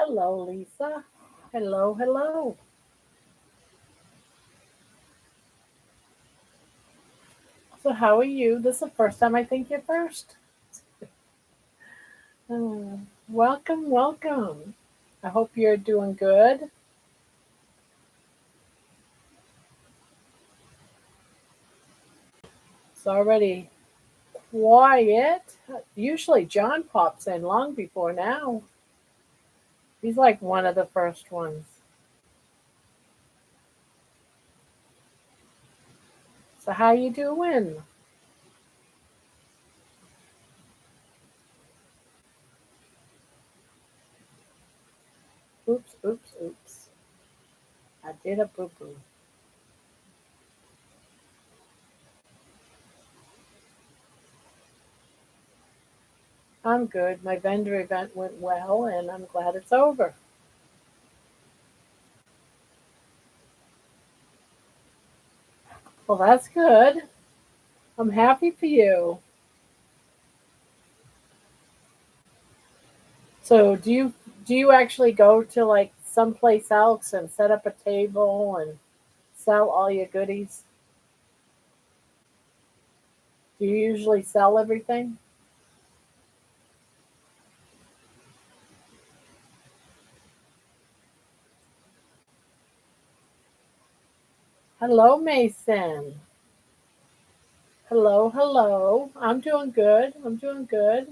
Hello, Lisa. Hello, hello. So, how are you? This is the first time I think you're first. Welcome, welcome. I hope you're doing good. It's already quiet. Usually, John pops in long before now. He's like one of the first ones. So, how you doing? Oops, oops, oops. I did a boo boo. I'm good. My vendor event went well, and I'm glad it's over. Well, that's good. I'm happy for you. So do you actually go to like someplace else and set up a table and sell all your goodies? Do you usually sell everything? Hello, Mason. Hello, hello. I'm doing good. I'm doing good.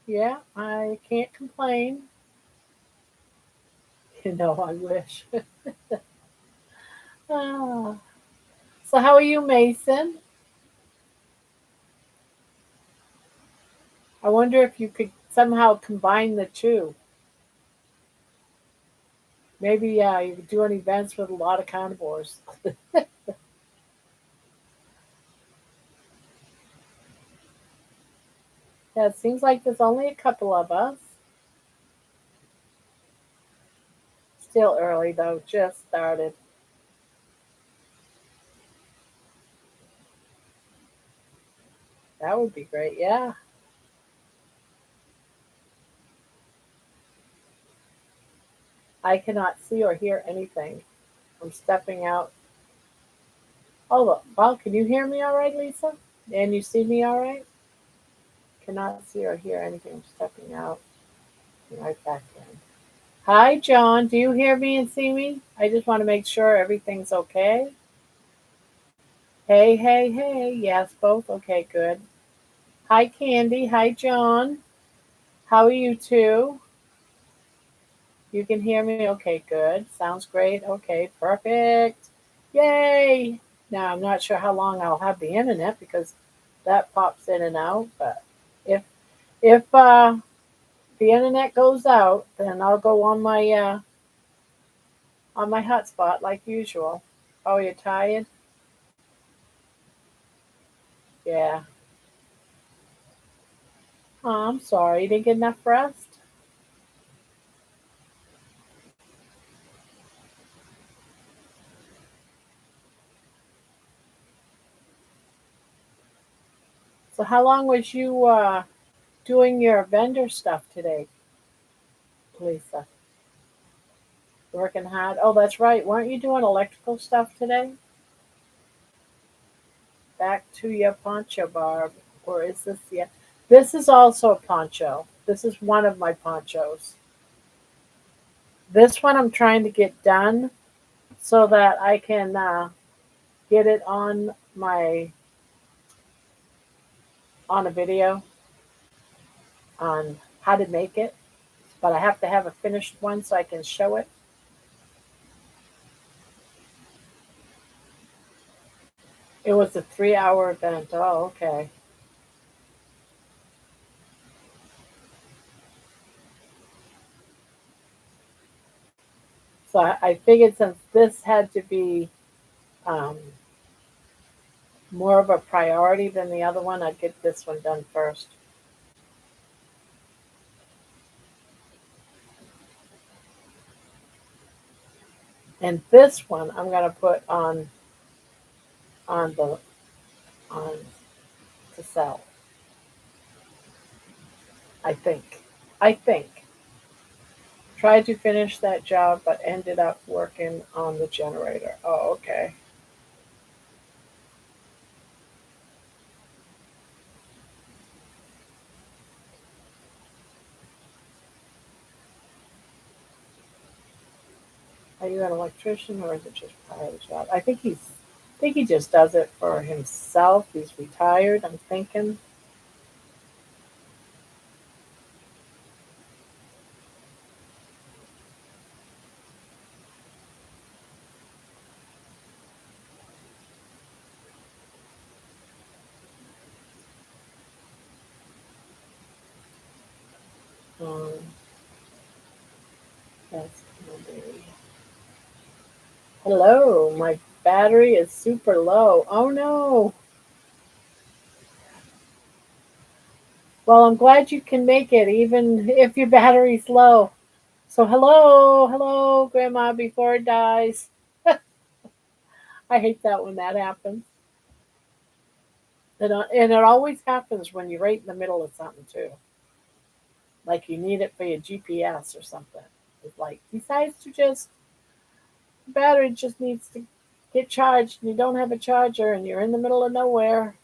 Yeah, I can't complain. I wish. Ah. So how are you, Mason? I wonder if you could somehow combine the two. Maybe you could do an events with a lot of carnivores. Yeah, it seems like there's only a couple of us. Still early though, just started. That would be great. Yeah. I cannot see or hear anything. I'm stepping out. Oh, well, can you hear me all right, Lisa? And you see me all right? Cannot see or hear anything. I'm stepping out and right back in. Hi, John. Do you hear me and see me? I just want to make sure everything's okay. Hey, hey, hey. Yes, both. Okay, good. Hi, Candy. Hi, John. How are you two? You can hear me? Okay, good. Sounds great. Okay, perfect. Yay! Now, I'm not sure how long I'll have the internet because that pops in and out, but if if the internet goes out, then I'll go on my hotspot like usual. Oh, you're tired? Yeah. Oh, I'm sorry. You didn't get enough rest? So how long was you doing your vendor stuff today, Lisa? Working hard? Oh, that's right. Weren't you doing electrical stuff today? Back to your poncho, Barb. Or is this the? This is also a poncho. This is one of my ponchos. This one I'm trying to get done so that I can get it on a video on how to make it. But I have to have a finished one so I can show it. It was a 3 hour event. Oh, okay. So I figured since this had to be um, more of a priority than the other one, I'd get this one done first. And this one I'm gonna put on the on to sell. I think. I think. Tried to finish that job, but ended up working on the generator. Oh, okay. Are you an electrician or is it just part of the job? I think he just does it for himself. He's retired, I'm thinking. Um, that's gonna be. Hello, my battery is super low. Oh no. Well, I'm glad you can make it even if your battery's low. So hello, Grandma, before it dies. I hate that when that happens. And it always happens when you're right in the middle of something too. Like you need it for your GPS or something. It's like decides to just the battery just needs to get charged and you don't have a charger and you're in the middle of nowhere.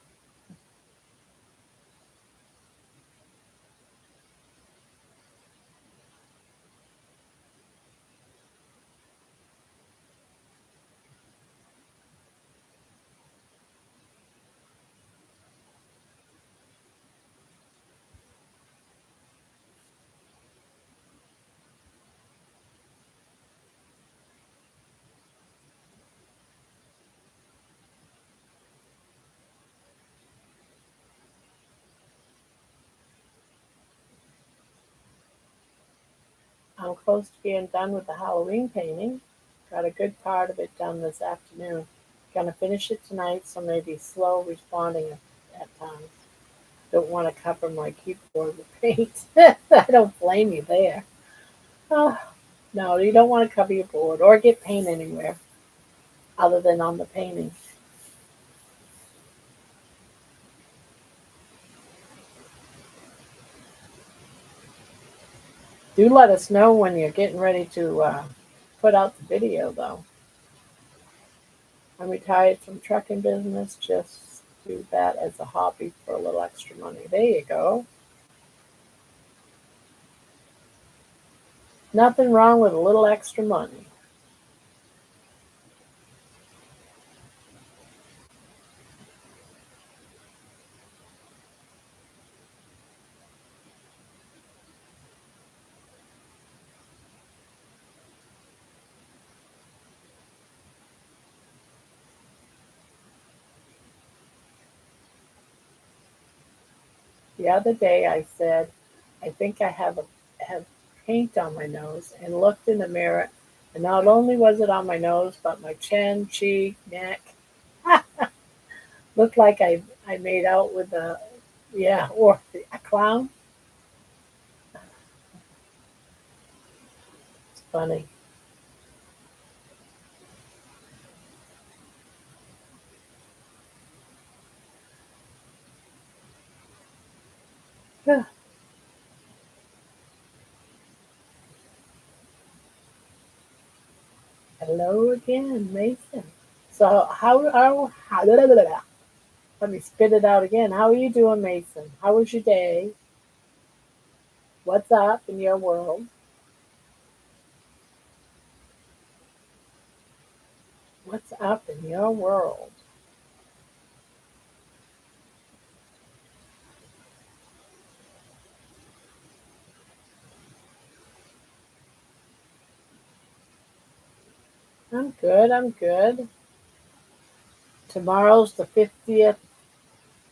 I'm close to being done with the Halloween painting. Got a good part of it done this afternoon. Gonna finish it tonight, so maybe slow responding at times. Don't want to cover my keyboard with paint. I don't blame you there. Oh, no, you don't want to cover your board or get paint anywhere other than on the painting. Do let us know when you're getting ready to put out the video, though. I'm retired from trucking business, just do that as a hobby for a little extra money. There you go. Nothing wrong with a little extra money. The other day I said, I think I have paint on my nose and looked in the mirror and not only was it on my nose, but my chin, cheek, neck. Looked like I made out with a, yeah, or a clown. It's funny. Hello again, Mason. So let me spit it out again. How are you doing, Mason? How was your day? What's up in your world? What's up in your world? I'm good. I'm good. Tomorrow's the 50th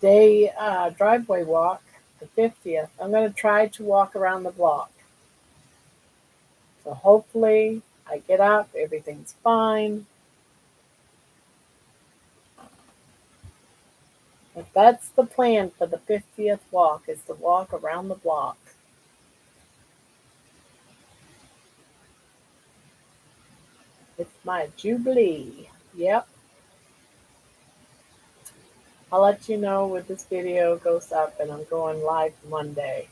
day driveway walk. The 50th. I'm going to try to walk around the block. So hopefully I get up, everything's fine. But that's the plan for the 50th walk is to walk around the block. It's my jubilee. Yep. I'll let you know when this video goes up and I'm going live Monday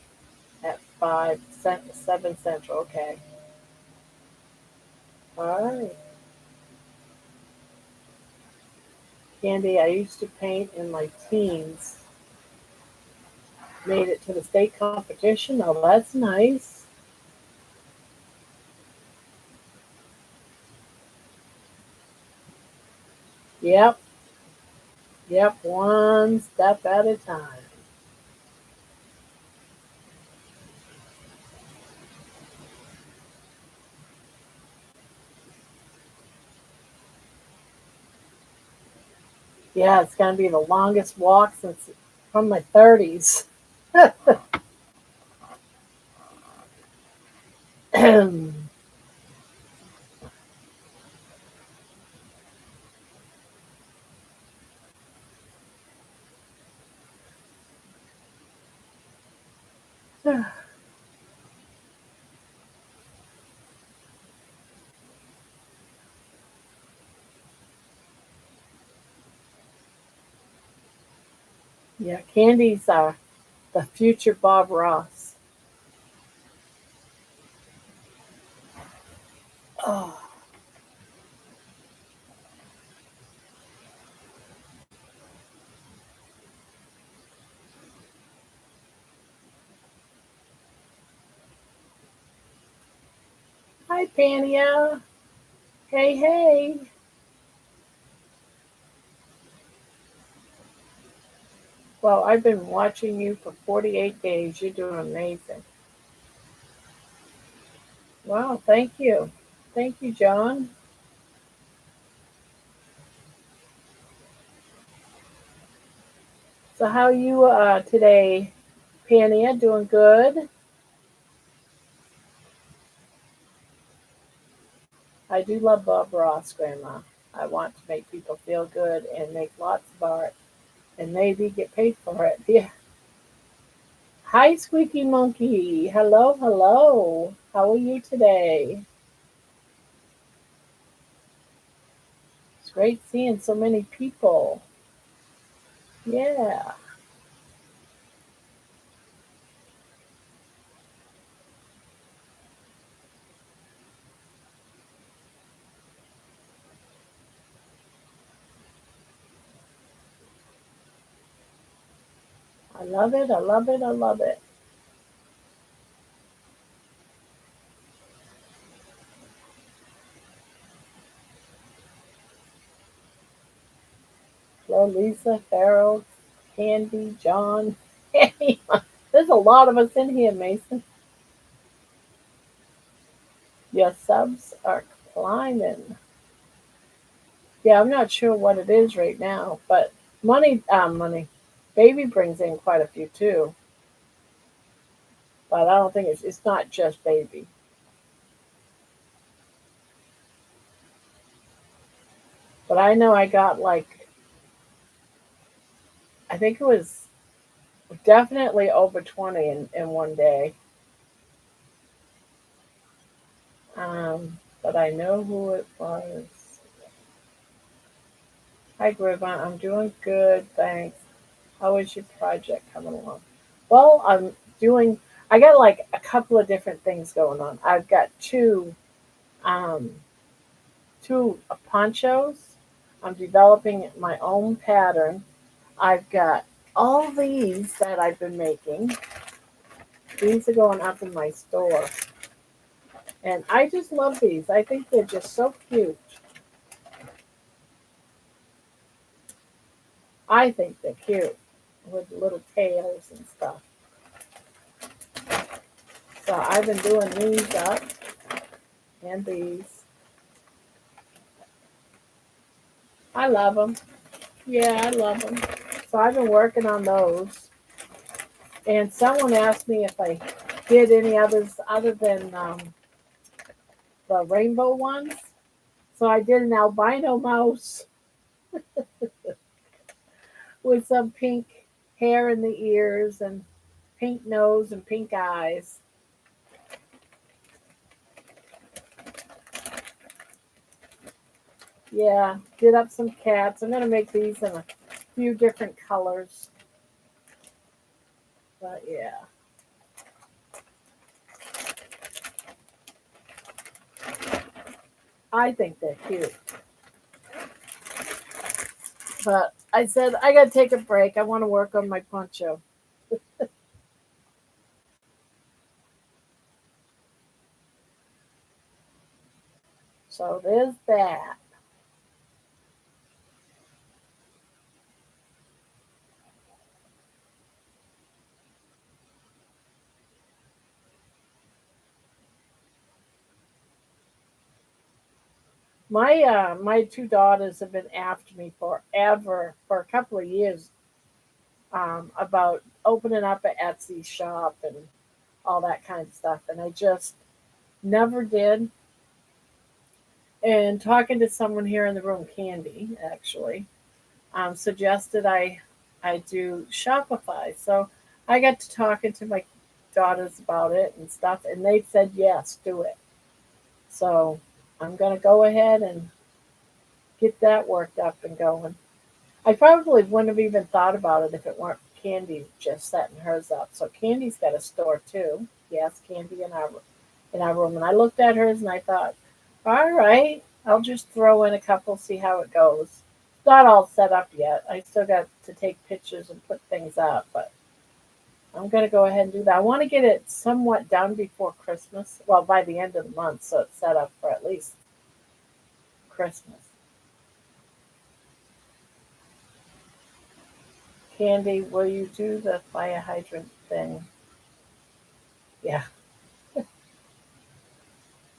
at 7 Central. Okay. All right. Candy, I used to paint in my teens. Made it to the state competition. Oh, that's nice. Yep, yep, one step at a time. Yeah, it's going to be the longest walk since from my 30s. Yeah, Candy's the future Bob Ross. Oh, hi, Pania. Hey, hey. Well, I've been watching you for 48 days. You're doing amazing. Wow, thank you. Thank you, John. So, how are you today, Pania? Doing good? I do love Bob Ross, Grandma. I want to make people feel good and make lots of art and maybe get paid for it. Yeah. Hi, Squeaky Monkey. Hello, hello. How are you today? It's great seeing so many people. Yeah, I love it. I love it. I love it. Hello, Lisa, Farrell, Candy, John. There's a lot of us in here, Mason. Your subs are climbing. Yeah, I'm not sure what it is right now, but money. Baby brings in quite a few too, but I don't think it's not just baby. But I know I got like I think it was definitely over 20 in one day. But I know who it was. Hi, Griffin. I'm doing good, thanks. How is your project coming along? Well, I got like a couple of different things going on. I've got um, two ponchos. I'm developing my own pattern. I've got all these that I've been making. These are going up in my store. And I just love these. I think they're just so cute. I think they're cute with little tails and stuff. So I've been doing these up and these. I love them. Yeah, I love them. So I've been working on those. And someone asked me if I did any others other than the rainbow ones. So I did an albino mouse with some pink hair in the ears and pink nose and pink eyes. Yeah, did up some cats. I'm gonna make these in a few different colors. But yeah, I think they're cute. But I said, I got to take a break. I want to work on my poncho. So there's that. My two daughters have been after me forever, for a couple of years, about opening up an Etsy shop and all that kind of stuff, and I just never did. And talking to someone here in the room, Candy, actually, suggested I do Shopify. So I got to talking to my daughters about it and stuff, and they said yes, do it. So I'm gonna go ahead and get that worked up and going. I probably wouldn't have even thought about it if it weren't Candy just setting hers up. So Candy's got a store too. Yes, Candy in our room. And I looked at hers and I thought, all right, I'll just throw in a couple, see how it goes. Not all set up yet. I still got to take pictures and put things up, but I'm gonna go ahead and do that. I want to get it somewhat done before Christmas. Well, by the end of the month, so it's set up for at least Christmas. Candy, will you do the fire hydrant thing? Yeah,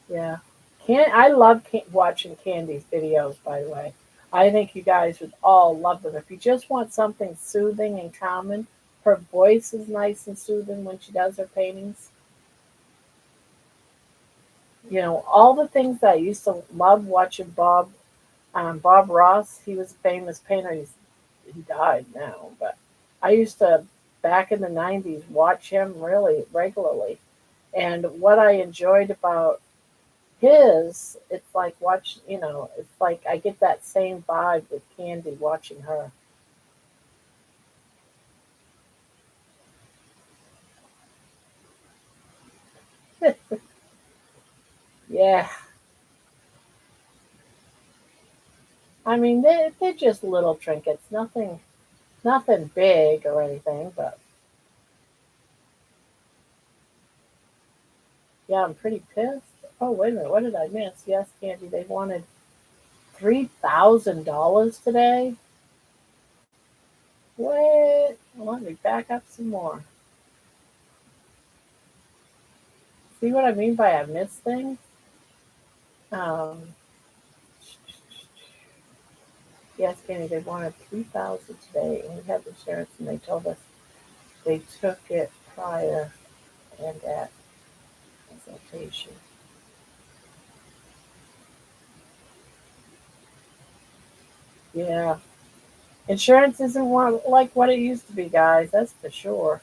yeah. I love watching Candy's videos, by the way. I think you guys would all love them. If you just want something soothing and calming, her voice is nice and soothing when she does her paintings. You know, all the things that I used to love watching Bob Ross. He was a famous painter. He died now, but I used to, back in the 90s, watch him really regularly. And what I enjoyed about it's like it's like I get that same vibe with Candy watching her. Yeah, I mean they're just little trinkets, nothing big or anything, but yeah, I'm pretty pissed. Oh wait a minute, what did I miss? Yes, Candy, they wanted $3,000 today. What? Let me back up some more. See what I mean by I miss things? Um, yes, Candy, they wanted 3,000 today, and we have insurance, and they told us they took it prior and at consultation. Yeah, insurance isn't like what it used to be, guys. That's for sure.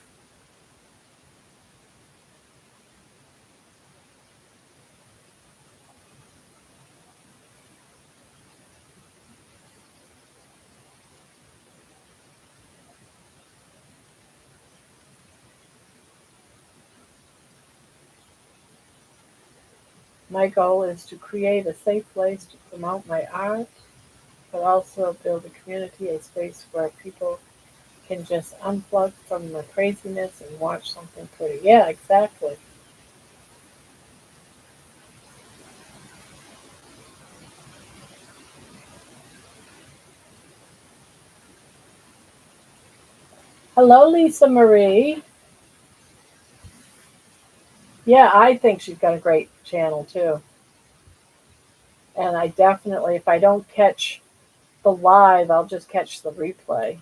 My goal is to create a safe place to promote my art, but also build a community, a space where people can just unplug from the craziness and watch something pretty. Yeah, exactly. Hello, Lisa Marie. Yeah, I think she's got a great channel too. And I definitely, if I don't catch the live, I'll just catch the replay.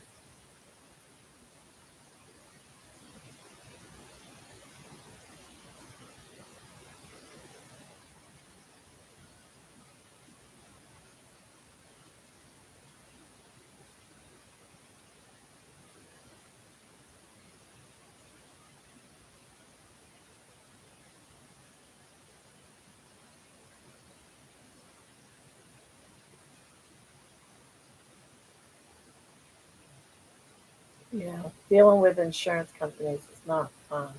Yeah, dealing with insurance companies is not fun.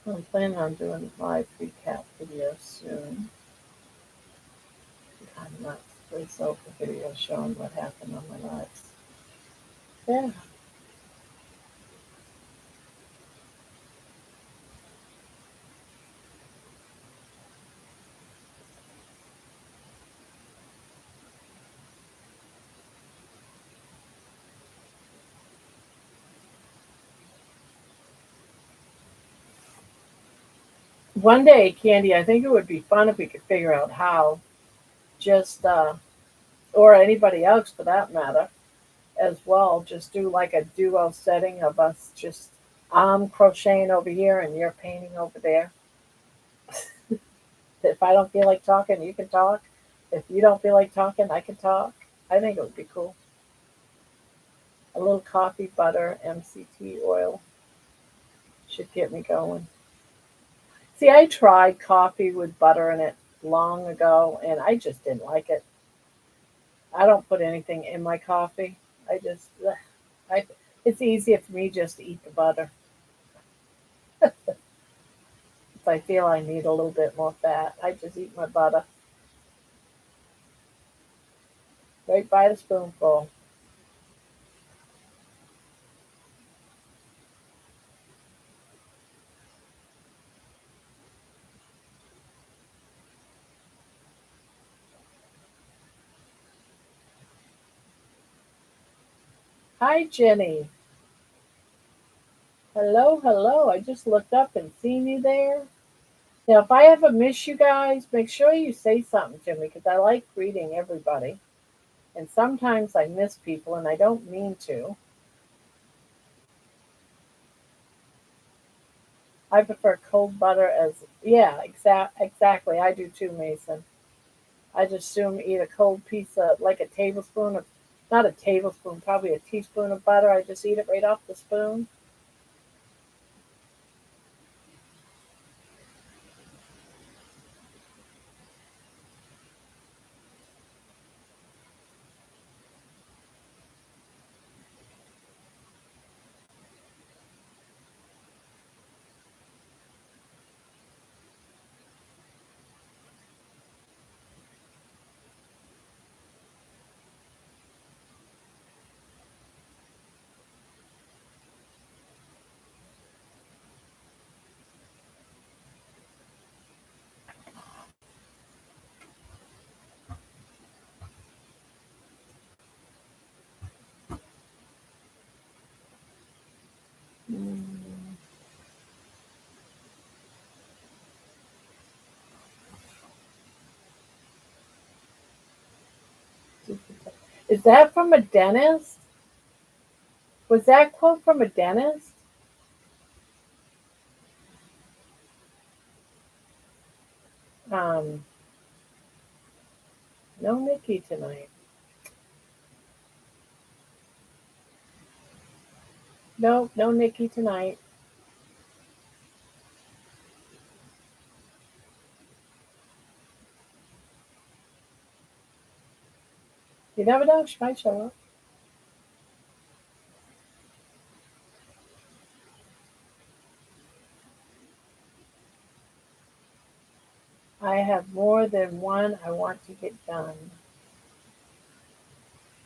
I'm planning on doing live recap videos soon. I'm not voiceover video showing what happened on my lives. Yeah. One day, Candy, I think it would be fun if we could figure out how, just, or anybody else for that matter, as well, just do like a duo setting of us just, I'm crocheting over here and you're painting over there. If I don't feel like talking, you can talk. If you don't feel like talking, I can talk. I think it would be cool. A little coffee, butter, MCT oil should get me going. See, I tried coffee with butter in it long ago and I just didn't like it. I don't put anything in my coffee. I just, I, it's easier for me just to eat the butter. If I feel I need a little bit more fat, I just eat my butter right by the spoonful. Hi, Jenny. Hello, hello. I just looked up and seen you there. Now, if I ever miss you guys, make sure you say something to me because I like greeting everybody. And sometimes I miss people and I don't mean to. I prefer cold butter as, yeah, exactly. I do too, Mason. I just assume eat a cold piece of, like a tablespoon of, not a tablespoon, probably a teaspoon of butter. I just eat it right off the spoon. Mm. Is that from a dentist? Was that quote from a dentist? Um, no Nikki tonight. No, no Nikki tonight. You never know, she might show up. I have more than one I want to get done.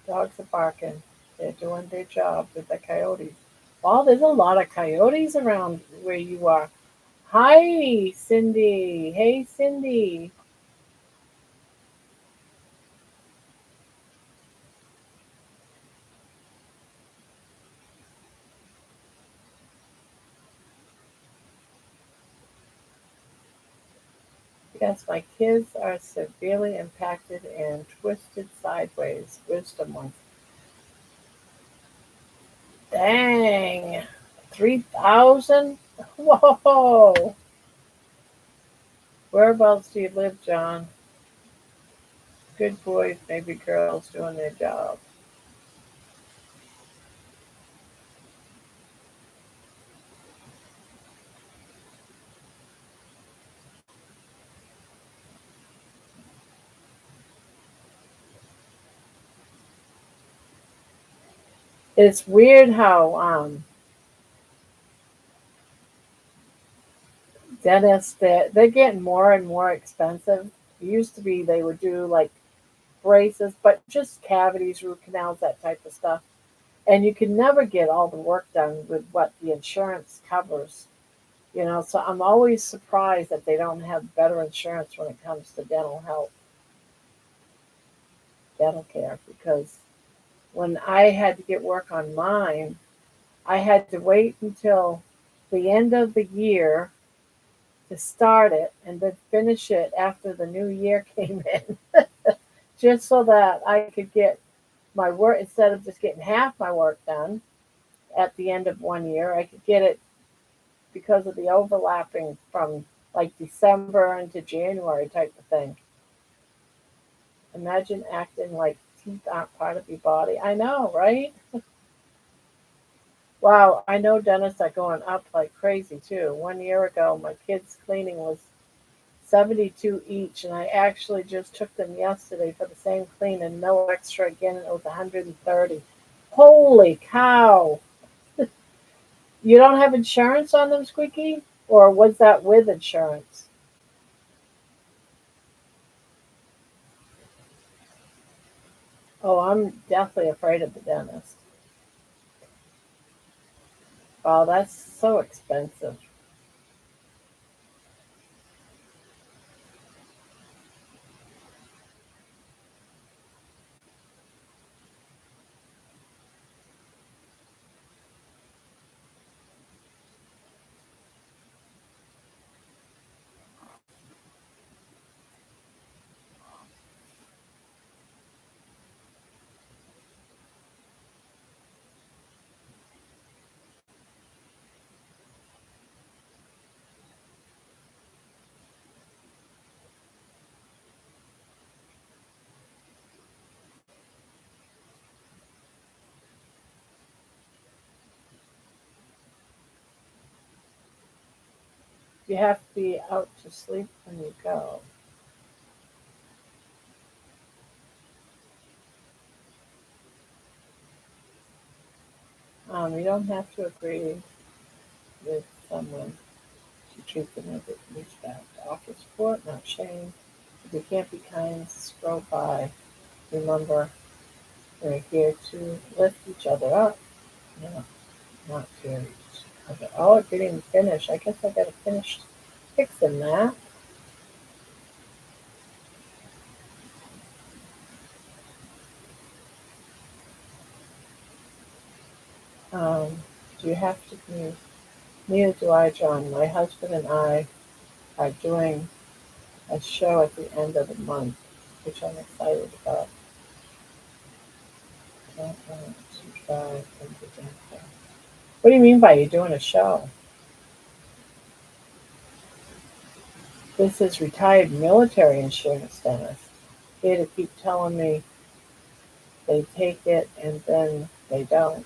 Dogs are barking. They're doing their job with the coyotes. Oh, there's a lot of coyotes around where you are. Hi, Cindy. Hey, Cindy. Yes, my kids are severely impacted and twisted sideways. Wisdom ones. Dang. 3,000? Whoa. Whereabouts do you live, John? Good boys, maybe girls doing their job. It's weird how Dentists, they're getting more and more expensive. It used to be they would do like braces, but just cavities, root canals, that type of stuff. And you can never get all the work done with what the insurance covers. So I'm always surprised that they don't have better insurance when it comes to dental health, dental care, because when I had to get work on mine, I had to wait until the end of the year to start it and then finish it after the new year came in, just so that I could get my work, instead of just getting half my work done at the end of one year, I could get it because of the overlapping from like December into January type of thing. Imagine acting like teeth aren't part of your body. I know, right? Wow, I know dentists are going up like crazy too. 1 year ago, my kids' cleaning was 72 each, and I actually just took them yesterday for the same clean and no extra again, and it was 130. Holy cow! You don't have insurance on them, Squeaky? Or was that with insurance? Oh, I'm definitely afraid of the dentist. Wow, that's so expensive. You have to be out to sleep when you go. You don't have to agree with someone to treat them with respect. Offer support, not shame. If you can't be kind, scroll by. Remember, we're here to lift each other up, no, not to each other. Oh, it didn't even finish. I guess I gotta finish fixing that. Um, do you have to be? Neither do I, John. My husband and I are doing a show at the end of the month, which I'm excited about. Don't want to drive into Denver. What do you mean by you doing a show? This is retired military insurance dentist. Here to keep telling me they take it and then they don't.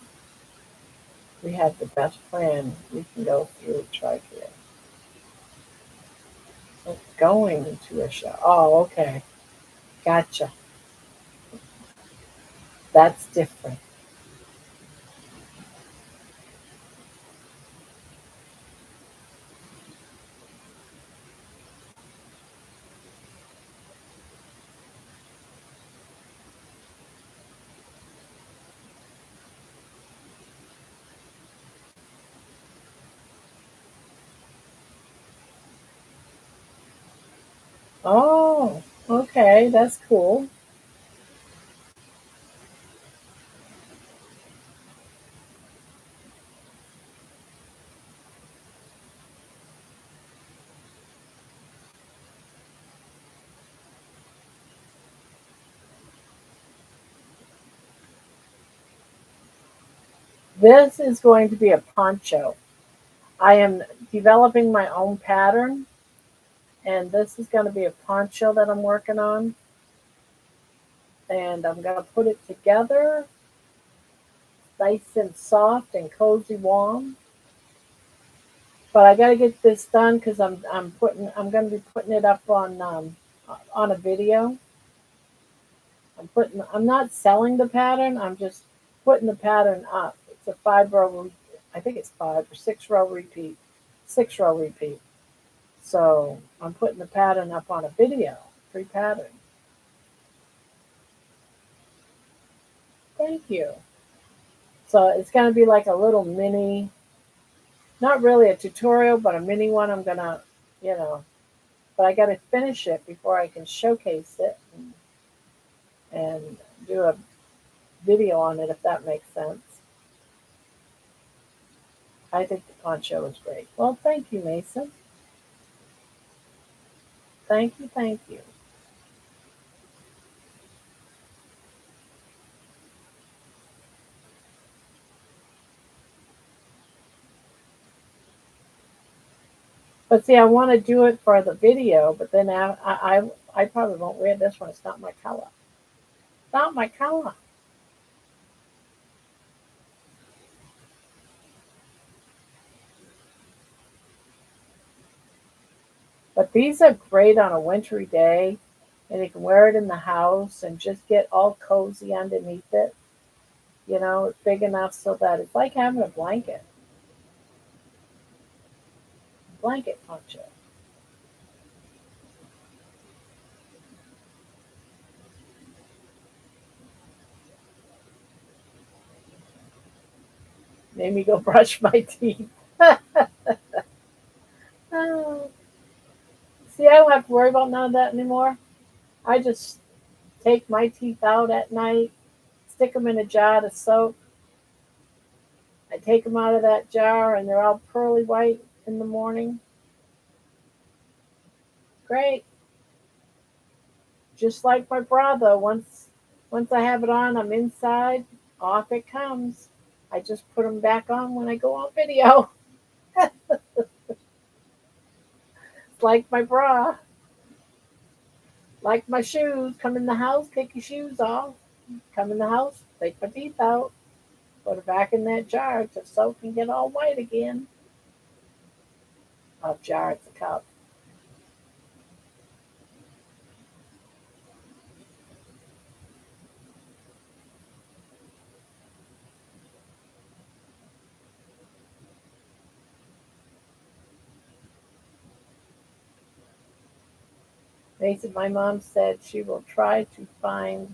We have the best plan we can go through TRICARE. So going to a show. Oh, okay. Gotcha. That's different. Oh, okay. That's cool. This is going to be a poncho. I am developing my own pattern, and this is going to be a poncho that I'm working on. And I'm going to put it together nice and soft and cozy warm. But I got to get this done because I'm going to be putting it up on a video. I'm not selling the pattern. I'm just putting the pattern up. It's a 5 row. I think it's 5 or 6 row repeat. 6 row repeat. So I'm putting the pattern up on a video, free pattern. Thank you. So it's going to be like a little mini, not really a tutorial, but a mini one. I'm going to, you know, but I got to finish it before I can showcase it and do a video on it, if that makes sense. I think the poncho is great. Well, thank you, Mason. Thank you, thank you. But see, I want to do it for the video, but then I probably won't wear this one. It's not my color. Not my color. But these are great on a wintry day, and you can wear it in the house and just get all cozy underneath it. You know, it's big enough so that it's like having a blanket poncho. Made me go brush my teeth. Oh, see, I don't have to worry about none of that anymore. I just take my teeth out at night, stick them in a jar to soak. I take them out of that jar, and they're all pearly white in the morning. Great. Just like my bra, though. Once I have it on, I'm inside. Off it comes. I just put them back on when I go on video. It's like my bra, like my shoes. Come in the house, take your shoes off. Come in the house, take my teeth out, put it back in that jar to soak and get all white again. A jar, it's a cup. Mason, my mom said she will try to find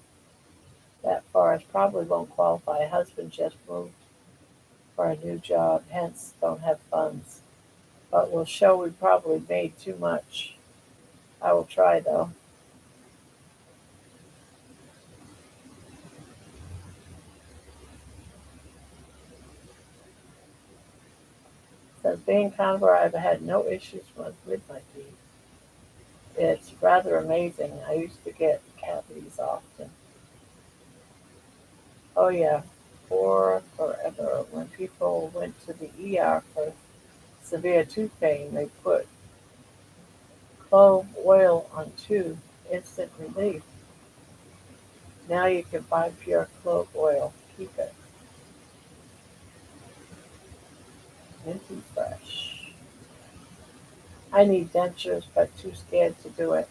that for us. Probably won't qualify. Husband just moved for a new job, hence don't have funds. But will show we probably made too much. I will try though. Says being carnivore, I've had no issues with my teeth. It's rather amazing. I used to get cavities often. Oh yeah, for forever. When people went to the ER for severe tooth pain, they put clove oil on tooth, instant relief. Now you can buy pure clove oil. Keep it minty fresh. I need dentures, but too scared to do it.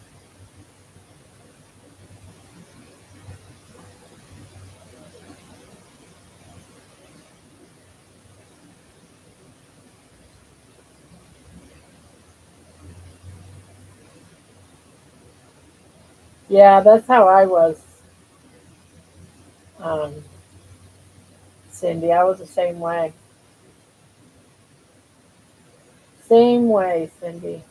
Yeah, that's how I was, um, Cindy. I was the same way. Same way, Cindy.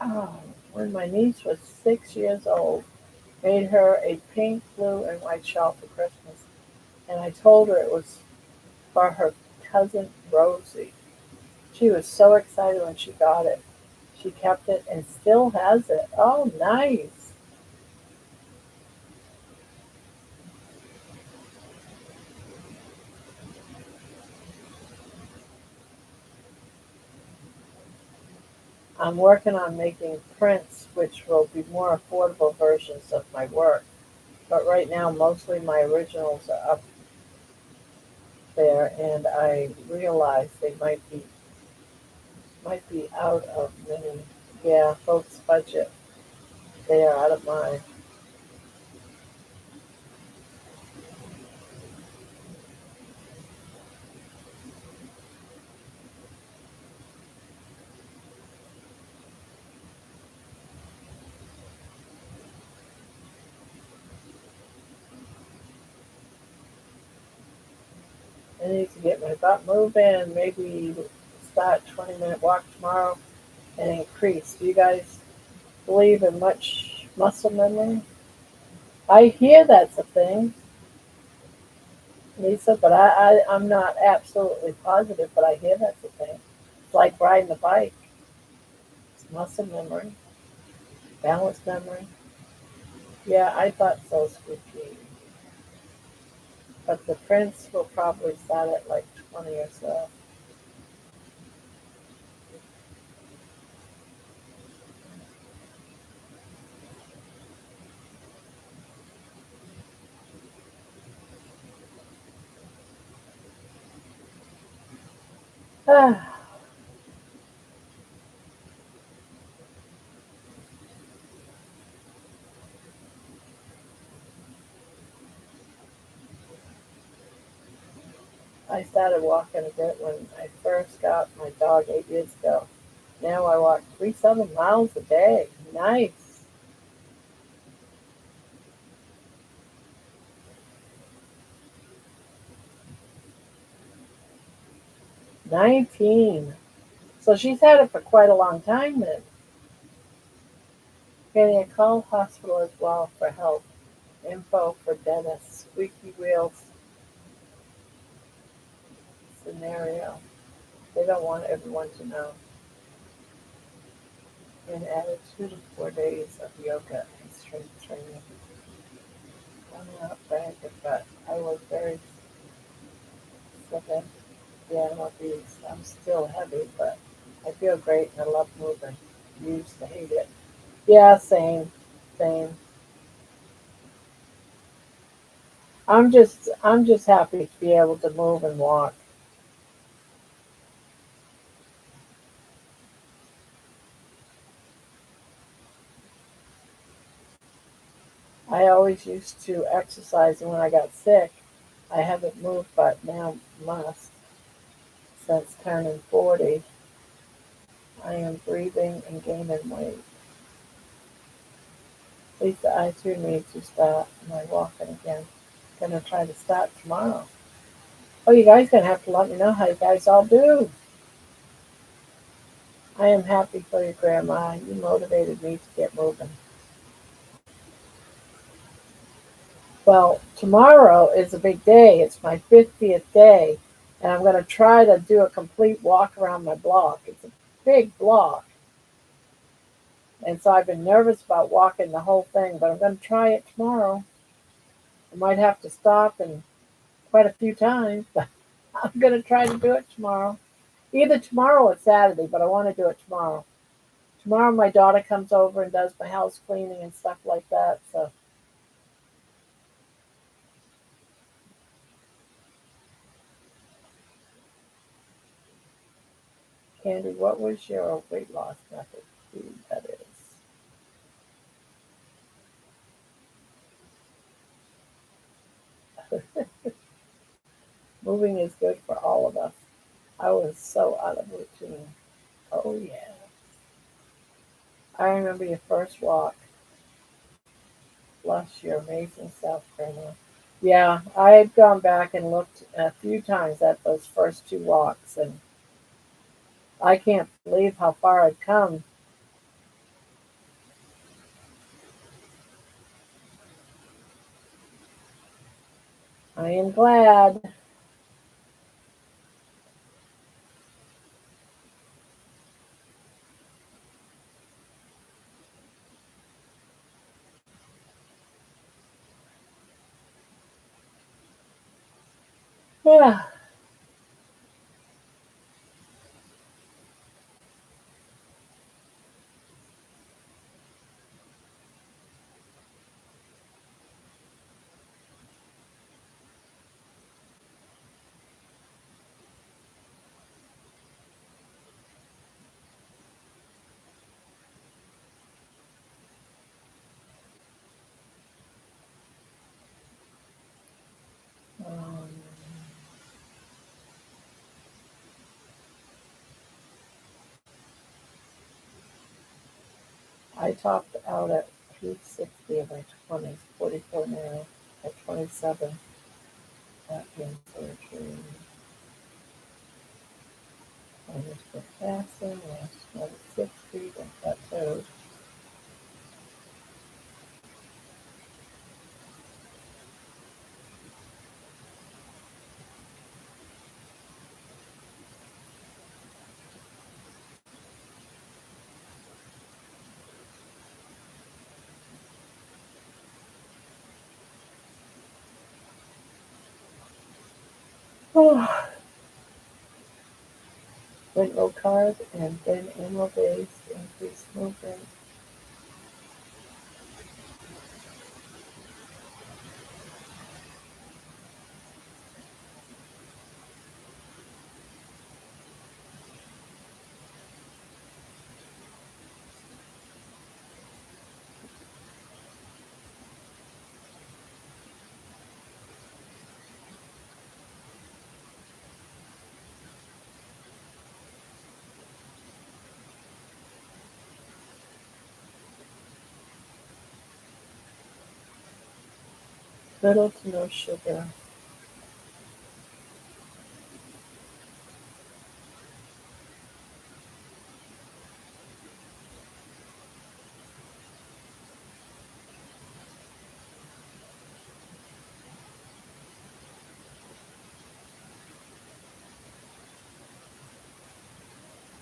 Oh, when my niece was 6 years old, made her a pink, blue, and white shawl for Christmas, and I told her it was for her cousin Rosie. She was so excited when she got it. She kept it and still has it. Oh, nice. I'm working on making prints which will be more affordable versions of my work. But right now, mostly my originals are up there, and I realize they might be out of many. Yeah, folks' budget. They are out of mine. I need to get my butt moving. Maybe start 20-minute walk tomorrow and increase. Do you guys believe in much muscle memory? I hear that's a thing, Lisa, but I'm not absolutely positive, but I hear that's a thing. It's like riding a bike. It's muscle memory, balance memory. Yeah, I thought so, Squeaky. But the prince will probably start at like 20 or so. I started walking a bit when I first got my dog 8 years ago. Now I walk 3 7 miles a day. Nice. 19. So she's had it for quite a long time then. Getting a call hospital as well for help. Info for dentist. Squeaky wheels scenario. They don't want everyone to know. And added 2 to 4 days of yoga and strength training. I'm not bragging, but I was very sick. Yeah, I'm obese. I'm still heavy, but I feel great and I love moving. Used to hate it. Yeah, same, same. I'm just happy to be able to move and walk. I always used to exercise, and when I got sick, I haven't moved, but now must. Since turning 40, I am breathing and gaining weight. Lisa, I too need to start my walking again. Gonna try to start tomorrow. Oh, you guys gonna have to let me know how you guys all do. I am happy for you, Grandma. You motivated me to get moving. Well, tomorrow is a big day. It's my 50th day, and I'm going to try to do a complete walk around my block. It's a big block, and so I've been nervous about walking the whole thing, but I'm going to try it tomorrow. I might have to stop and quite a few times, but I'm going to try to do it tomorrow. Either tomorrow or Saturday, but I want to do it tomorrow. Tomorrow, my daughter comes over and does my house cleaning and stuff like that. So, Candy, what was your weight loss method? Food, that is. Moving is good for all of us. I was so out of routine. Oh, yeah. I remember your first walk. Bless your amazing self, Grandma. Yeah, I had gone back and looked a few times at those first 2 walks, and I can't believe how far I'd come. I am glad. Yeah. Um, I topped out at 360 of my 20s, 44 now, at 27, back in surgery. I was passing, last one at 60, then plateaued. Oh, went low carb and then animal based, increased movement. Little to no sugar.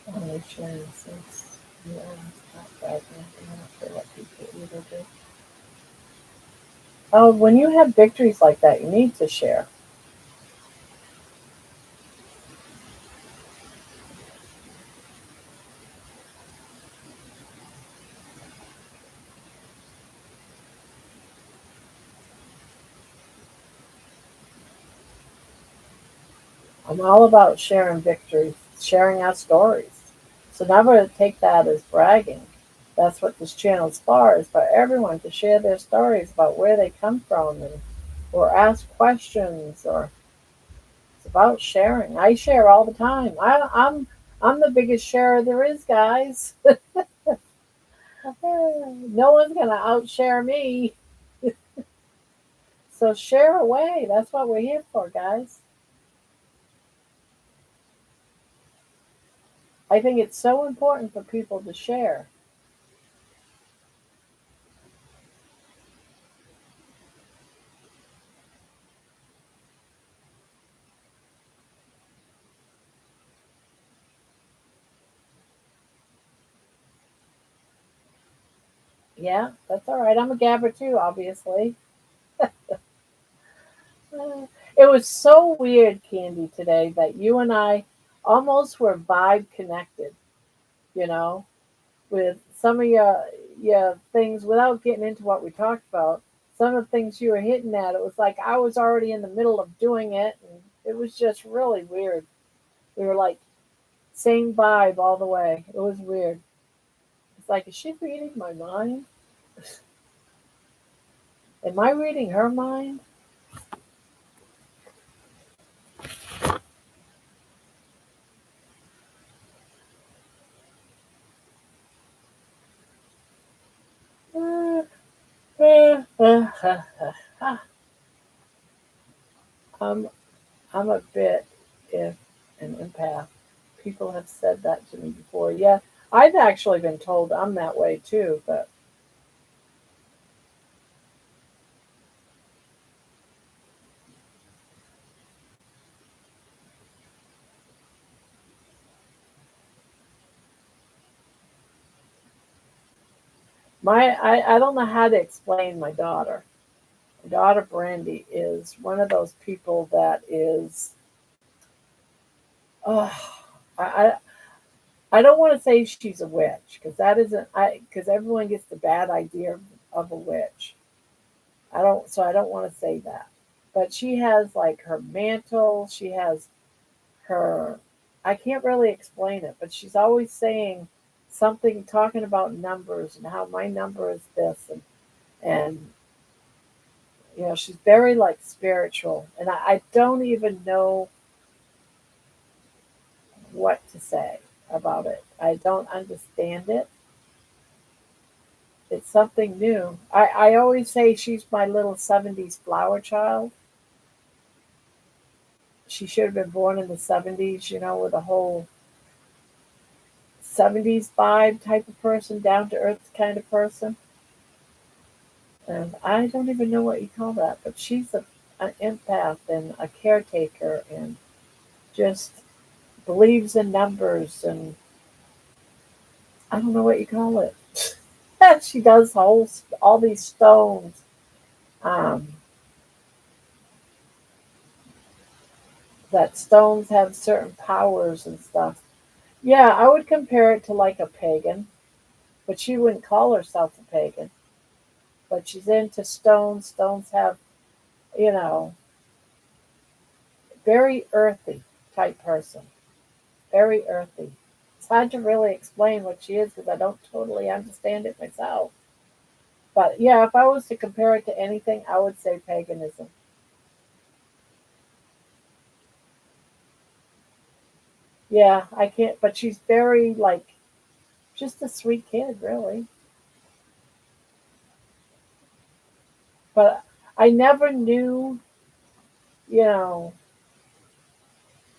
Only sharing since you almost not fragmenting after what people either do. Oh, when you have victories like that, you need to share. I'm all about sharing victories, sharing our stories. So never take that as bragging. That's what this channel is for, is for everyone to share their stories about where they come from and or ask questions or it's about sharing. I share all the time. I'm the biggest sharer there is, guys. No one's gonna outshare me. So share away. That's what we're here for, guys. I think it's so important for people to share. Yeah, that's all right. I'm a gabber too, obviously. It was so weird, Candy, today that you and I almost were vibe connected, you know, with some of your things without getting into what we talked about. Some of the things you were hitting at, it was like I was already in the middle of doing it, and it was just really weird. We were like same vibe all the way. It was weird. It's like, is she reading my mind? Am I reading her mind? I'm I'm a bit if an empath. People have said that to me before. Yeah, I've actually been told I'm that way too, but I don't know how to explain my daughter. My daughter Brandy is one of those people that is Oh, I, I don't want to say she's a witch because that isn't because everyone gets the bad idea of a witch. I don't want to say that. But she has like her mantle. She has her. I can't really explain it, but she's always saying something, talking about numbers and how my number is this, and she's very like spiritual, and I don't even know what to say about it. I don't understand it. It's something new. I always say she's my little 70s flower child. She should have been born in the 70s, with a whole 70s vibe type of person, down to earth kind of person. And I don't even know what you call that, but she's an empath and a caretaker and just believes in numbers and I don't know what you call it. She does all these stones. Um, that stones have certain powers and stuff. Yeah, I would compare it to like a pagan, but she wouldn't call herself a pagan. But she's into stones. Stones have, you know, very earthy type person. Very earthy. It's hard to really explain what she is because I don't totally understand it myself. But yeah, if I was to compare it to anything, I would say paganism. Yeah, I can't, but she's very like just a sweet kid, really. But I never knew, you know,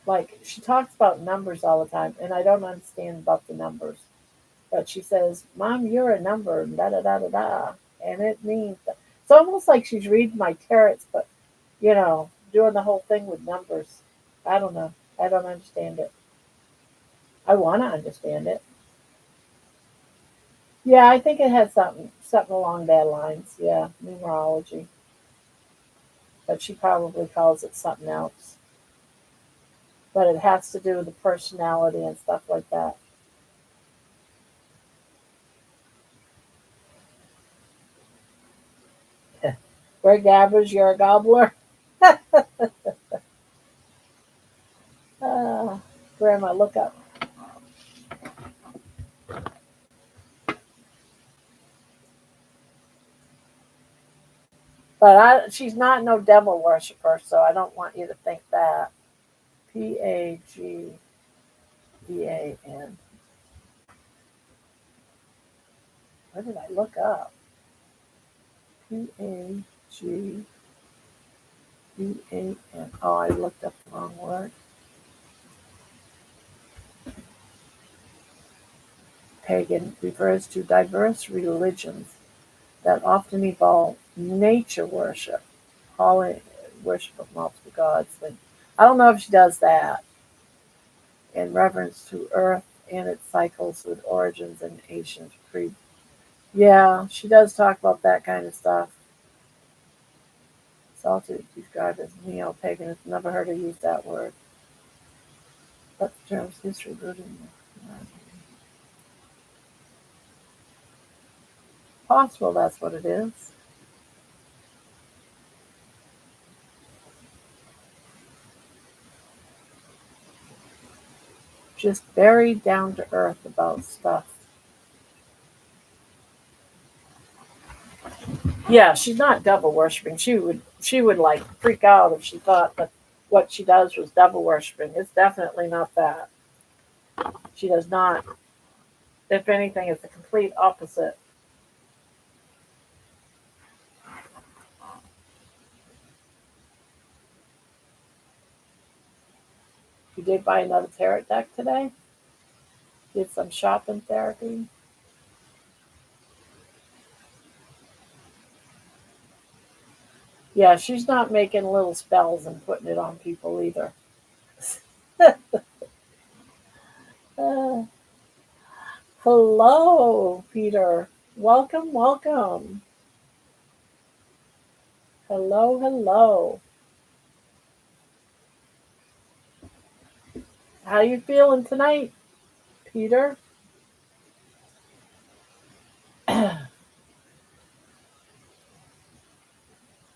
like she talks about numbers all the time, and I don't understand about the numbers. But she says, "Mom, you're a number," and da da da da da, and it means it's almost like she's reading my tarot, but doing the whole thing with numbers. I don't know. I don't understand it. I want to understand it. Yeah, I think it has something along that lines. Yeah, numerology, but she probably calls it something else. But it has to do with the personality and stuff like that. We're gabbers, you're a gobbler. Uh, Grandma, look up. But she's not no devil worshiper, so I don't want you to think that. Pagan. What did I look up? Pagan. Oh, I looked up the wrong word. Pagan refers to diverse religions that often involve nature worship, calling worship of multiple gods. But I don't know if she does that in reverence to Earth and its cycles with origins in ancient creed. Yeah, she does talk about that kind of stuff. It's also described as neo-pagan. I've never heard her use that word. But the term's history rooted in possible that's what it is. Just very down to earth about stuff. Yeah, she's not devil worshipping. She would like freak out if she thought that what she does was devil worshipping. It's definitely not that. She does not. If anything, it's the complete opposite. You did buy another tarot deck today? Did some shopping therapy? Yeah, she's not making little spells and putting it on people either. Uh, hello, Peter. Welcome, welcome. Hello, hello. How you feeling tonight, Peter?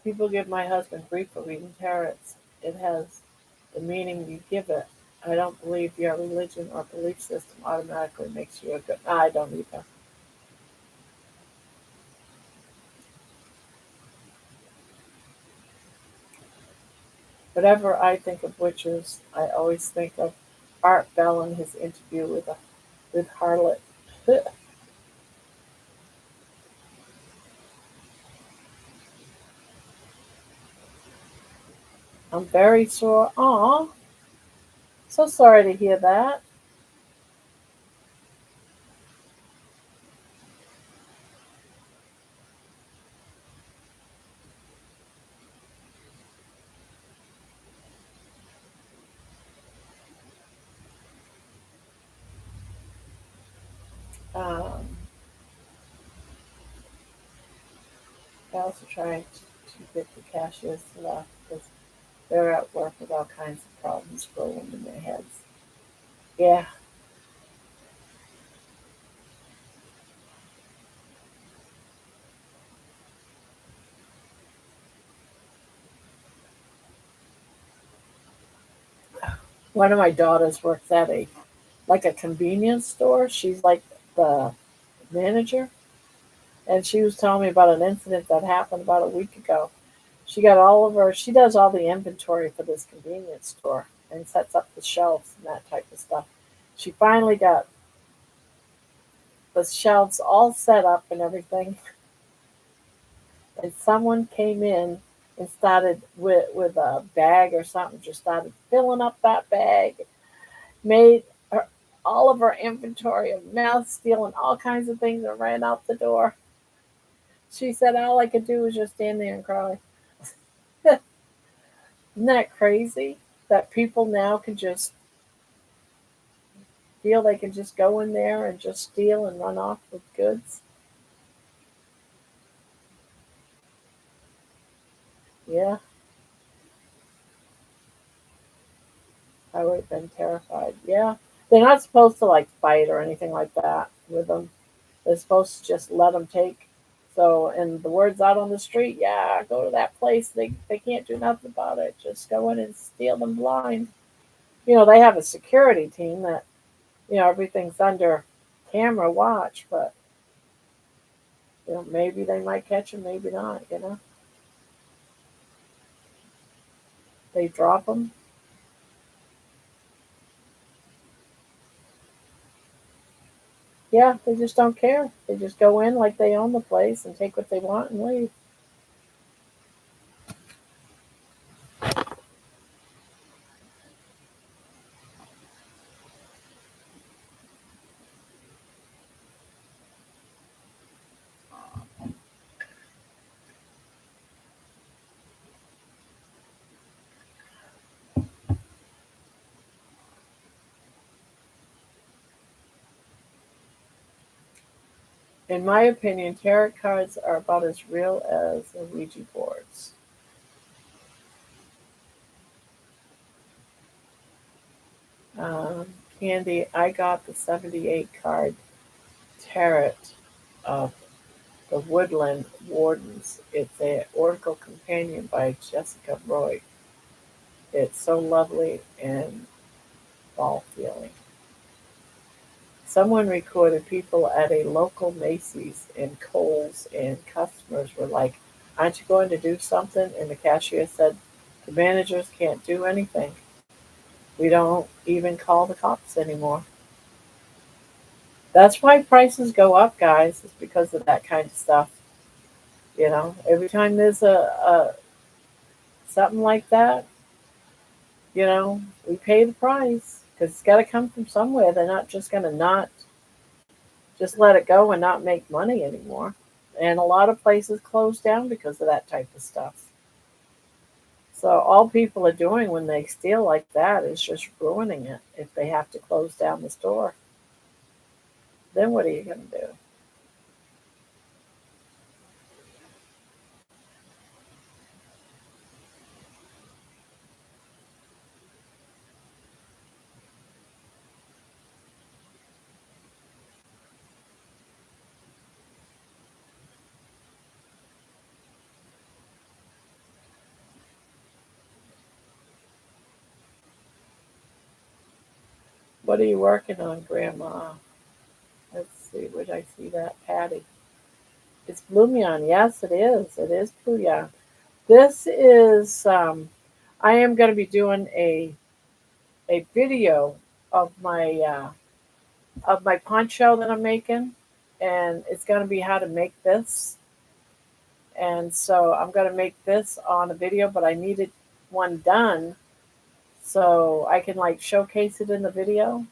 People give my husband grief for reading tarots. It has the meaning you give it. I don't believe your religion or belief system automatically makes you a good. I don't either. Whenever I think of witches, I always think of Art Bell and his interview with Harlot. I'm very sure. Aw, so sorry to hear that. Um, I also try to get the cashiers to laugh because they're at work with all kinds of problems rolling in their heads. Yeah, one of my daughters works at a convenience store. She's like the manager, and she was telling me about an incident that happened about a week ago. She got all of her. She does all the inventory for this convenience store and sets up the shelves and that type of stuff. She finally got the shelves all set up and everything, and someone came in and started with a bag or something, just started filling up that bag, made her, all of her inventory of meth, stealing all kinds of things, and ran out the door. She said all I could do was just stand there and cry. Isn't that crazy? That people now can just feel they can just go in there and just steal and run off with goods. Yeah, I would have been terrified. Yeah, they're not supposed to like fight or anything like that with them. They're supposed to just let them take. So, and the word's out on the street, yeah, go to that place. They can't do nothing about it. Just go in and steal them blind. They have a security team that, everything's under camera watch, but, maybe they might catch them, maybe not. They drop them. Yeah, they just don't care. They just go in like they own the place and take what they want and leave. In my opinion, tarot cards are about as real as the Ouija boards. Candy, I got the 78 card tarot of the Woodland Wardens. It's a Oracle Companion by Jessica Roy. It's so lovely and ball feeling. Someone recorded people at a local Macy's and Kohl's, and customers were like, "Aren't you going to do something?" And the cashier said, "The managers can't do anything. We don't even call the cops anymore." That's why prices go up, guys. It's because of that kind of stuff. Every time there's a something like that, we pay the price because it's got to come from somewhere. They're not just going to not just let it go and not make money anymore. And a lot of places close down because of that type of stuff. So all people are doing when they steal like that is just ruining it. If they have to close down the store, then what are you going to do? What are you working on, Grandma? Let's see. Where did I see that? Patty. It's Bloomion. Yes, it is. It is Bloomion. This is. I am going to be doing a video of my poncho that I'm making, and it's going to be how to make this. And so I'm going to make this on a video, but I needed one done so I can like showcase it in the video.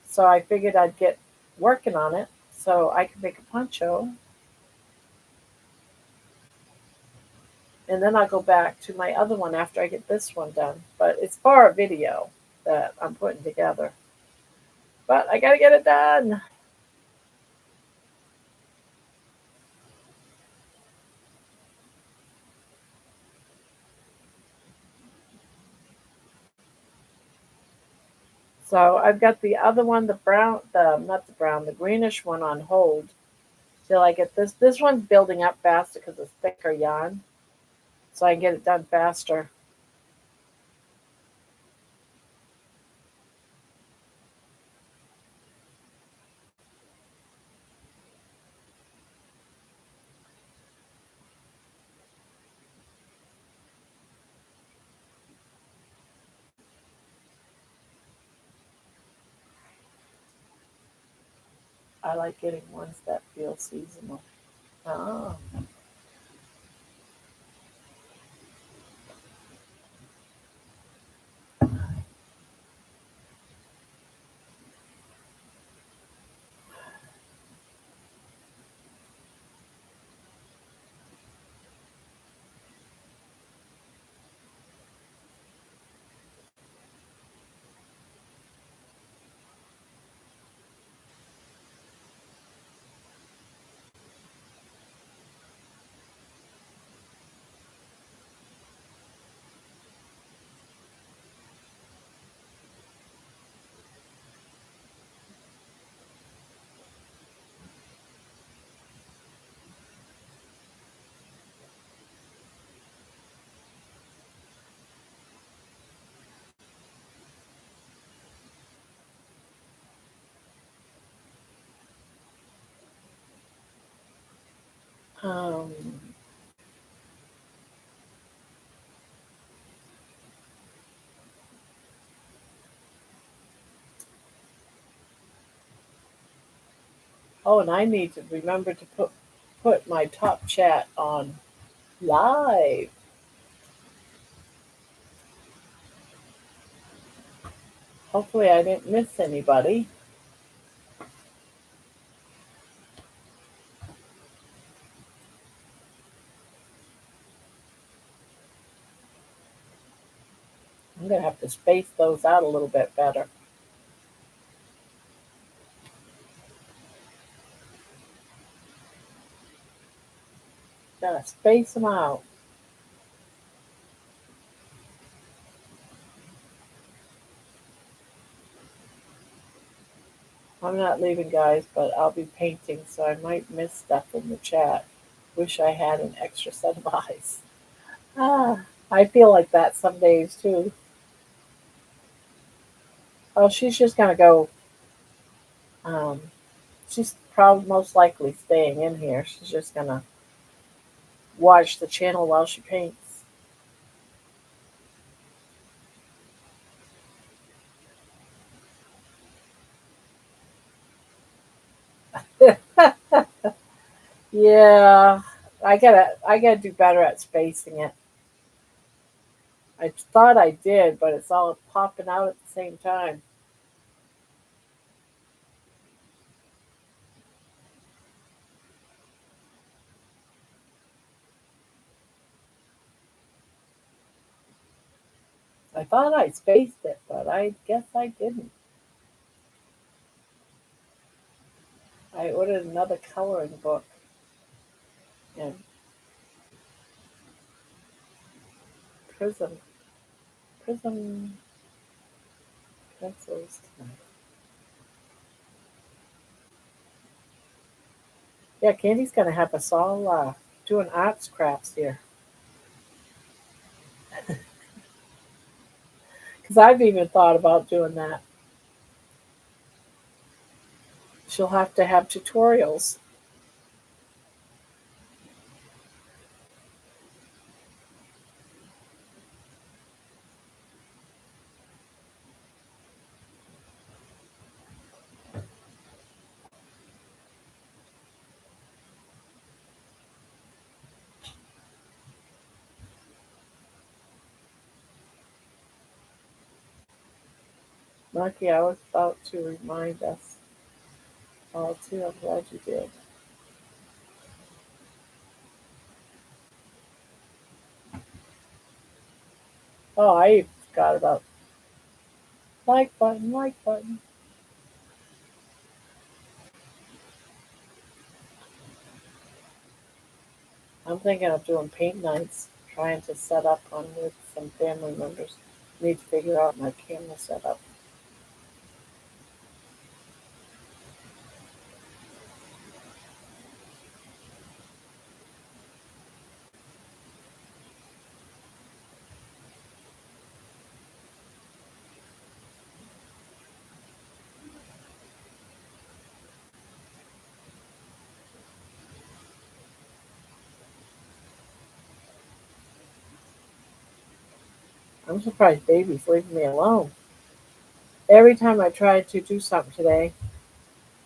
So I figured I'd get working on it so I can make a poncho, and then I'll go back to my other one after I get this one done. But it's for a video that I'm putting together. But I got to get it done. So I've got the other one, the brown, the not the brown, the greenish one on hold till I get this. This one's building up faster because it's thicker yarn, so I can get it done faster. I like getting ones that feel seasonal. Oh, um, oh, and I need to remember to put my top chat on live. Hopefully, I didn't miss anybody. I'm gonna have to space those out a little bit better. Gotta space them out. I'm not leaving, guys, but I'll be painting, so I might miss stuff in the chat. Wish I had an extra set of eyes. Ah, I feel like that some days too. Oh, she's just gonna go. Um, she's probably most likely staying in here. She's just gonna watch the channel while she paints. Yeah, I gotta do better at spacing it. I thought I did, but it's all popping out at the same time. I thought I spaced it, but I guess I didn't. I ordered another coloring book and prism prism pencils tonight. Yeah, Candy's gonna have us all doing arts crafts here. Because I've even thought about doing that. She'll have to have tutorials. Lucky, I was about to remind us all too. I'm glad you did. Oh, I forgot about like button, like button. I'm thinking of doing paint nights, trying to set up one with some family members. Need to figure out my camera setup. I'm surprised baby's leaving me alone. Every time I tried to do something today,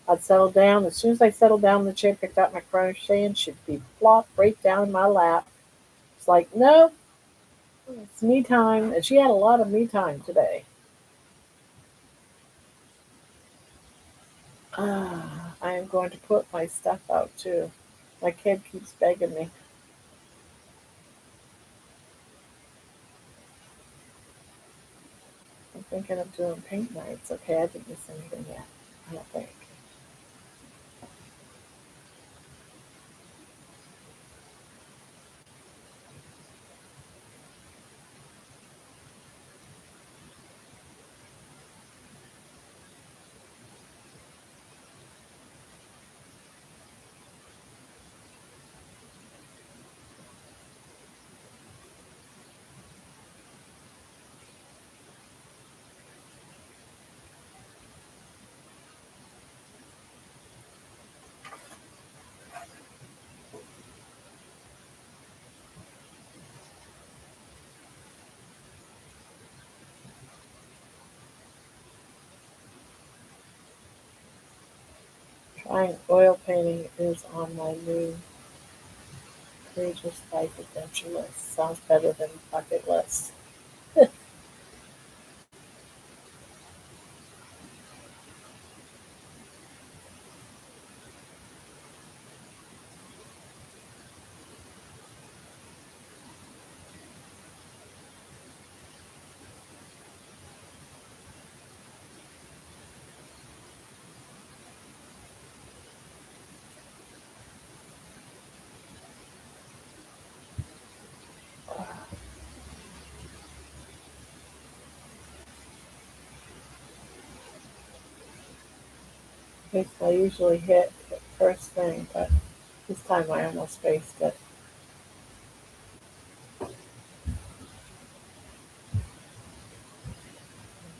I'd settle down. As soon as I settled down in the chair, picked up my crochet, and she'd be plop right down in my lap. It's like, nope, it's me time. And she had a lot of me time today. I am going to put my stuff out too. My kid keeps begging me. I'm thinking of doing paint nights. Okay, I didn't miss anything yet. I don't think. Trying oil painting is on my new Courageous Life Adventure list. Sounds better than bucket list. I usually hit the first thing, but this time I almost faced it. I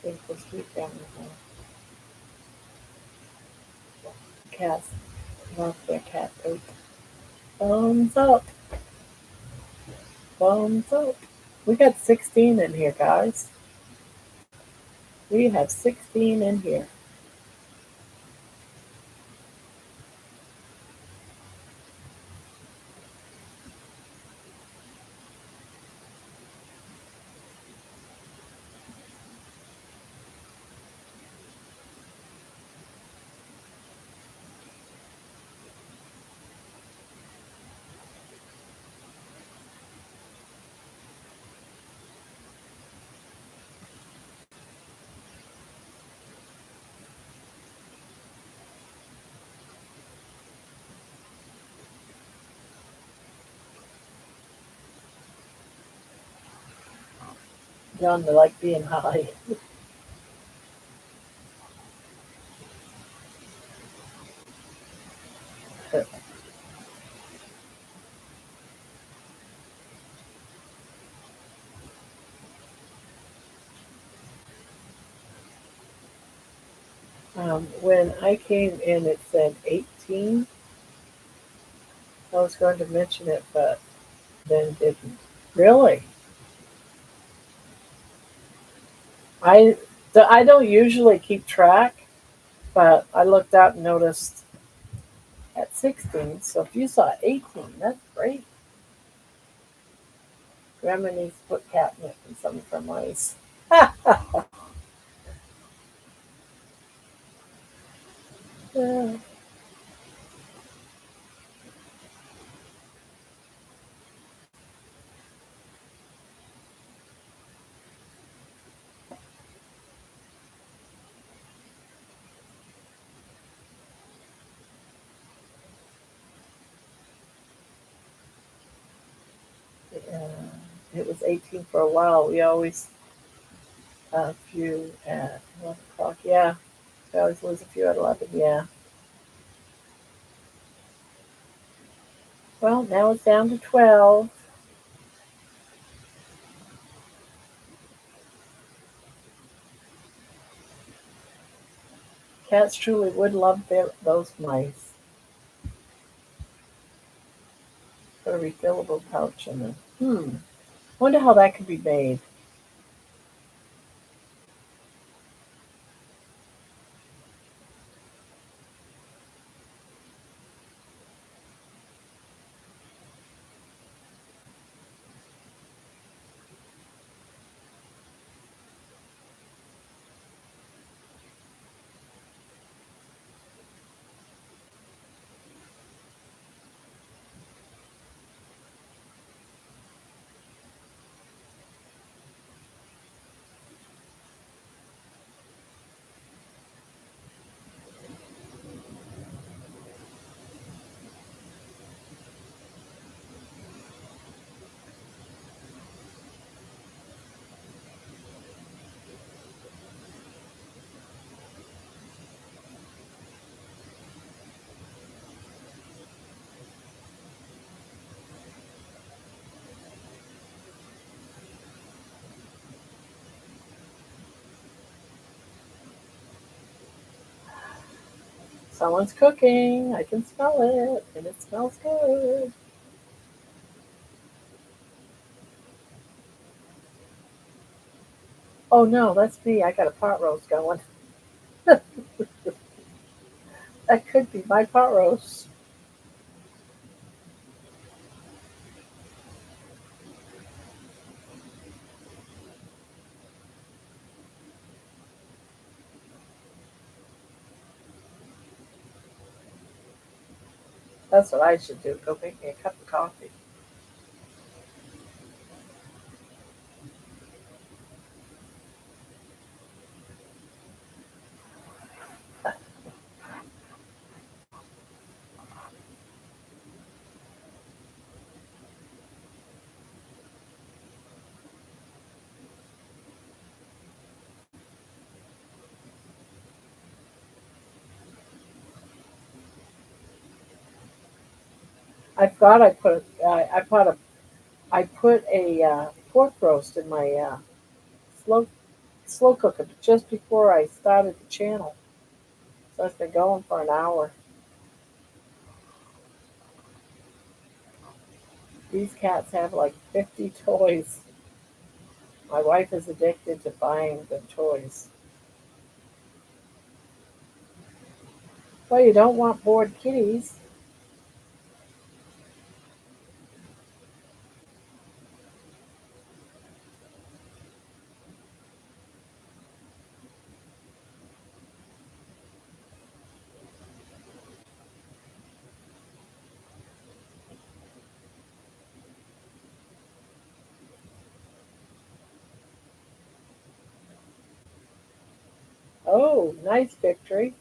think this weekend cats love their cat poop. Thumbs up, thumbs up. We got 16 in here, guys. We have 16 in here. John, they like being high. When I came in, it said 18. I was going to mention it, but then didn't. Really? I I don't usually keep track, but I looked out and noticed at 16. So if you saw 18, that's great. Grandma needs to put catnip in some of her mice. Yeah. Uh, it was 18 for a while. We always a few at 11 o'clock. Yeah, we always lose a few at 11. Yeah. Well, now it's down to 12. Cats truly would love those mice. Put a refillable pouch in them. Wonder how that could be made. Someone's cooking. I can smell it, and it smells good. Oh no, that's me. I got a pot roast going. That could be my pot roast. That's what I should do. Go make me a cup of coffee. I thought I put a pork roast in my slow slow cooker just before I started the channel. So it's been going for an hour. These cats have like 50 toys. My wife is addicted to buying the toys. Well, you don't want bored kitties. Oh, nice victory.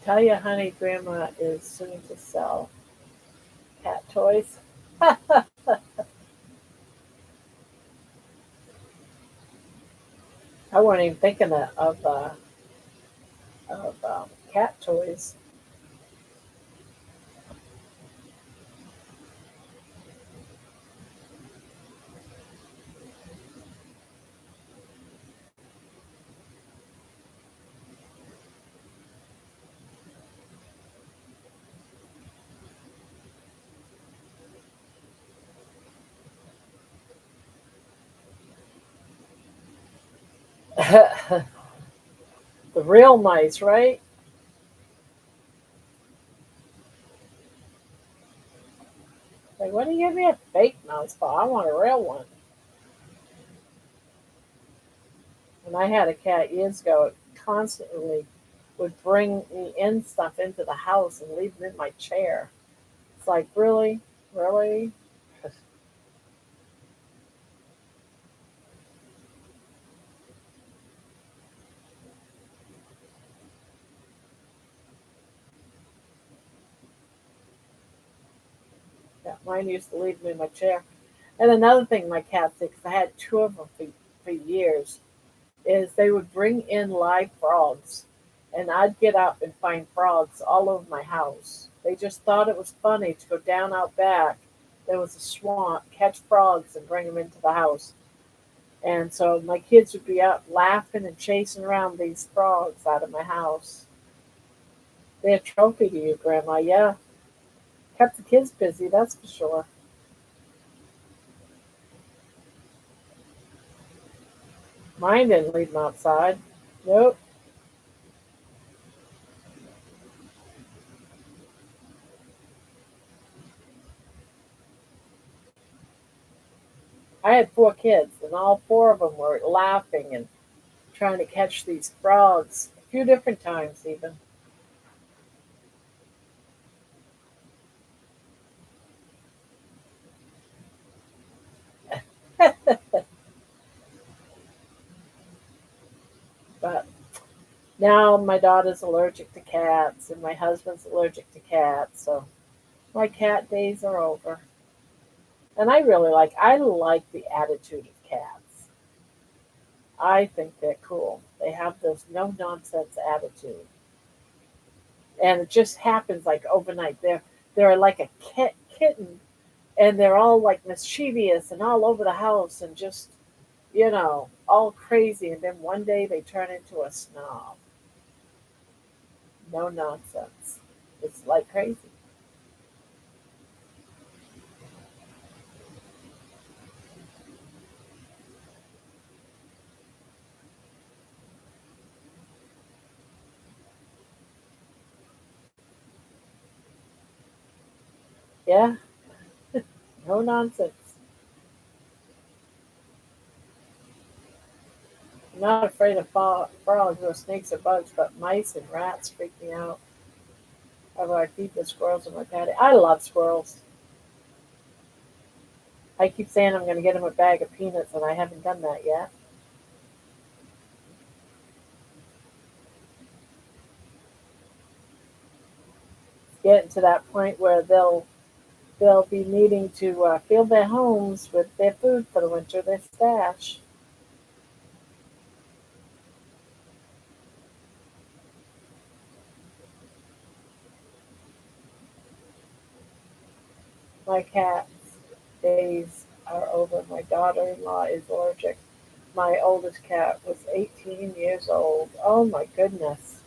Tell your honey grandma is soon to sell cat toys. I wasn't even thinking of cat toys. The real mice, right? Like, what do you give me a fake mouse for? I want a real one. When I had a cat years ago, it constantly would bring me in stuff into the house and leave them in my chair. It's like, really? Really? Yeah, mine used to leave me in my chair. And another thing my cats did, because I had two of them for years, is they would bring in live frogs. And I'd get up and find frogs all over my house. They just thought it was funny to go down out back. There was a swamp, catch frogs, and bring them into the house. And so my kids would be out laughing and chasing around these frogs out of my house. They're a trophy to you, Grandma. Yeah, kept the kids busy, that's for sure. Mine didn't leave them outside. Nope. I had four kids, and all four of them were laughing and trying to catch these frogs a few different times, even. But now my daughter's allergic to cats, and my husband's allergic to cats, so my cat days are over. And I like the attitude of cats. I think they're cool. They have this no nonsense attitude. And it just happens like overnight. They're like a kitten, and they're all like mischievous and all over the house and just all crazy. And then one day they turn into a snob. No nonsense. It's like crazy. Yeah, no nonsense. I'm not afraid of frogs or snakes or bugs, but mice and rats freak me out. Although I feed the squirrels in my patio. I love squirrels. I keep saying I'm going to get them a bag of peanuts, and I haven't done that yet. Getting to that point where they'll be needing to fill their homes with their food for the winter, their stash. My cat's days are over. My daughter-in-law is allergic. My oldest cat was 18 years old. Oh my goodness.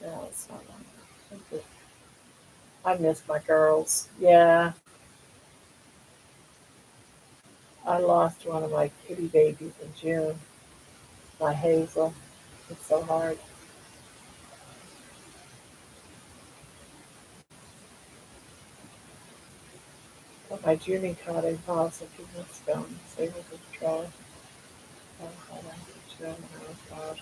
No, it's not like I miss my girls. Yeah, I lost one of my kitty babies in June. My Hazel. It's so hard. Got my Junie caught in house a few months ago and was able to try. Oh, God.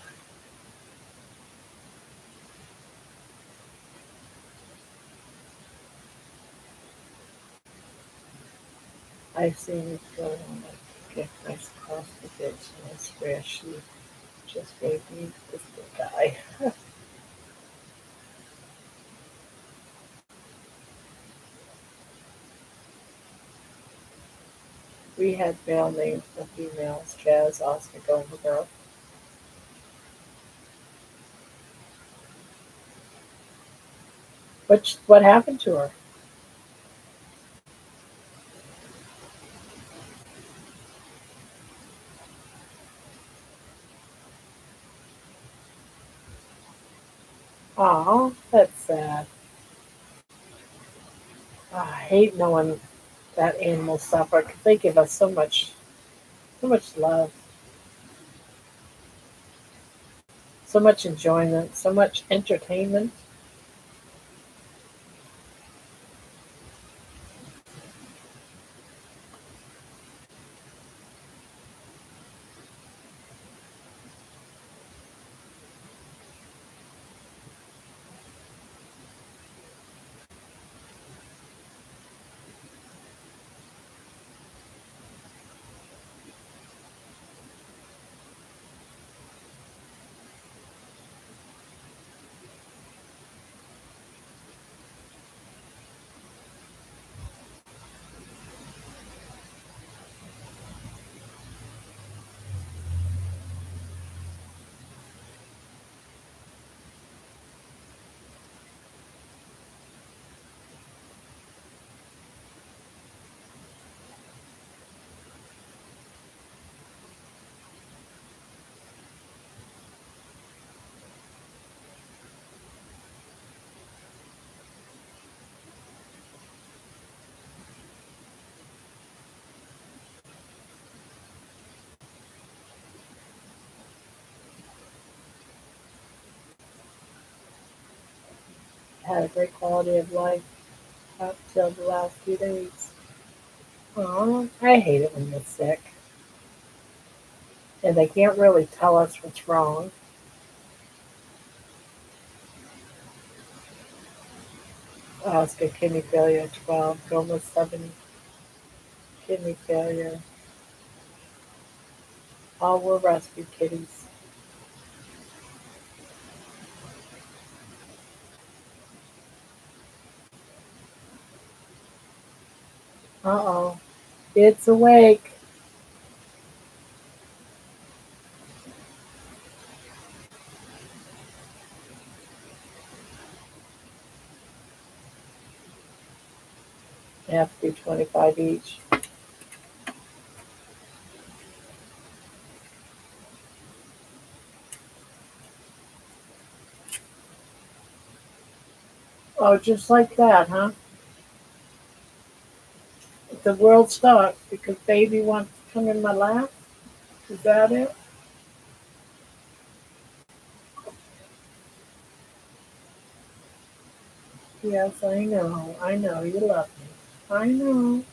I've seen it go on like get nice across the ditch, and I swear she just gave me this big guy. We had male names for females: Jazz, Oscar, Golden Girl. What happened to her? Oh, that's sad. I hate knowing that animals suffer because they give us so much love, so much enjoyment, so much entertainment. Had a great quality of life up till the last few days. Oh, I hate it when they're sick and they can't really tell us what's wrong. Oscar kidney failure 12, Goma 7 kidney failure. All were rescue kitties. Uh-oh, it's awake. They have to be 25 each. Oh, just like that, huh? The world stopped because baby wants to come in my lap. Is that it? Yes, I know. I know. You love me. I know.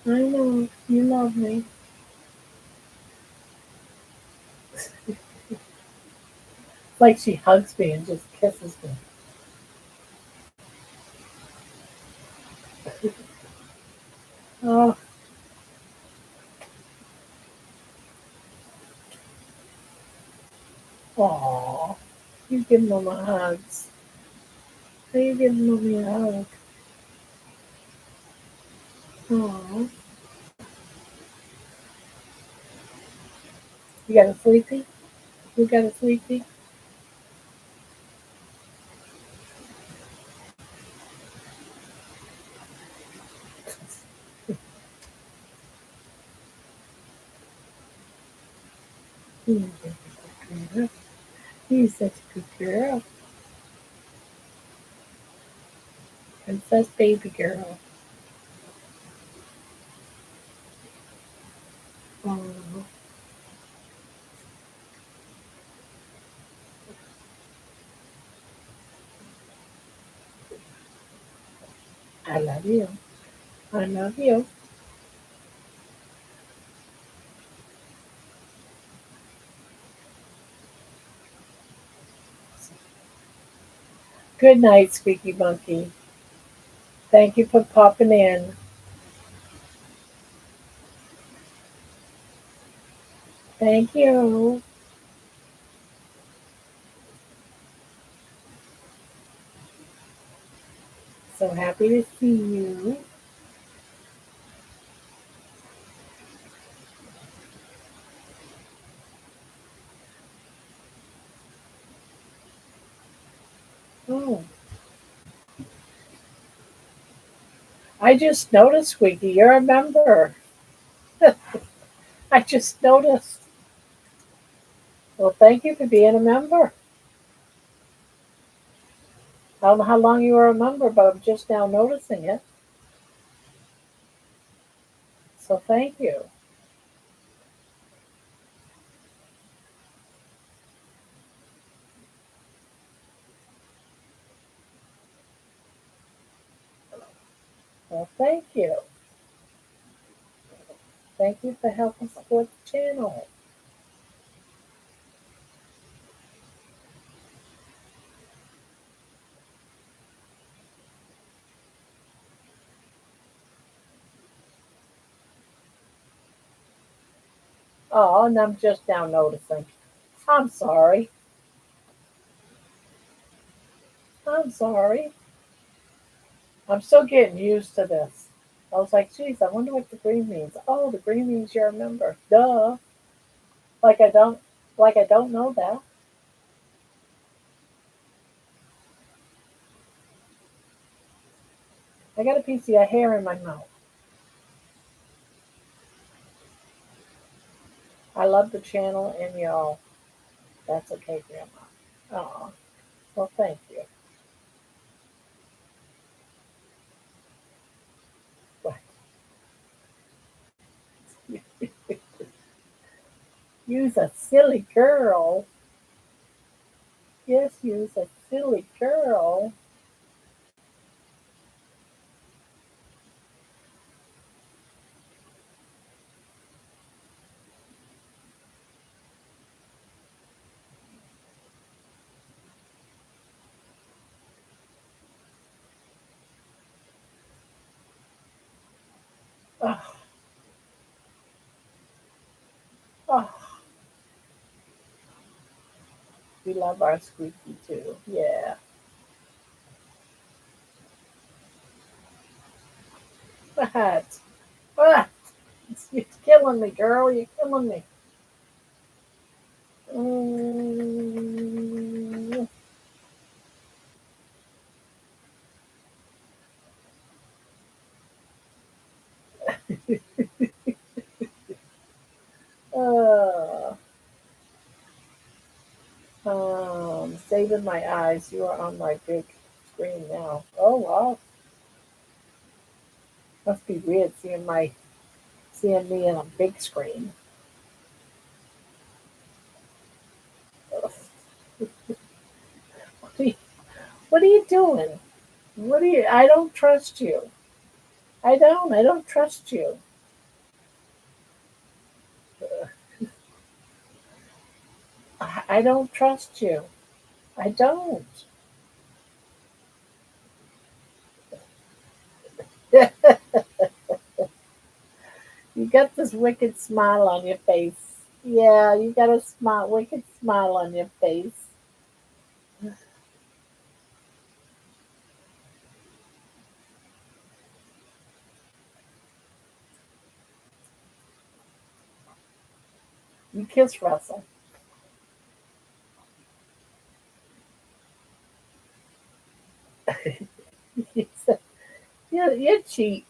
I know. You love me. Like she hugs me and just kisses me. Oh, aw. You give mama hugs. You give mommy a hug. Aw. You got a sleepy? You got a sleepy? He's such a good girl. He's such a good girl. Princess baby girl. Oh, I love you. I love you. Good night, Squeaky Monkey. Thank you for popping in. Thank you. So happy to see you. Oh, I just noticed, Squeaky, you're a member. I just noticed. Well, thank you for being a member. I don't know how long you were a member, but I'm just now noticing it. So thank you. Well, thank you. Thank you for helping support the channel. Oh, and I'm just now noticing. I'm sorry. I'm sorry. I'm still getting used to this. I was like, geez, I wonder what the green means. Oh, the green means you're a member. Duh. Like I don't like I don't know that. I got a piece of your hair in my mouth. I love the channel and y'all. That's okay, Grandma. Oh, well, thank you. You's a silly girl. Yes, you's a silly girl. Oh, oh, we love our squeaky too. Yeah. What? What? You're killing me, girl. You're killing me. Mm. Uh, saving my eyes. You are on my big screen now. Oh wow, must be weird seeing me in a big screen. Ugh. What are you, what are you doing? What are you? I don't trust you. I don't. I don't trust you. I don't trust you. I don't. You got this wicked smile on your face. Yeah, you got a smile, wicked smile on your face. You kiss Russell. You're cheap.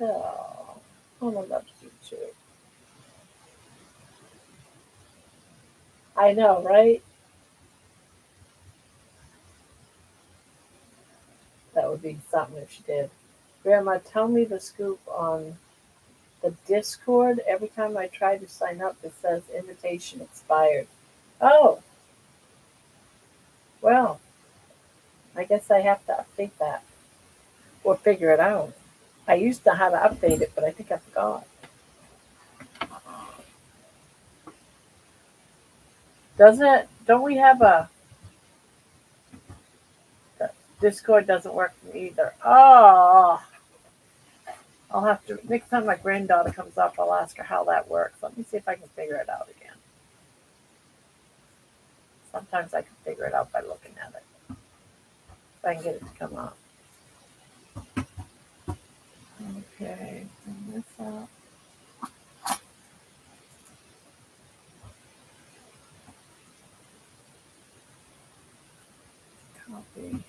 Oh, Mama loves you too. I know, right? That would be something if she did. Grandma, tell me the scoop on the Discord. Every time I try to sign up, it says invitation expired. Oh, well, I guess I have to update that or figure it out. I used to know how to update it, but I think I forgot. Doesn't it? Don't we have a Discord? Doesn't work for me either. Oh, I'll have to next time my granddaughter comes up. I'll ask her how that works. Let me see if I can figure it out again. Sometimes I can figure it out by looking at it. If I can get it to come up. Okay, bring this up. Copy.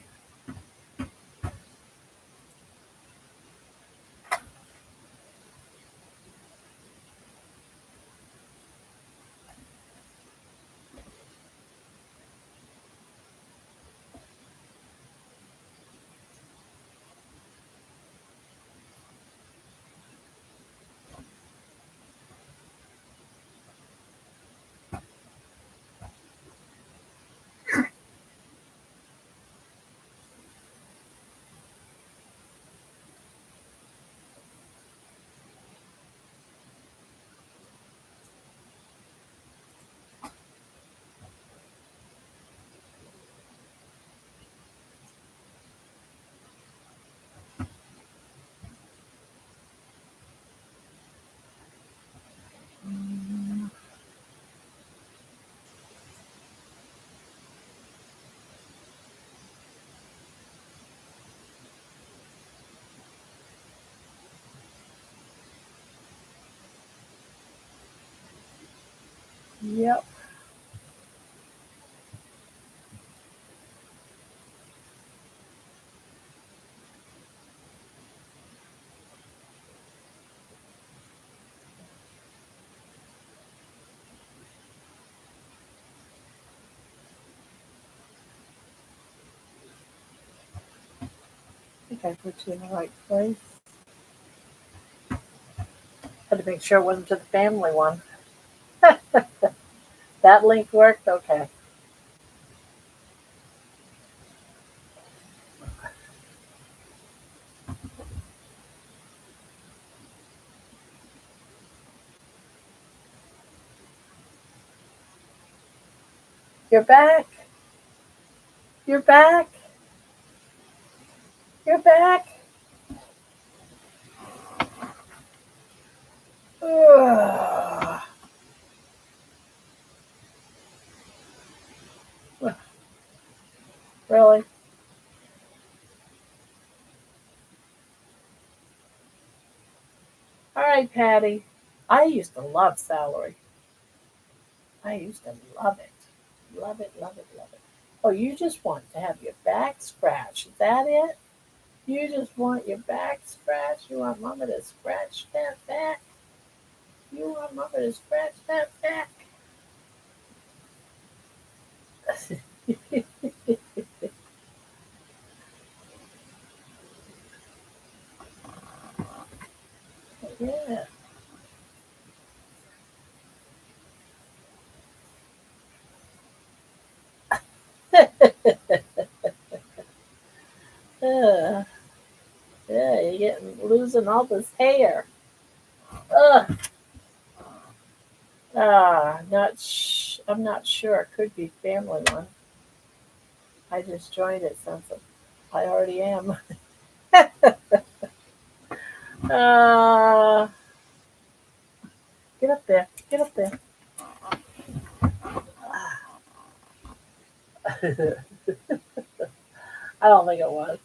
Yep. I think I put you in the right place. Had to make sure it wasn't to the family one. That link worked? Okay. You're back. You're back. You're back. Ugh. Really? All right, Patty. I used to love celery. I used to love it. Love it, love it, love it. Oh, you just want to have your back scratched. Is that it? You just want your back scratched? You want mama to scratch that back? You want mama to scratch that back? Yeah. uh, yeah, you're getting losing all this hair. Ugh. I'm not sure. It could be family one. I just joined it since I already am. uh, get up there. Get up there. I don't think it was.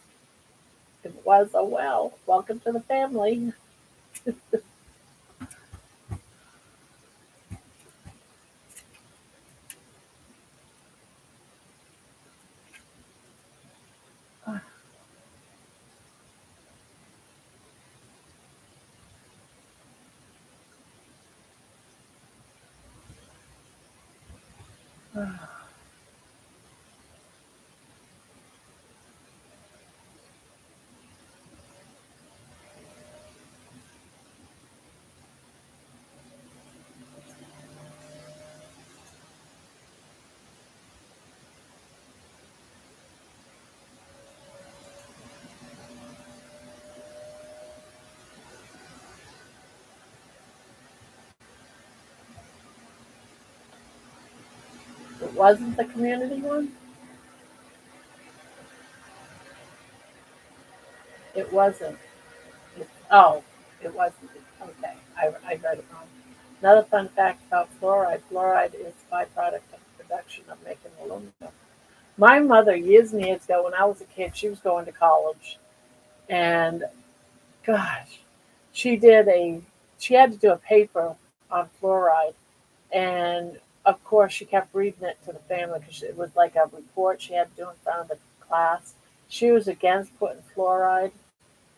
If it was, oh well. Welcome to the family. wasn't the community one? It wasn't. Oh, it wasn't. Okay, I read it wrong. Another fun fact about fluoride: fluoride is a byproduct of the production of making aluminum. My mother, years and years ago, when I was a kid, she was going to college, and gosh, she did a she had to do a paper on fluoride, and of course, she kept reading it to the family because it was like a report she had to do in front of the class. She was against putting fluoride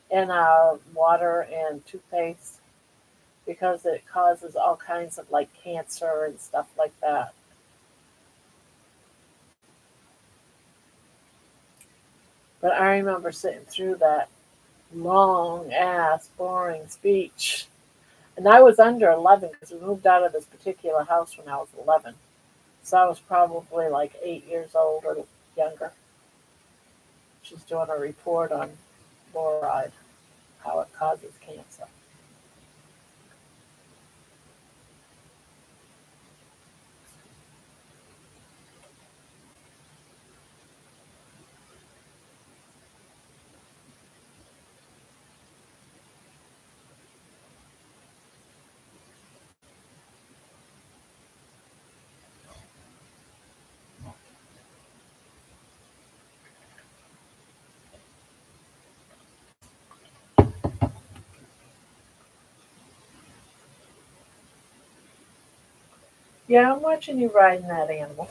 in our water and toothpaste because it causes all kinds of like cancer and stuff like that. But I remember sitting through that long ass boring speech. And I was under 11 because we moved out of this particular house when I was 11. So I was probably like 8 years old or younger. She's doing a report on fluoride, how it causes cancer. Yeah, I'm watching you riding that animal.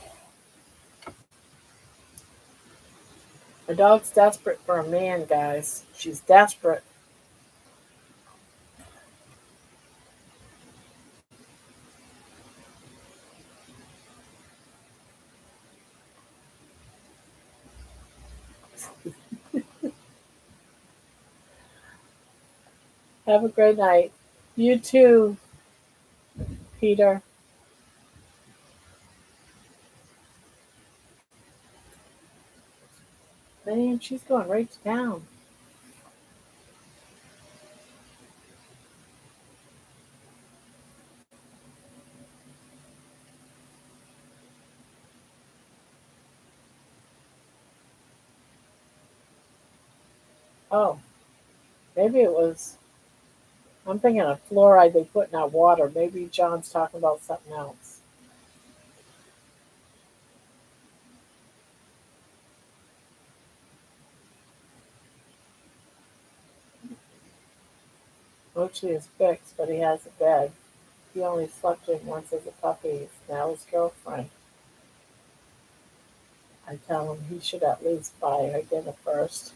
The dog's desperate for a man, guys. She's desperate. Have a great night. You too, Peter. Man, she's going right to town. Oh, maybe it was. I'm thinking of fluoride they put in our water. Maybe John's talking about something else. Mochi is fixed, but he has a bed. He only slept in once as a puppy. He's now his girlfriend. I tell him he should at least buy her dinner first.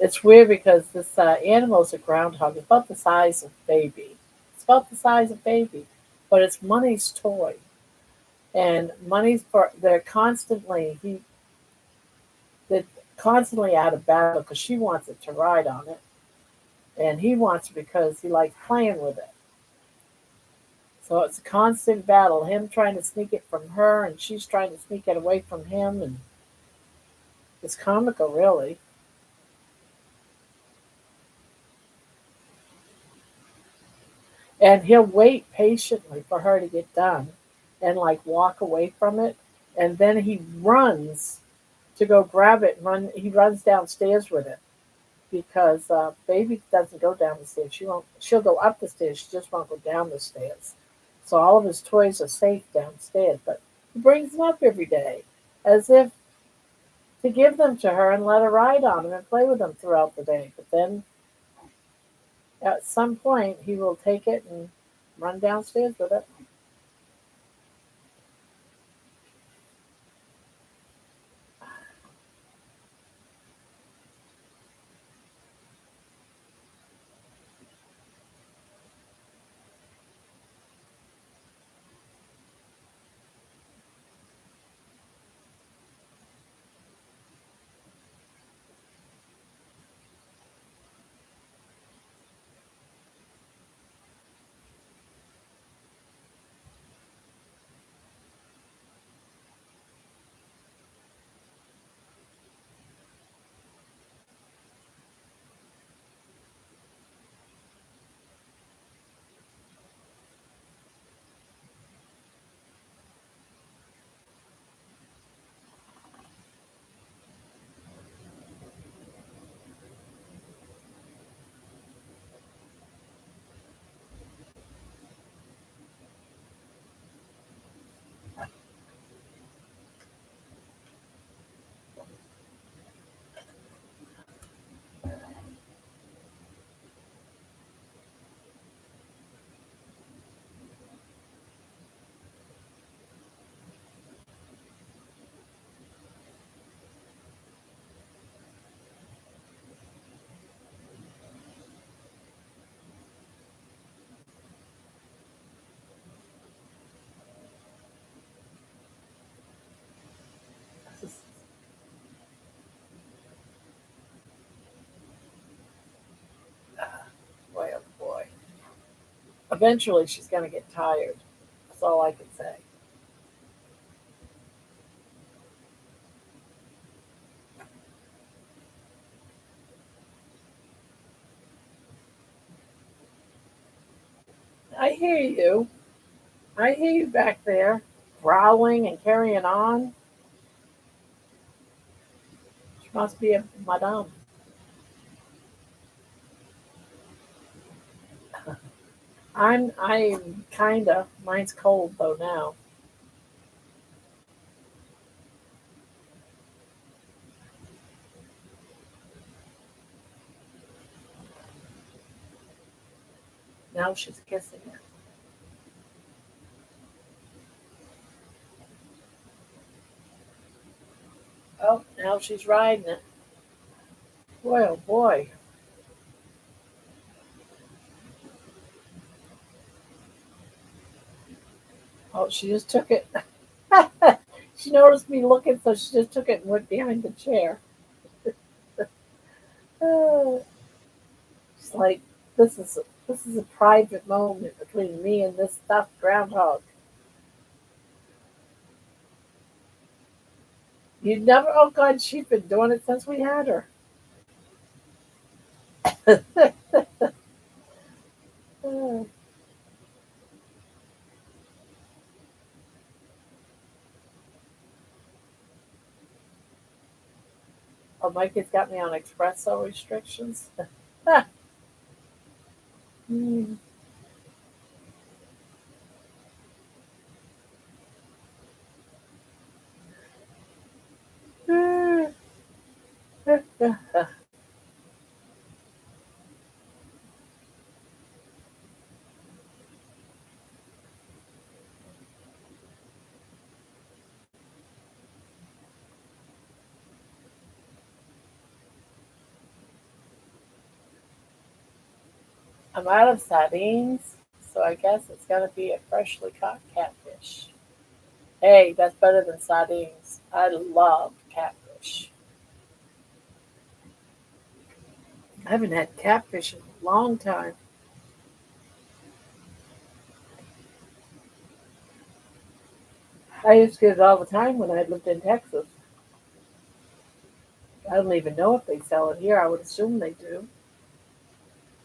It's weird because this animal is a groundhog. It's about the size of baby. It's about the size of baby, but it's Money's toy, and Money's for they're constantly out of battle because she wants it to ride on it, and he wants it because he likes playing with it. So it's a constant battle. Him trying to sneak it from her, and she's trying to sneak it away from him, and it's comical, really. And he'll wait patiently for her to get done, and like walk away from it, and then he runs to go grab it. And run. He runs downstairs with it because baby doesn't go down the stairs. She won't. She'll go up the stairs. She just won't go down the stairs. So all of his toys are safe downstairs, but he brings them up every day as if to give them to her and let her ride on them and play with them throughout the day. But then at some point, he will take it and run downstairs with it. Eventually, she's going to get tired. That's all I can say. I hear you. I hear you back there, growling and carrying on. She must be a madame. I'm kinda. Mine's cold though now. Now she's kissing it. Oh, now she's riding it. Boy, oh boy. Oh, she just took it. She noticed me looking, so she just took it and went behind the chair. Oh, she's like, this is a private moment between me and this stuffed groundhog. You never. Oh God, she's been doing it since we had her. Oh, my kid's got me on espresso restrictions. Hmm. I'm out of sardines, so I guess it's gonna be a freshly caught catfish. Hey, that's better than sardines. I love catfish. I haven't had catfish in a long time. I used to get it all the time when I lived in Texas. I don't even know if they sell it here. I would assume they do.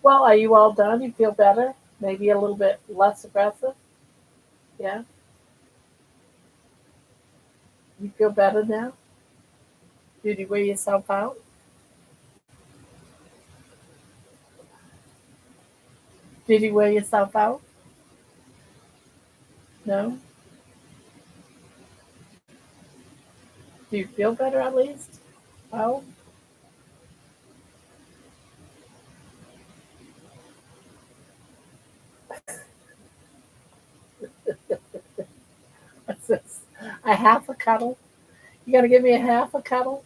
Well, are you all done? You feel better? Maybe a little bit less aggressive? Yeah? You feel better now? Did you wear yourself out? Did you wear yourself out? No? Do you feel better at least? Oh, what's this? A half a cuddle? You gonna give me a half a cuddle?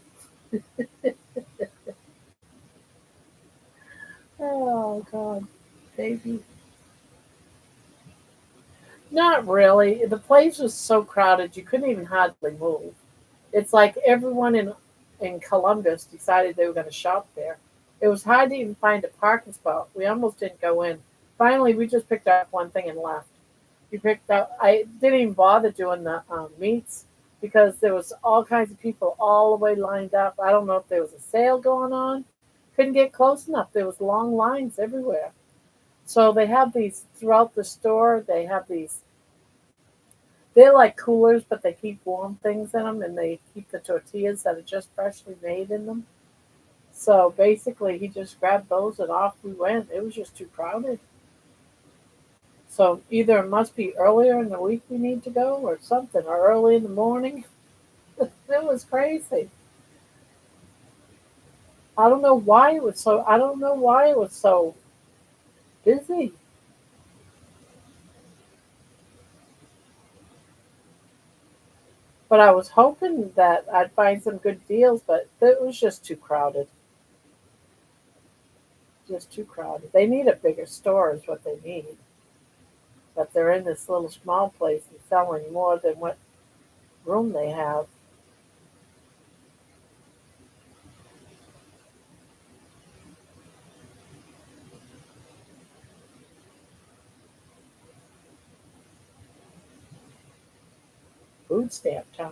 Oh, God, baby. Not really. The place was so crowded you couldn't even hardly move. It's like everyone in Columbus decided they were going to shop there. It was hard to even find a parking spot. We almost didn't go in. Finally, we just picked up one thing and left. We picked up. I didn't even bother doing the meats because there was all kinds of people all the way lined up. I don't know if there was a sale going on. Couldn't get close enough. There was long lines everywhere. So they have these throughout the store. They have these. They're like coolers, but they keep warm things in them, and they keep the tortillas that are just freshly made in them. So basically, he just grabbed those and off we went. It was just too crowded. So either it must be earlier in the week we need to go, or something, or early in the morning. It was crazy. I don't know why it was so. I don't know why it was so busy. But I was hoping that I'd find some good deals, but it was just too crowded. Just too crowded. They need a bigger store, is what they need. But they're in this little small place and selling more than what room they have. Food stamp time.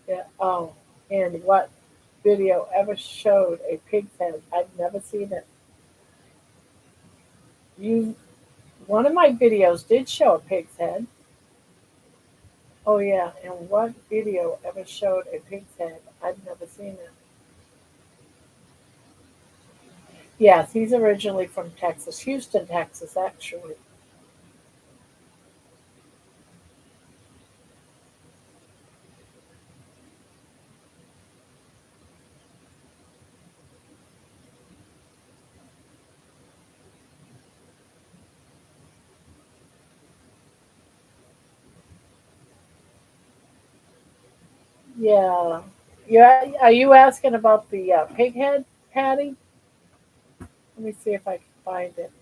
Yeah. Oh, and what video ever showed a pig's head? I've never seen it. You, one of my videos did show a pig's head. Oh yeah, and what video ever showed a pig's head? I've never seen it. Yes, he's originally from Texas, Houston, Texas, actually. Yeah. Yeah. Are you asking about the pig head, Patty? Let me see if I can find it.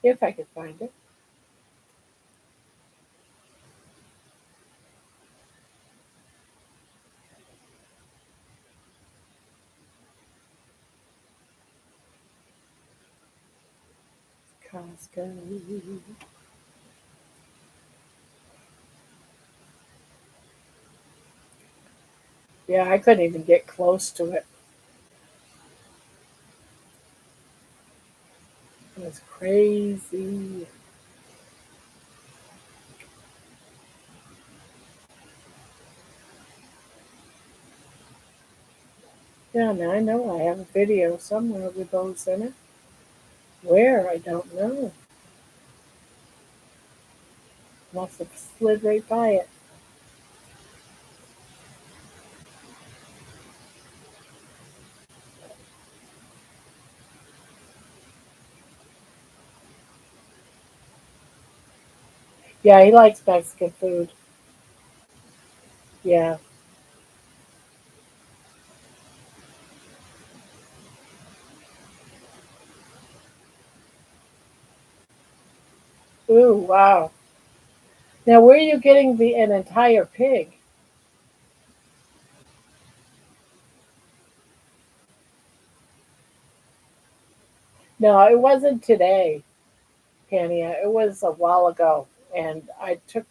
If I can find it. Costco. Yeah, I couldn't even get close to it. It was crazy. Yeah, now I know I have a video somewhere with those in it. Where? I don't know. Must have slid right by it. Yeah, he likes Mexican food. Yeah. Ooh, wow. Now, where are you getting an entire pig? No, it wasn't today, Pania. It was a while ago, and I took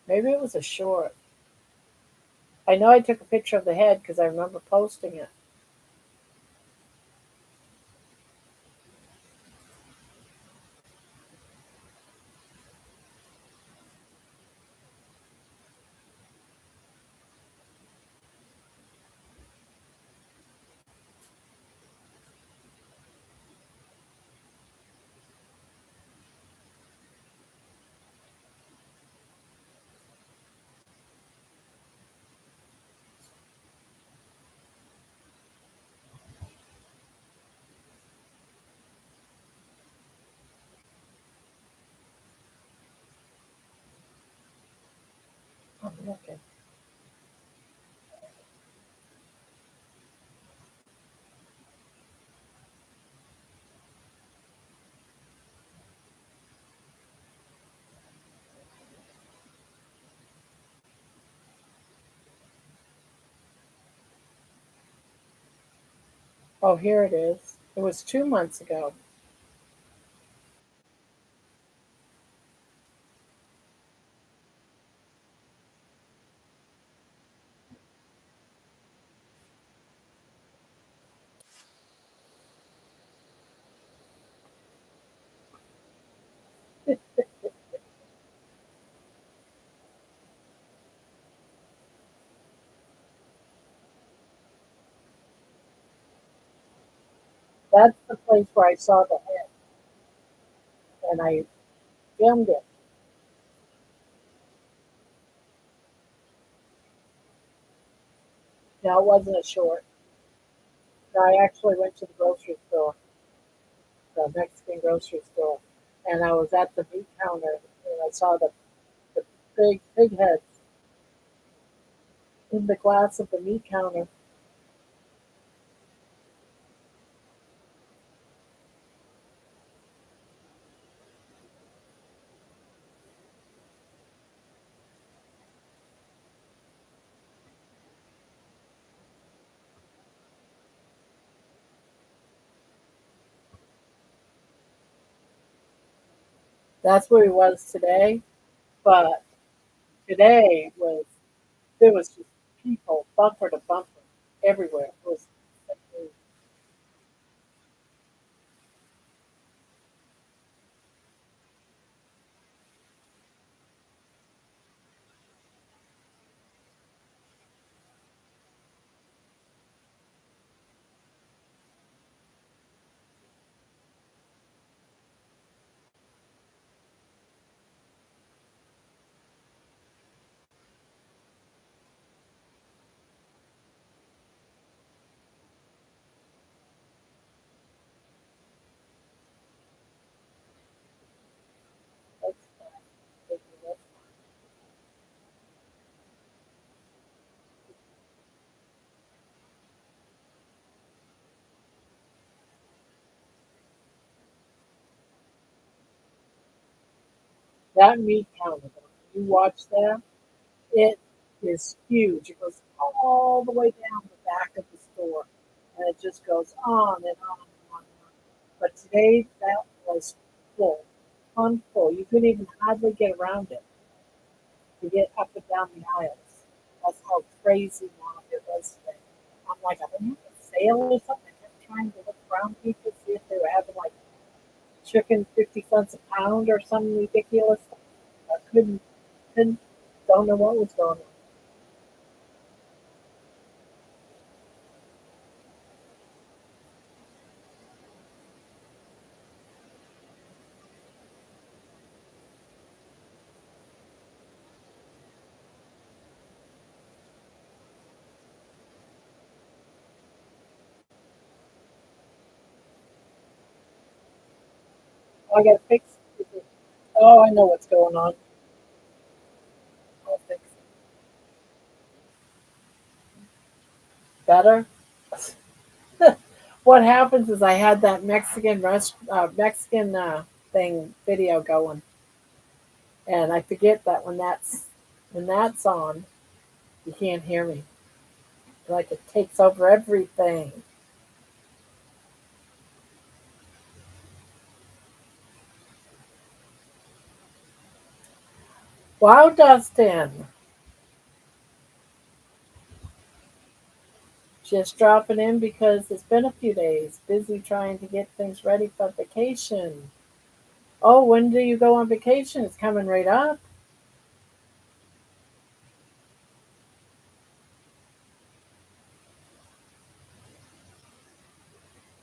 maybe it was a short. I know I took a picture of the head because I remember posting it. Oh, okay. Oh, here it is. It was 2 months ago. That's the place where I saw the head, and I filmed it. Now it wasn't a short. I actually went to the grocery store, the Mexican grocery store, and I was at the meat counter, and I saw the big pig heads in the glass of the meat counter. That's where he was today. But today was there was just people bumper to bumper everywhere. It was that meat counter. You watch that. It is huge. It goes all the way down the back of the store, and it just goes on and on and on. And on. But today that was full, full. You couldn't even hardly get around it to get up and down the aisles. That's how crazy long it was today. I'm like, are they having a sale or something? I kept trying to look around people, see if they were having like chicken 50 cents a pound or some ridiculous. I couldn't, don't know what was going on. I got to fix it. Oh, I know what's going on. I'll fix it. Better. What happens is I had that Mexican thing video going, and I forget that when that's on, you can't hear me. Like it takes over everything. Wow, Dustin, just dropping in because it's been a few days. Busy trying to get things ready for vacation. Oh, when do you go on vacation? It's coming right up.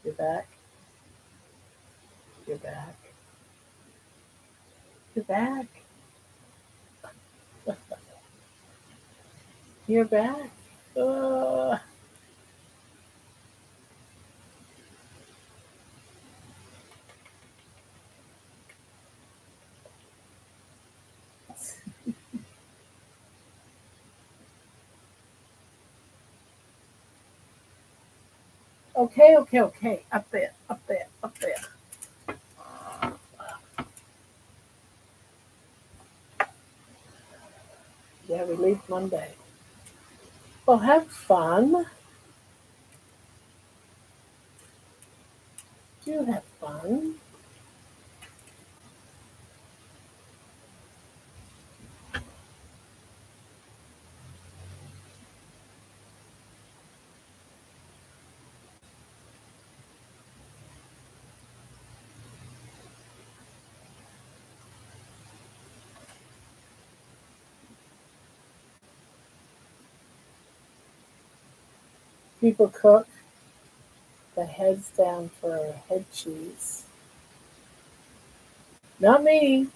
You're back. You're back. You're back. You're back. Uh, okay, okay, okay. Up there, up there, up there. Yeah, we leave Monday. Well, have fun. Do have fun. People cook. The head's down for head cheese. Not me.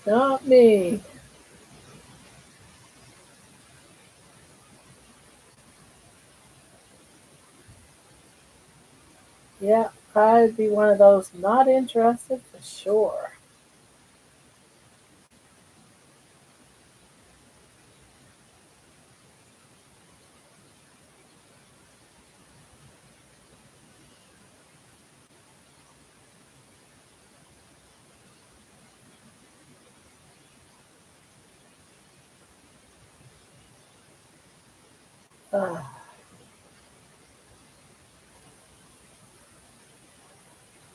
Not me. Yeah, I'd be one of those not interested for sure. Uh,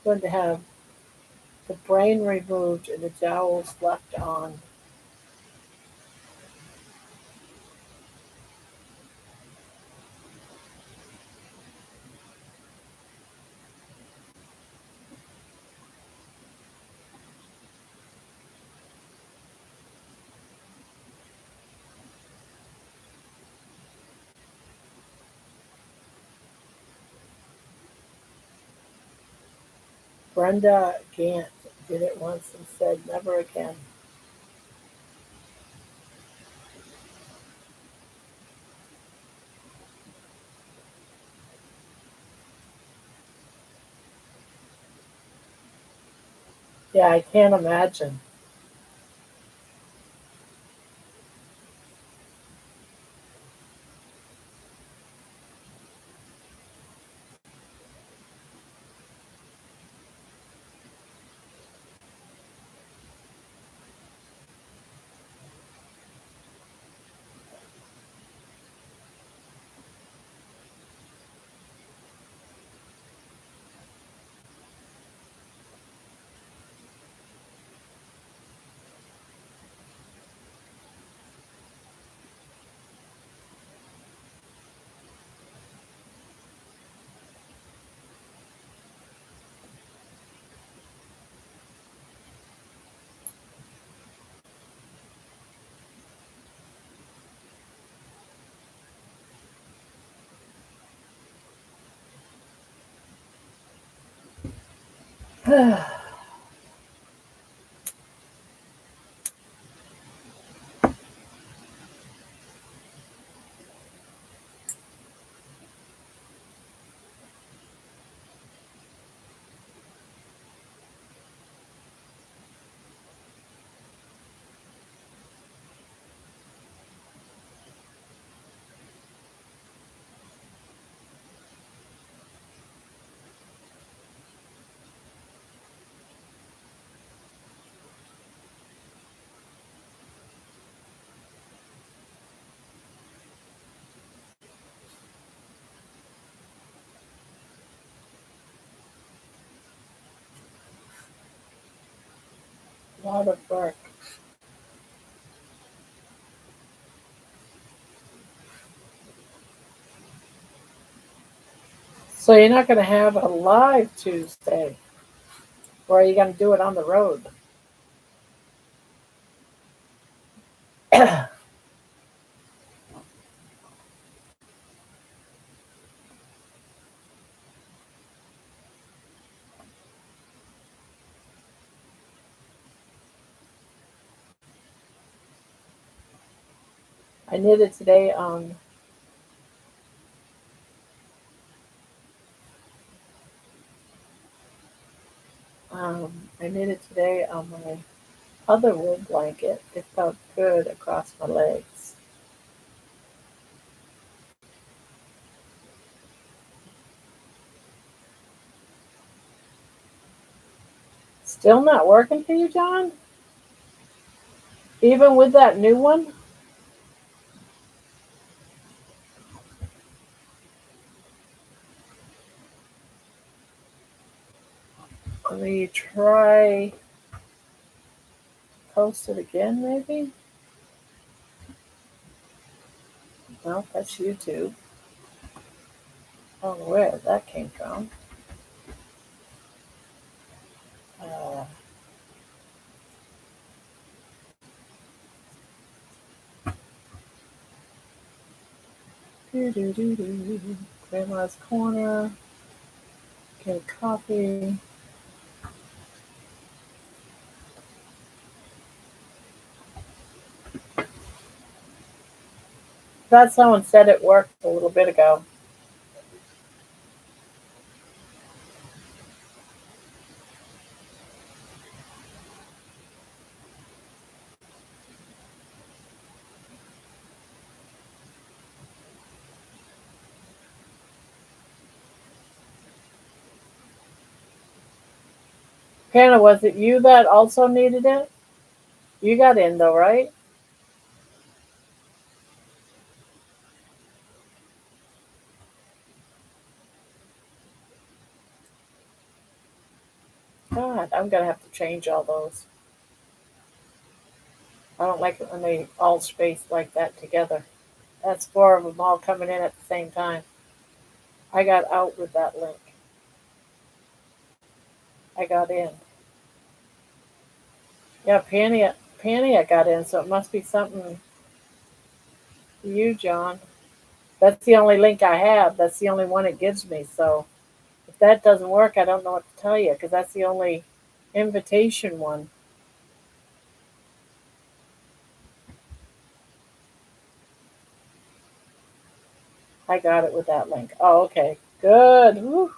Going to have the brain removed and the jowls left on. Brenda Gant did it once and said never again. Yeah, I can't imagine. A lot of work. So you're not going to have a live Tuesday, or are you going to do it on the road? I knitted today on I knitted today on my other wool blanket. It felt good across my legs. Still not working for you, John? Even with that new one? Let me try post it again, maybe? Well, that's YouTube. I don't know where that came from. Uh, Do do do do. Grandma's Corner. Get a coffee. Thought someone said it worked a little bit ago. Hannah, was it you that also needed it? You got in though, right? God, I'm gonna have to change all those. I don't like it when they all spaced like that together. That's four of them all coming in at the same time. I got out with that link. I got in. Yeah, Pania got in, so it must be something for you, John. That's the only link I have. That's the only one it gives me. So if that doesn't work, I don't know what to tell you because that's the only invitation one. I got it with that link. Oh, okay. Good. Whew.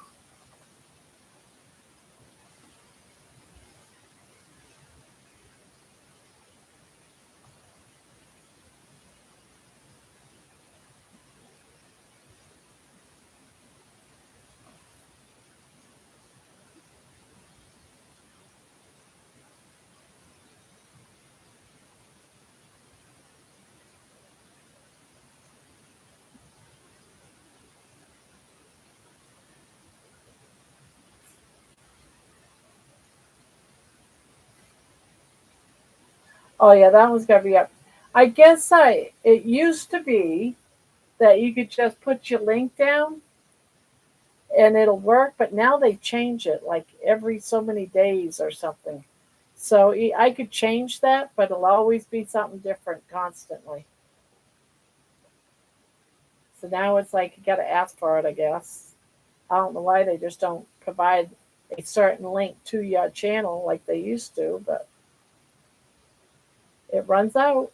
Oh yeah, that one's gonna be up. I guess it used to be that you could just put your link down and it'll work, but now they change it like every so many days or something. So I could change that, but it'll always be something different constantly. So now it's like you got to ask for it, I guess. I don't know why they just don't provide a certain link to your channel like they used to, but it runs out.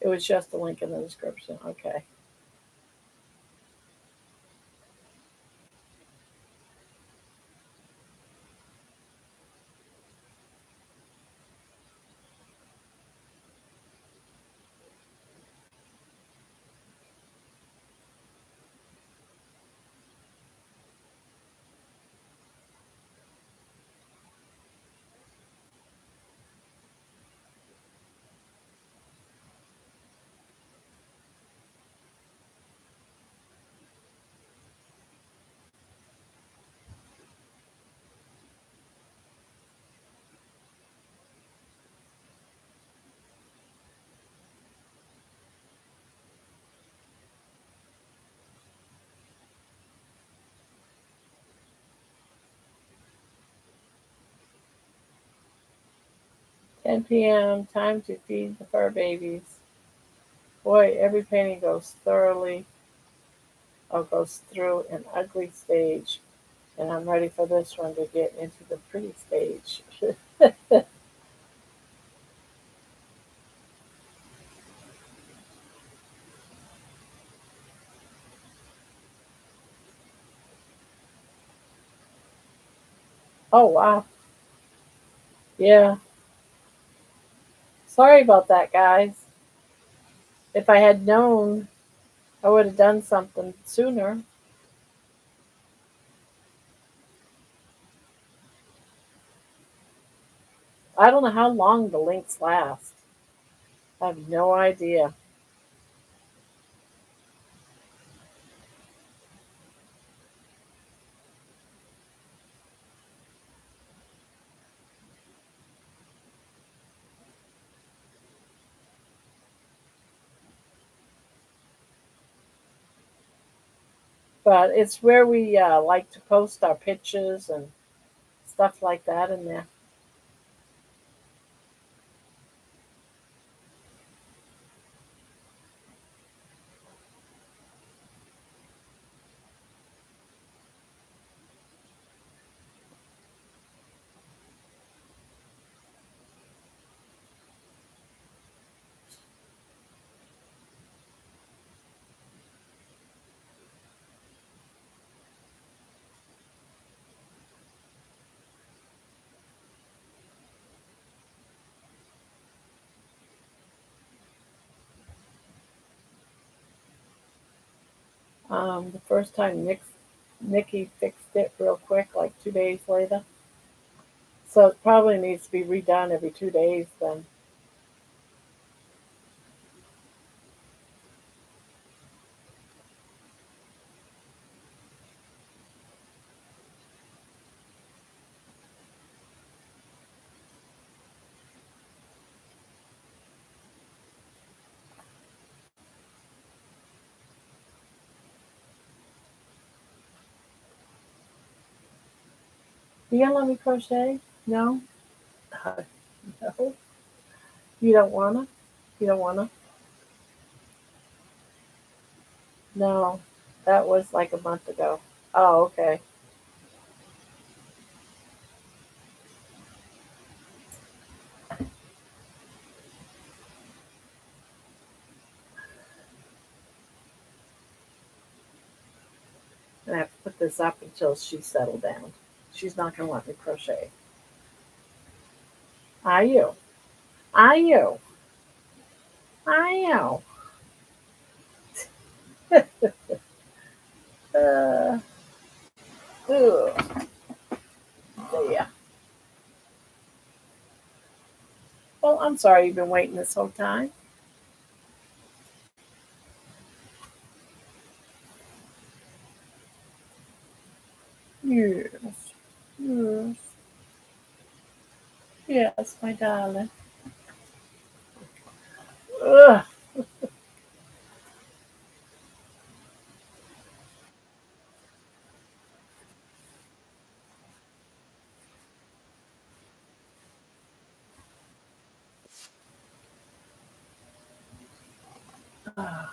It was just a link in the description. Okay. 10 p.m. Time to feed the fur babies. Boy, every painting goes through an ugly stage, and I'm ready for this one to get into the pretty stage. Oh wow, yeah. Sorry about that, guys. If I had known, I would have done something sooner. I don't know how long the links last. I have no idea. But it's where we like to post our pictures and stuff like that in there. The first time Nikki fixed it real quick, like 2 days later. So it probably needs to be redone every 2 days then. You gonna let me crochet? No? No? You don't wanna? You don't wanna? No. That was like a month ago. Oh, okay. And I have to put this up until she's settled down. She's not gonna let me crochet. Are you? Are you? Are you? Uh, ugh. Yeah. Well, I'm sorry you've been waiting this whole time. Yes. Yes. Yes, my darling. Ugh. Ugh.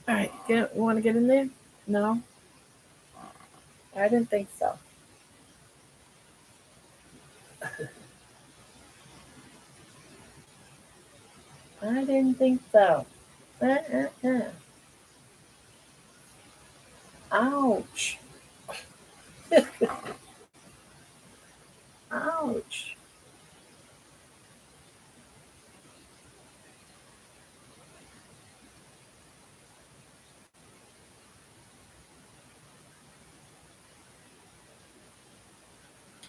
All right, you want to get in there? No, I didn't think so. I didn't think so. Uh. Ouch. Ouch.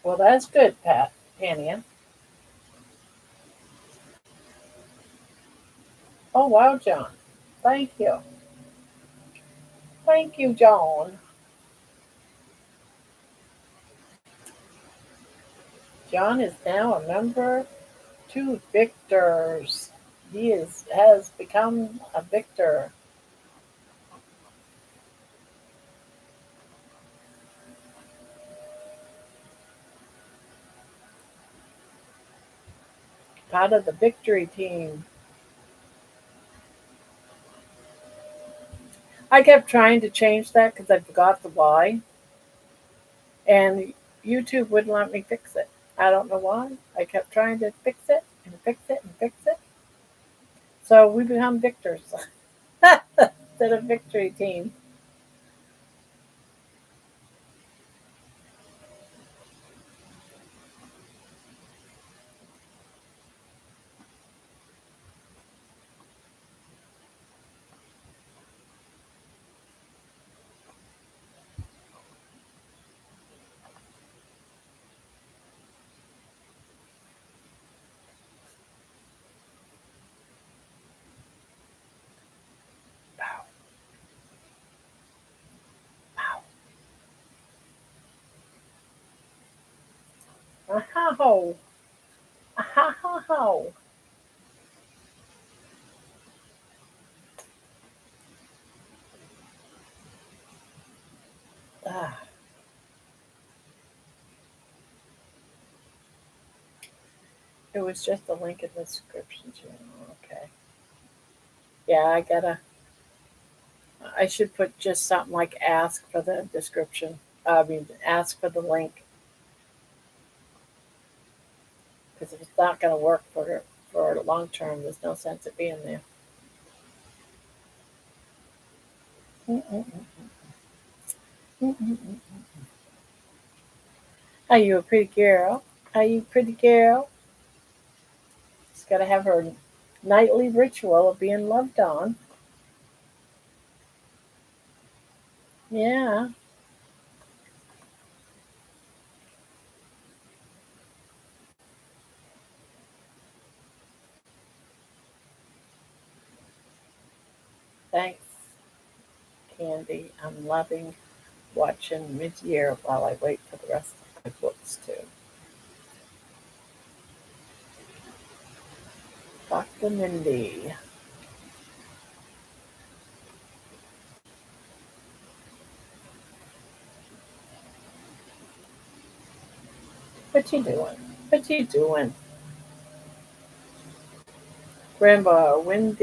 Well, that's good, Pat. Pania. Oh, wow, John. Thank you. Thank you, John. John is now a member to Victors. Has become a Victor. Part of the victory team. I kept trying to change that because I forgot the why, and YouTube wouldn't let me fix it. I don't know why. I kept trying to fix it and fix it and fix So we become victors instead of victory team. Pow, pow. Ahow. Ahow. Ah, it was just a link in the description channel. Okay. Yeah, I should put just something like ask for the description. I mean, ask for the link because if it's not going to work for long term, there's no sense of being there. Mm-mm-mm. Mm-mm-mm. Are you a pretty girl? Are you a pretty girl? She's got to have her nightly ritual of being loved on. Yeah, thanks, Candy. I'm loving watching mid-year while I wait for the rest of my books to. Dr. Mindy. What you doing? What you doing? Grandpa, when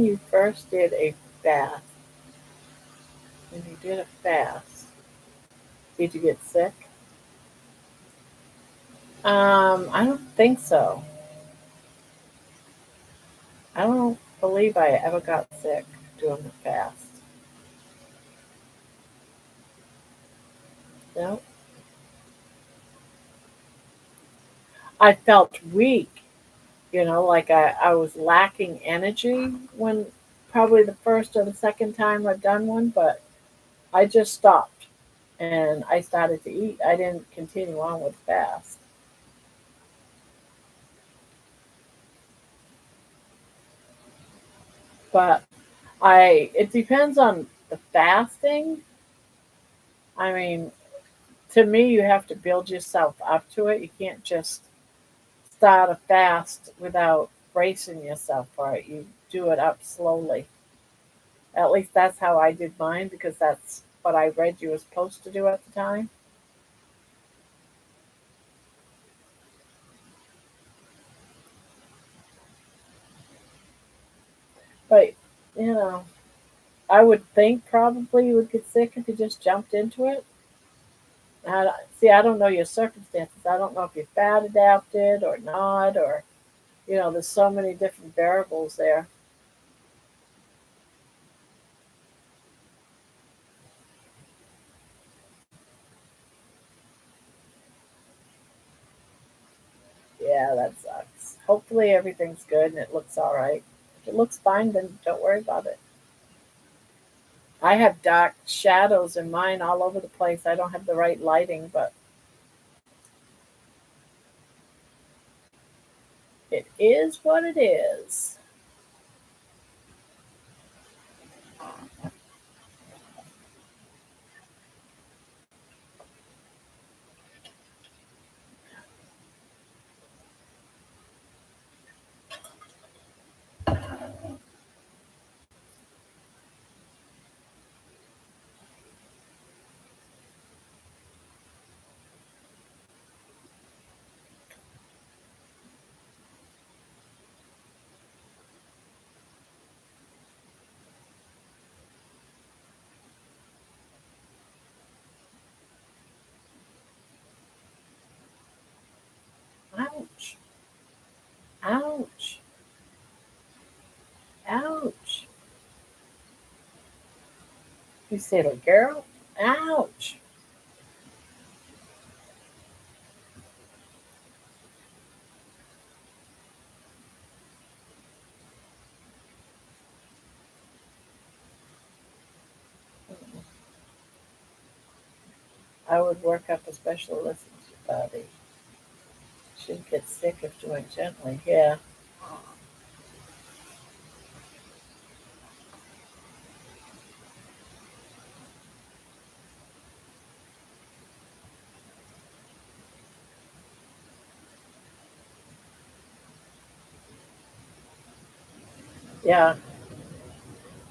you first did a fast, when you did a fast, did you get sick? I don't think so. I don't believe I ever got sick doing the fast. No, I felt weak, like I was lacking energy when probably the first or the second time I've done one, but I just stopped and I started to eat. I didn't continue on with fast. But it depends on the fasting. I mean, to me, you have to build yourself up to it. You can't just start a fast without bracing yourself for it. You do it up slowly. At least that's how I did mine because that's what I read you were supposed to do at the time. But, you know, I would think probably you would get sick if you just jumped into it. See, I don't know your circumstances. I don't know if you're fat adapted or not, or, there's so many different variables there. Yeah, that sucks. Hopefully everything's good and it looks all right. If it looks fine, then don't worry about it. I have dark shadows in mine all over the place. I don't have the right lighting, but it is what it is. Ouch. Ouch. You say, little girl? Ouch. I would work up a special listen to your body. She'd get sick if doing gently. Yeah. Yeah.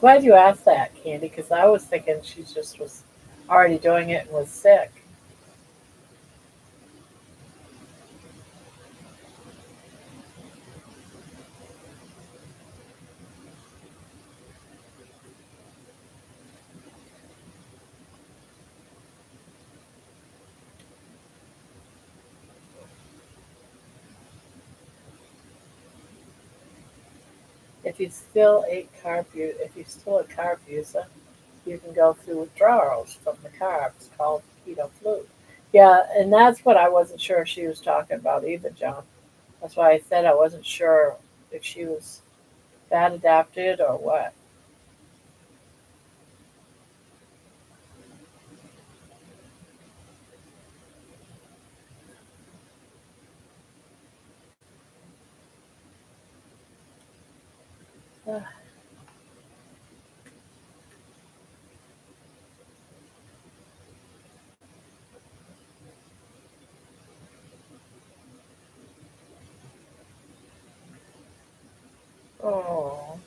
Glad you asked that, Candy, because I was thinking she just was already doing it and was sick. If you're still a carb user, you can go through withdrawals from the carbs called keto flu. Yeah, and that's what I wasn't sure if she was talking about either, John. That's why I said I wasn't sure if she was fat adapted or what. Oh,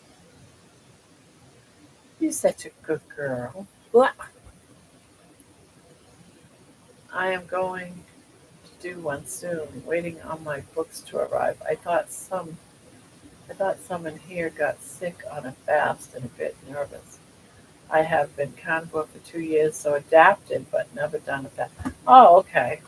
you're such a good girl. Well, I am going to do one soon, waiting on my books to arrive. I thought some in here got sick on a fast and a bit nervous. I have been carnivore for 2 years, so adapted, but never done a fast. Oh, okay.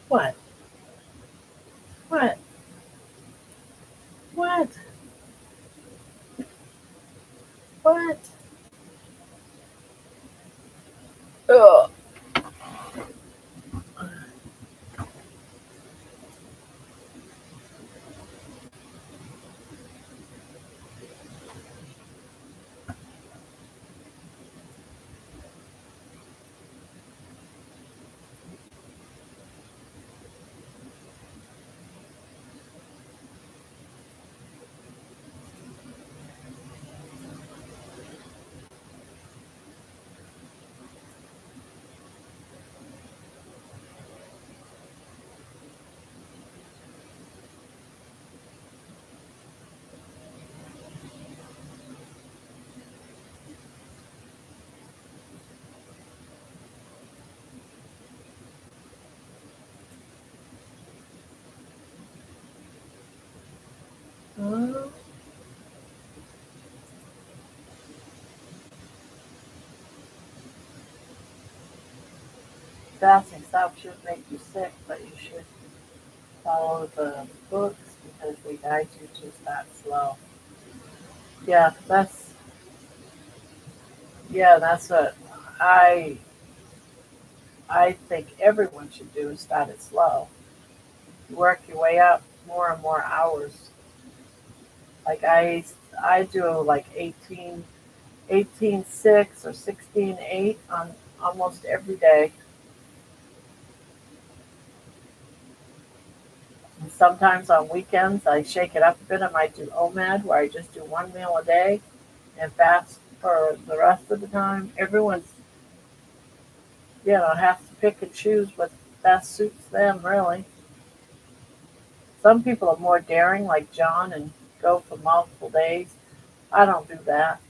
What? What? What? What? Ugh. Uh, Fasting stuff should make you sick, but you should follow the books because they guide you to start slow. Yeah, that's what I I think everyone should do is start it slow. Work your way up more and more hours. Like I do like 18:6 or 16:8 on almost every day. And sometimes on weekends I shake it up a bit. I might do OMAD where I just do one meal a day and fast for the rest of the time. Everyone's has to pick and choose what best suits them really. Some people are more daring like John and go for multiple days. I don't do that.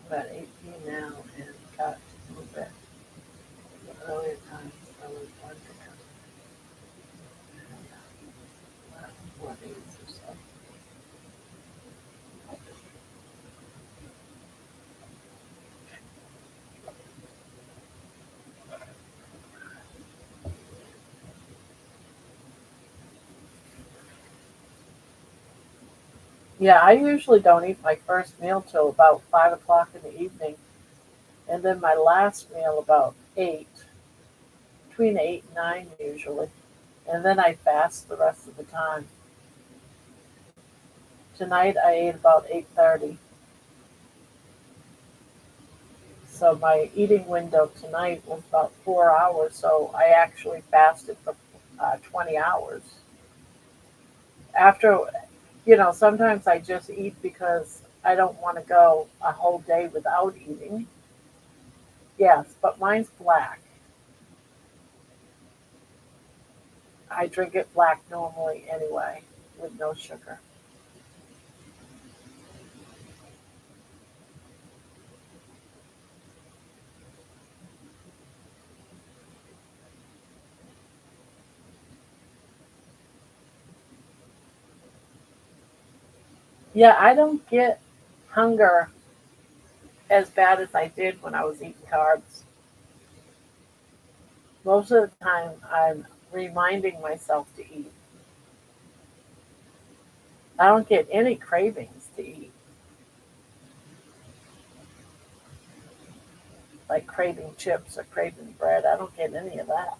I'm at 18 now and got to move it. The earlier times I was wondering last 4 days or so. Yeah, I usually don't eat my first meal till about 5 o'clock in the evening, and then my last meal about 8, between 8 and 9 usually, and then I fast the rest of the time. Tonight I ate about 8:30, so my eating window tonight was about 4 hours. So I actually fasted for 20 hours. After, sometimes I just eat because I don't want to go a whole day without eating. Yes, but mine's black. I drink it black normally anyway, with no sugar. Yeah, I don't get hunger as bad as I did when I was eating carbs. Most of the time, I'm reminding myself to eat. I don't get any cravings to eat, like craving chips or craving bread. I don't get any of that.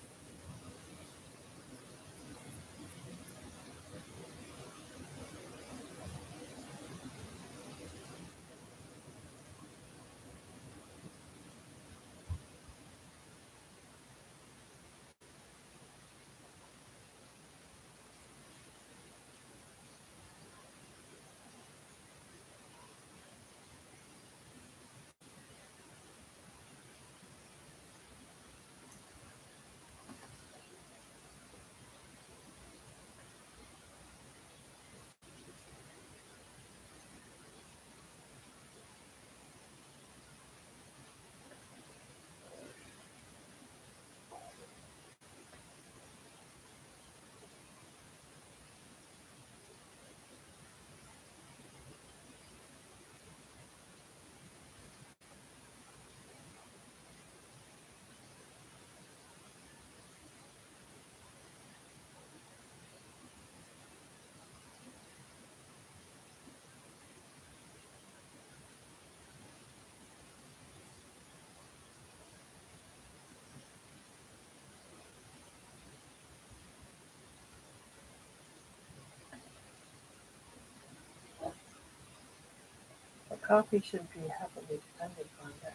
But coffee should be heavily dependent on that.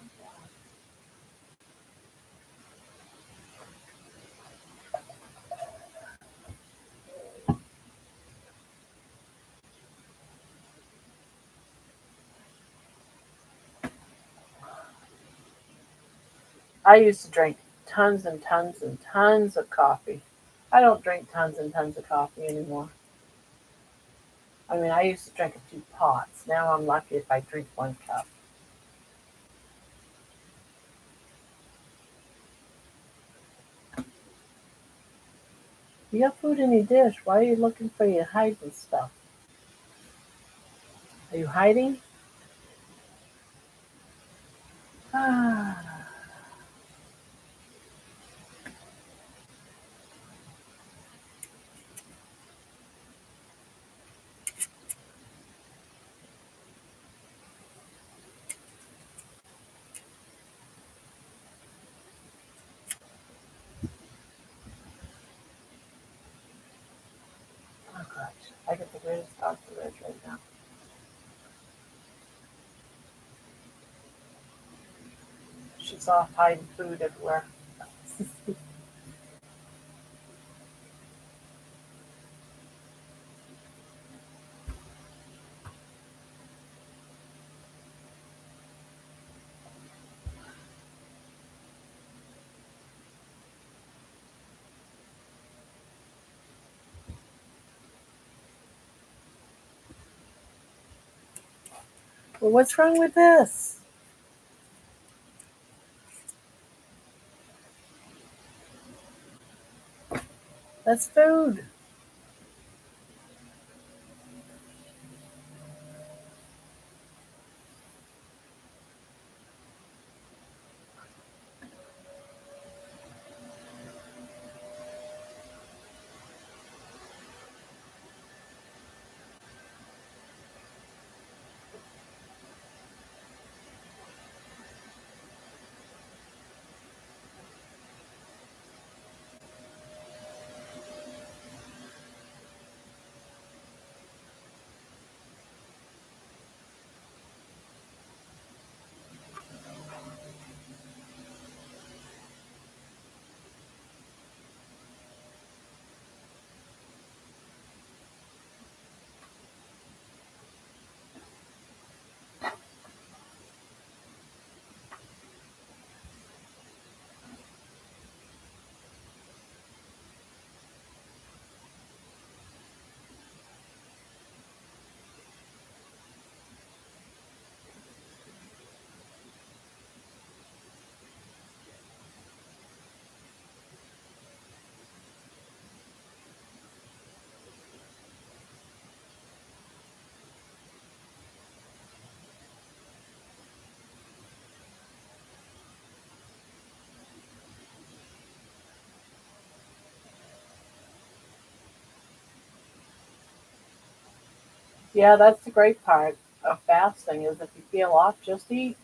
I used to drink tons and tons and tons of coffee. I don't drink tons and tons of coffee anymore. I mean, I used to drink a few pots. Now I'm lucky if I drink 1 cup. You got food in your dish. Why are you looking for your hiding stuff? Are you hiding? Ah, Oh gosh, I get the weirdest dog to live right now. She's off hiding food everywhere. Well, what's wrong with this? That's food. Yeah, that's the great part of fasting is if you feel off, just eat.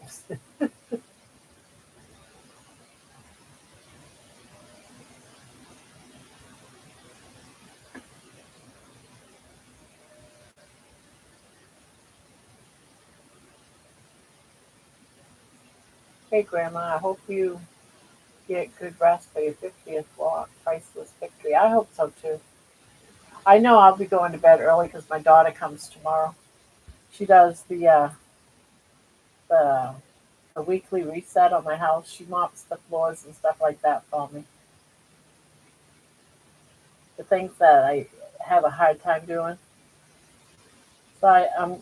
Hey, Grandma, I hope you get good rest for your 50th walk, priceless victory. I hope so too. I know I'll be going to bed early because my daughter comes tomorrow. She does the the weekly reset on my house. She mops the floors and stuff like that for me. The things that I have a hard time doing. So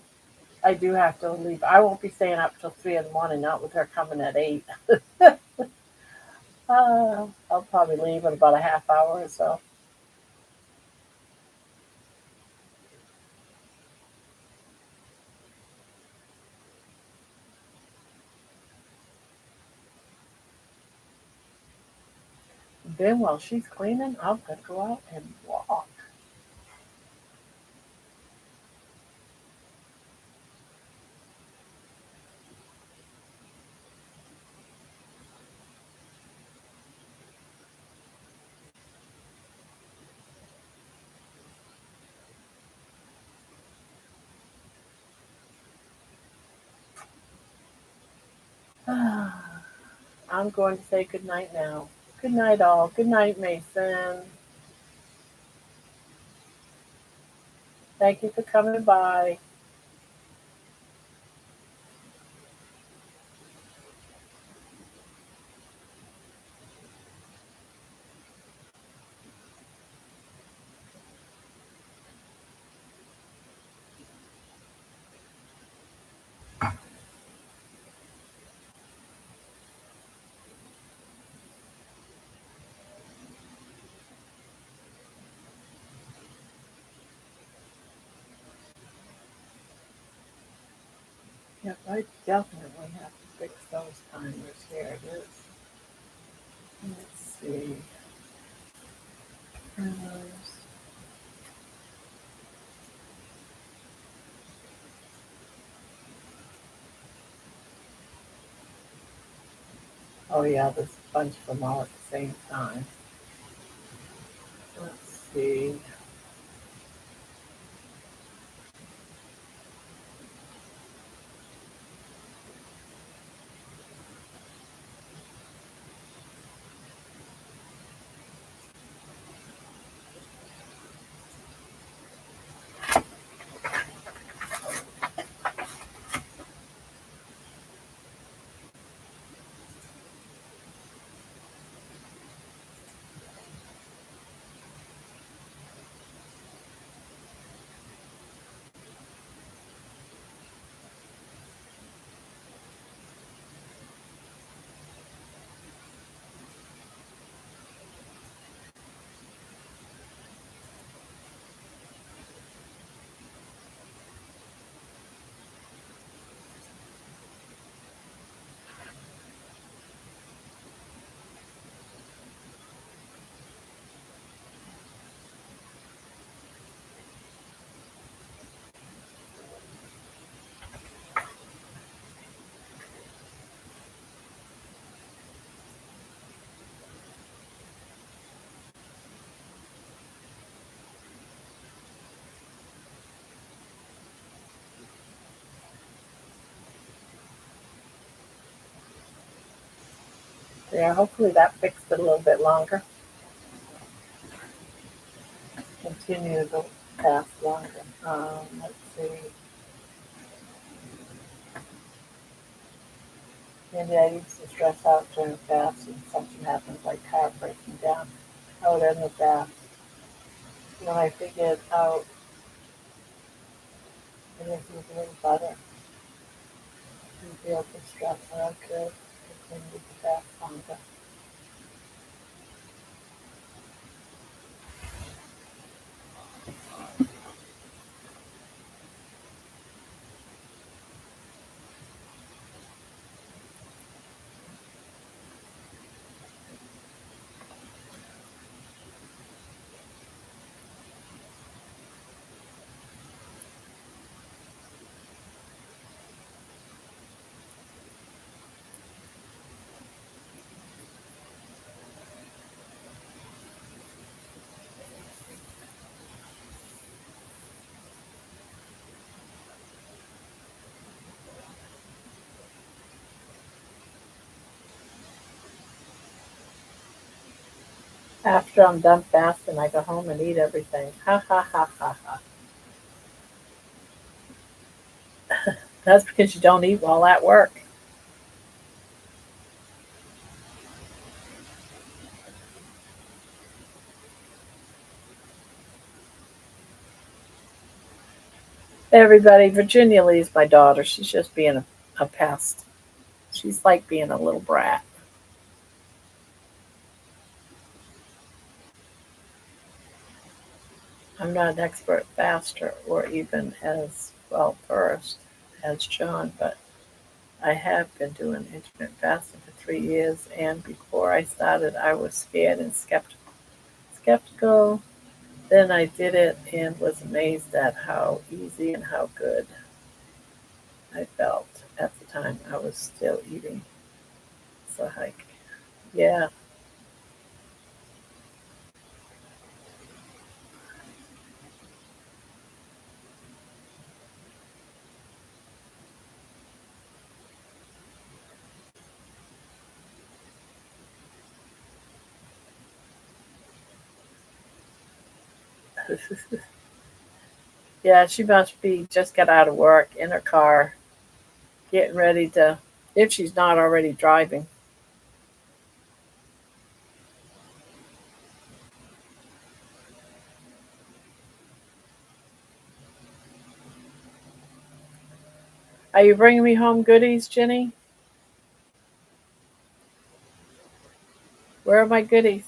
I do have to leave. I won't be staying up till 3 in the morning, not with her coming at 8. I'll probably leave in about a half hour or so. Then while she's cleaning, I'm gonna go out and walk. I'm going to say good night now. Good night, all. Good night, Mason. Thank you for coming by. Yep, I definitely have to fix those timers. Here it is. Let's see. Timers. Oh yeah, there's a bunch of them all at the same time. Let's see. Yeah, hopefully that fixed it a little bit longer. Continue to go fast longer. Let's see. Maybe I used to stress out during fast and something happens like car breaking down. I would end the fast. When I figured out everything was a little better, and be able to stress out good, continue to fast longer. After I'm done fasting, I go home and eat everything. Ha ha ha ha ha. That's because you don't eat while at work. Everybody, Virginia Lee's my daughter. She's just being a pest. She's like being a little brat. I'm not an expert faster or even as well versed as John, but I have been doing intermittent fasting for 3 years, and before I started, I was scared and skeptical. Skeptical. Then I did it and was amazed at how easy and how good I felt. At the time, I was still eating. So, like, yeah. Yeah, she must be just got out of work in her car, getting ready to, if she's not already driving. Are you bringing me home goodies, Jenny? Where are my goodies?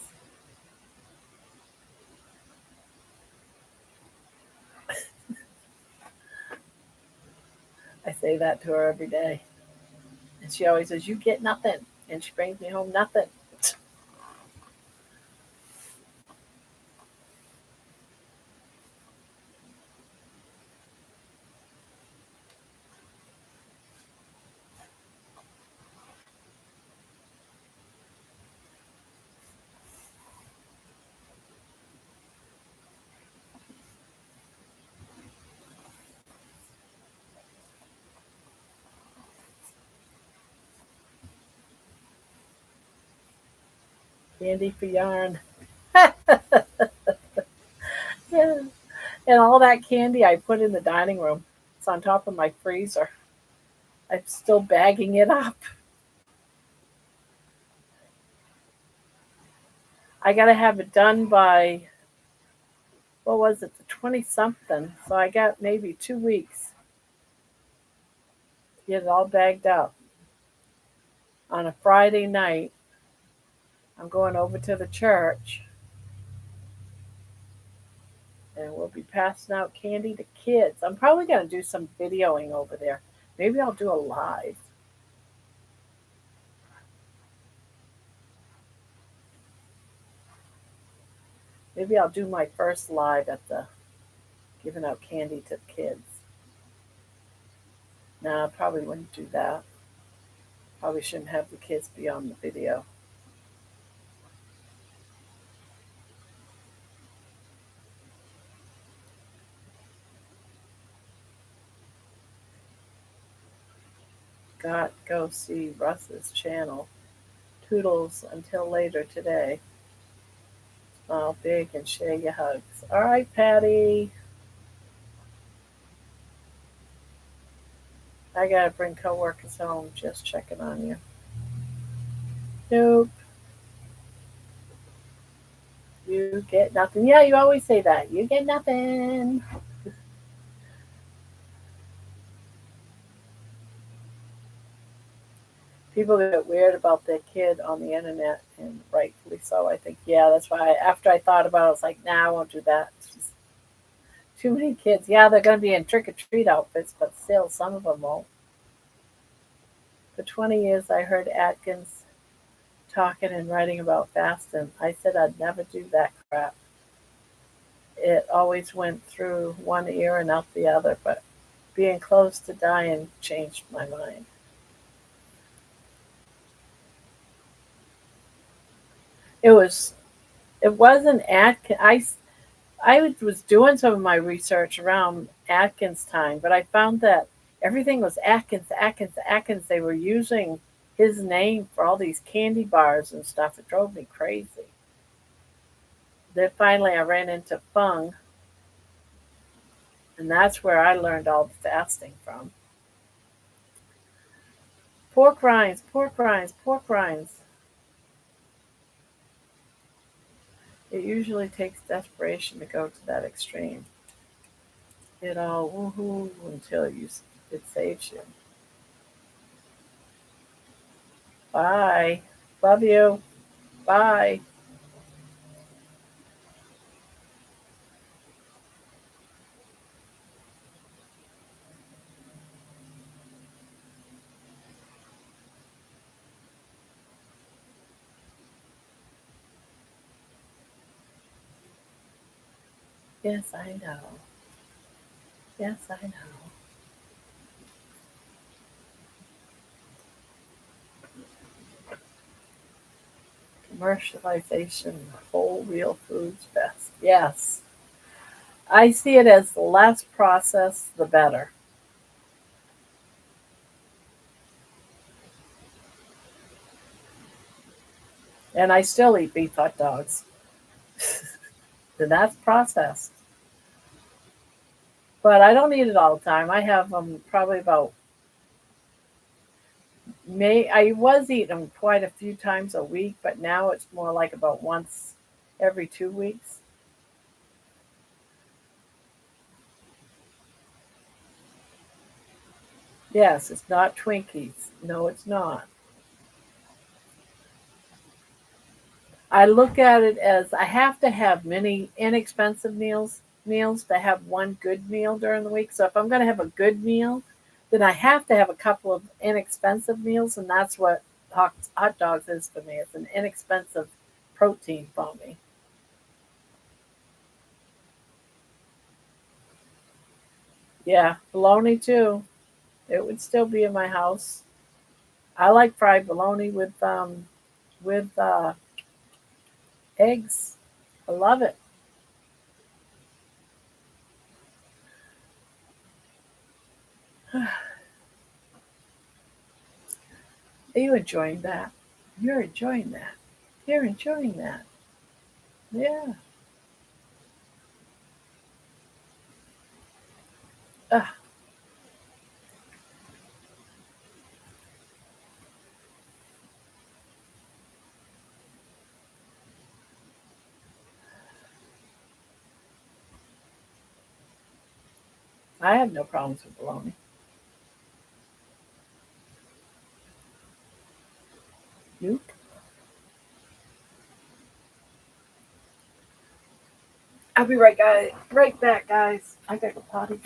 I say that to her every day. And she always says, "You get nothing." And she brings me home nothing. Candy for yarn. Yeah. And all that candy I put in the dining room. It's on top of my freezer. I'm still bagging it up. I got to have it done by, what was it, the 20 something. So I got maybe 2 weeks to get it all bagged up. On a Friday night, I'm going over to the church and we'll be passing out candy to kids. I'm probably going to do some videoing over there. Maybe I'll do a live. Maybe I'll do my first live at the giving out candy to kids. No, I probably wouldn't do that. Probably shouldn't have the kids be on the video. Got go see Russ's channel Toodles until later today. Smile big and share your hugs. All right, Patty. I gotta bring coworkers home. Just checking on you. Nope. You get nothing. Yeah, you always say that. You get nothing. People get weird about their kid on the internet, and rightfully so. I think, yeah, that's why. After I thought about it, I was like, nah, I won't do that. It's just too many kids. Yeah, they're going to be in trick or treat outfits, but still, some of them won't. For 20 years, I heard Atkins talking and writing about fasting. I said I'd never do that crap. It always went through one ear and out the other, but being close to dying changed my mind. It was. It wasn't Atkins. I was doing some of my research around Atkins time, but I found that everything was Atkins, Atkins, Atkins. They were using his name for all these candy bars and stuff. It drove me crazy. Then finally, I ran into Fung, and that's where I learned all the fasting from. Pork rinds, pork rinds, pork rinds. It usually takes desperation to go to that extreme. It all woohoo until it saves you. Bye. Love you. Bye. Yes, I know. Yes, I know. Commercialization, whole real foods best. Yes. I see it as the less processed, the better. And I still eat beef hot dogs. And that's processed. But I don't eat it all the time. I have them probably about May. I was eating them quite a few times a week, but now it's more like about once every 2 weeks. Yes, it's not Twinkies. No, it's not. I look at it as I have to have many inexpensive meals to have one good meal during the week. So if I'm going to have a good meal, then I have to have a couple of inexpensive meals, and that's what hot dogs is for me. It's an inexpensive protein for me. Yeah, bologna too. It would still be in my house. I like fried bologna with eggs. I love it. Are you enjoying that? You're enjoying that. You're enjoying that. Yeah. Ugh, I have no problems with bologna. Nope. I'll be right back, guys. I gotta go potty.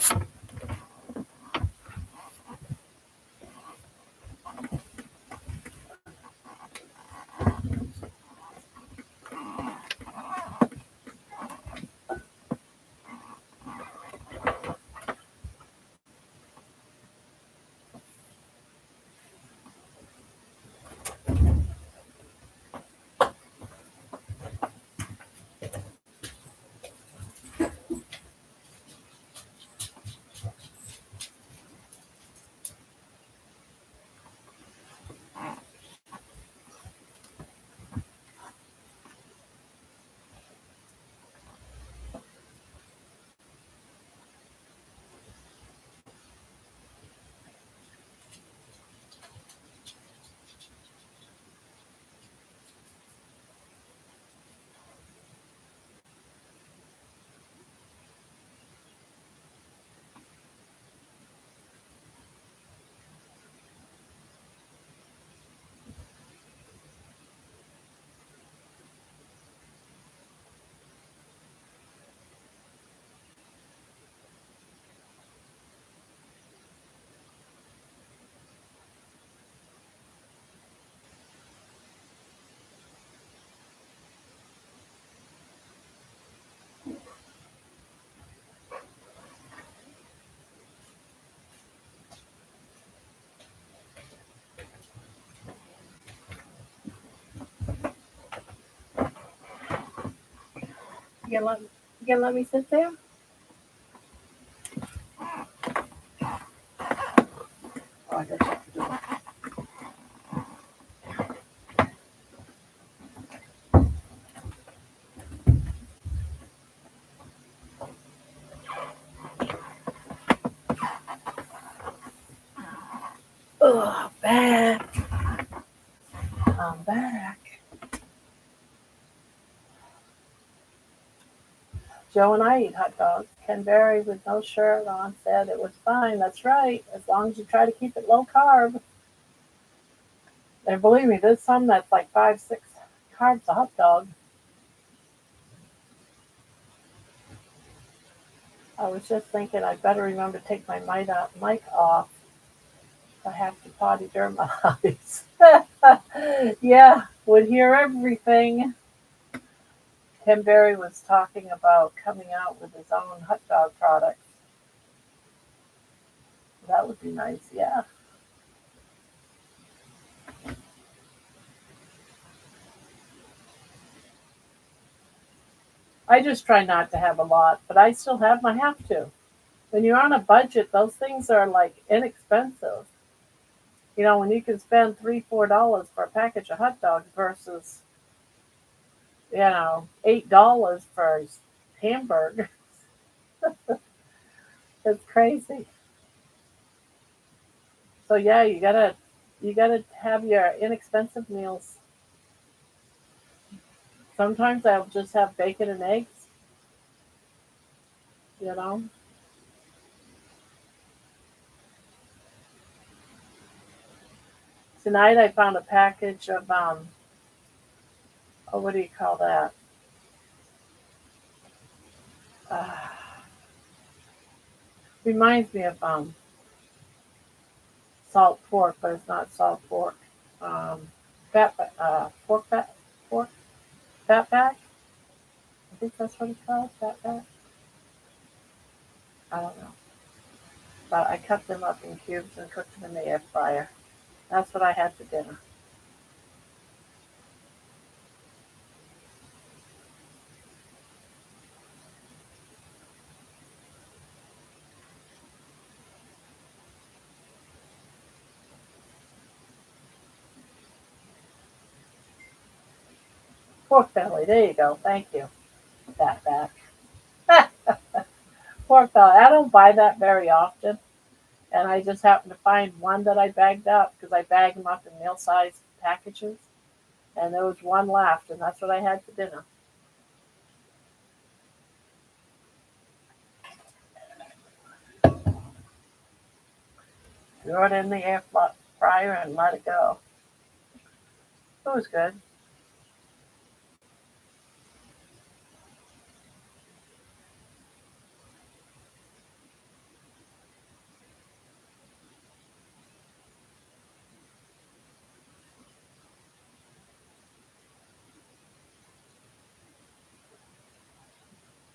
You gonna let me sit there? Oh, I gotta shut the door. Oh, back. I'm back. Joe and I eat hot dogs. Ken Berry with no shirt on said it was fine. That's right, as long as you try to keep it low carb. And believe me, there's some that's like 5, 6 carbs a hot dog. I was just thinking I better remember to take my mic off. I have to potty during my eyes. Yeah, would hear everything. Ken Berry was talking about coming out with his own hot dog products. That would be nice, yeah. I just try not to have a lot, but I still have to. When you're on a budget, those things are like inexpensive. You know, when you can spend $3, $4 for a package of hot dogs versus, $8 for hamburger. It's crazy. So yeah, you gotta have your inexpensive meals. Sometimes I'll just have bacon and eggs, you know. Tonight I found a package of oh, what do you call that? Uh, Reminds me of salt pork, but it's not salt pork. Um, pork fat, pork fat back. I think that's what it's called, fat back. I don't know, but I cut them up in cubes and cooked them in the air fryer. That's what I had for dinner. Pork belly. There you go. Thank you. Fat back. Pork belly. I don't buy that very often, and I just happened to find one that I bagged up because I bag them up in meal-sized packages, and there was one left, and that's what I had for dinner. Threw it in the air fryer and let it go. It was good.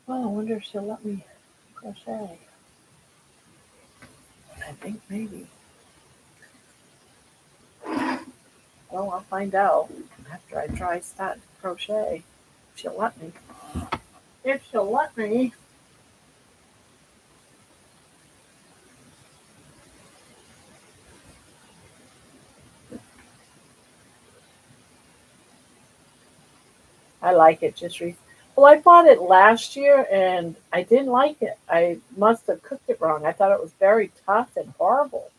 Well, I wonder if she'll let me crochet. I think maybe. Well, I'll find out after I try start to crochet. If she'll let me. If she'll let me. I like it. Well, I bought it last year and I didn't like it. I must have cooked it wrong. I thought it was very tough and horrible.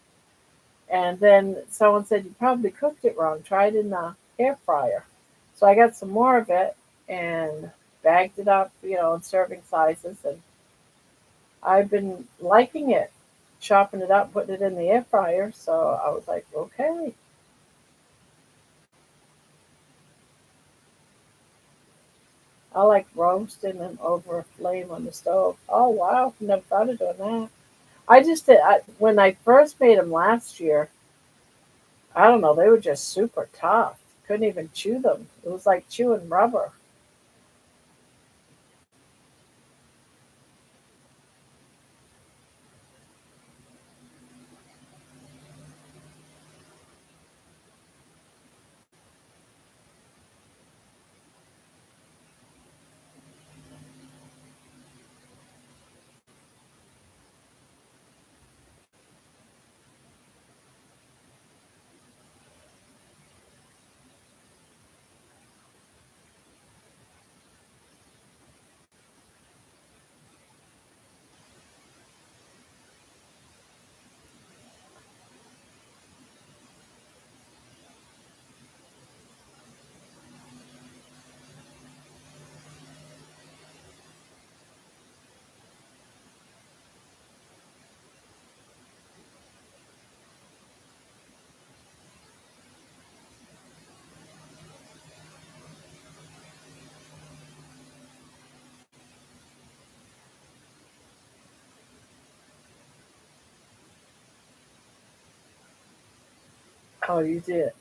And then someone said you probably cooked it wrong. Try it in the air fryer. So I got some more of it and bagged it up, in serving sizes. And I've been liking it, chopping it up, putting it in the air fryer. So I was like, okay. I like roasting them over a flame on the stove. Oh wow, never thought of doing that. I just did when I first made them last year. I don't know, they were just super tough. Couldn't even chew them. It was like chewing rubber. Oh, you did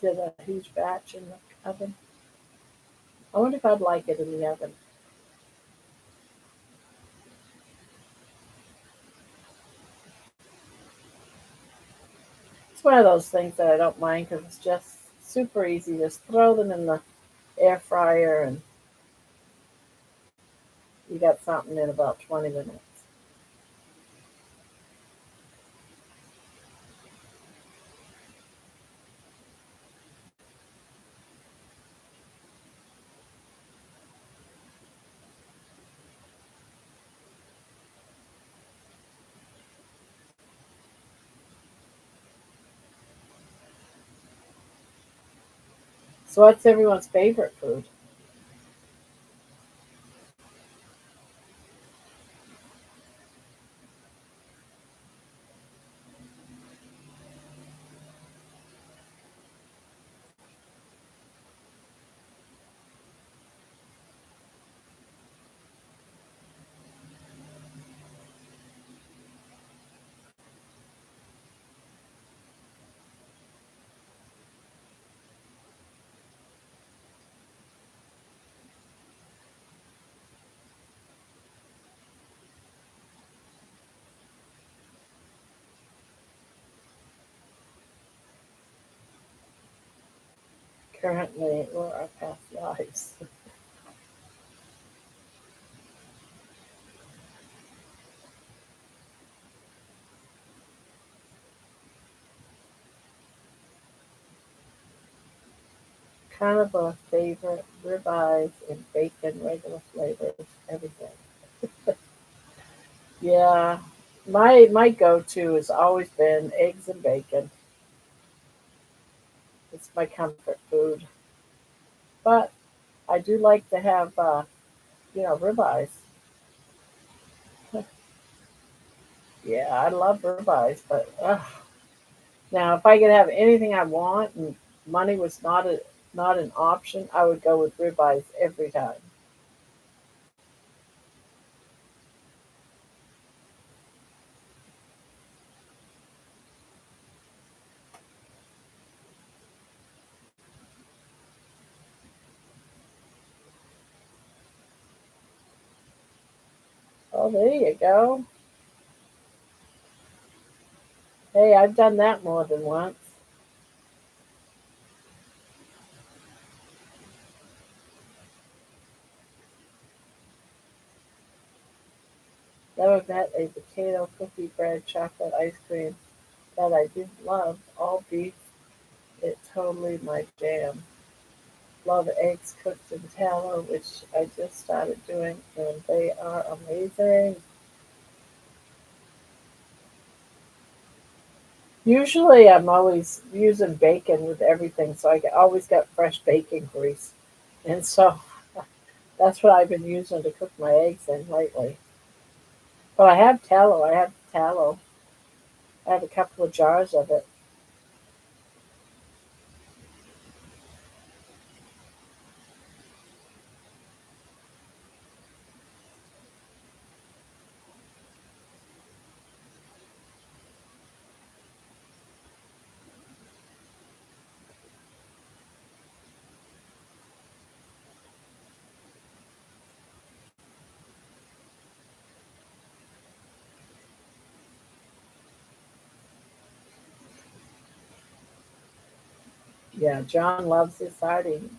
a huge batch in the oven. I wonder if I'd like it in the oven. It's one of those things that I don't mind because it's just super easy. Just throw them in the air fryer and you got something in about 20 minutes. So, what's everyone's favorite food? Currently or our past lives? Carnivore favorite ribeyes and bacon, regular flavors, everything. Yeah, my go to has always been eggs and bacon. It's my comfort food. But I do like to have ribeyes. Yeah, I love ribeyes, but now if I could have anything I want and money was not an option, I would go with ribeyes every time. Oh, there you go. Hey, I've done that more than once. Never met a potato cookie bread chocolate ice cream that I didn't love. All beef, it totally my jam. Love eggs cooked in tallow, which I just started doing, and they are amazing. Usually, I'm always using bacon with everything, so always got fresh bacon grease, and so that's what I've been using to cook my eggs in lately. But I have tallow. I have tallow. I have a couple of jars of it. Yeah, John loves his sardines.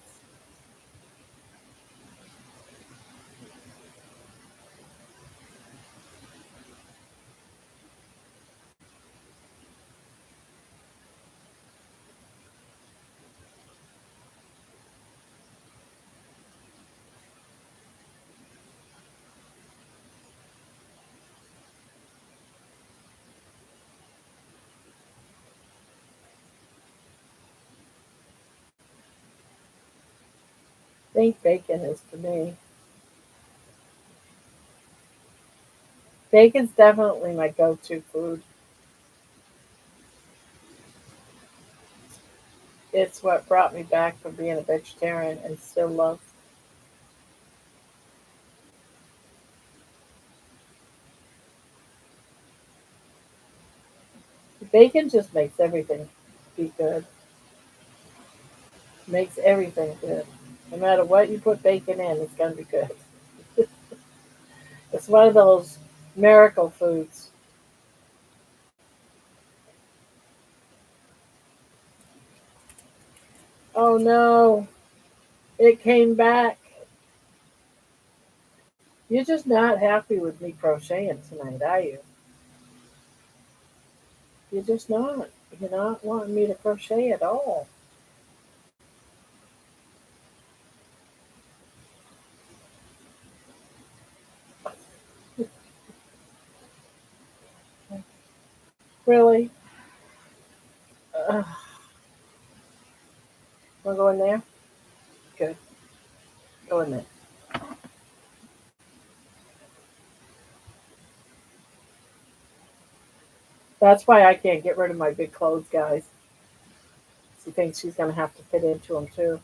I think bacon is to me. Bacon's definitely my go-to food. It's what brought me back from being a vegetarian and still love. Bacon just makes everything. be good. Makes everything good. No matter what you put bacon in, it's gonna be good. It's one of those miracle foods. Oh no, it came back. You're just not happy with me crocheting tonight, are you? You're just not. You're not wanting me to crochet at all. Really? Ugh. Wanna go in there? Good. Go in there. That's why I can't get rid of my big clothes, guys. She thinks she's gonna have to fit into them too.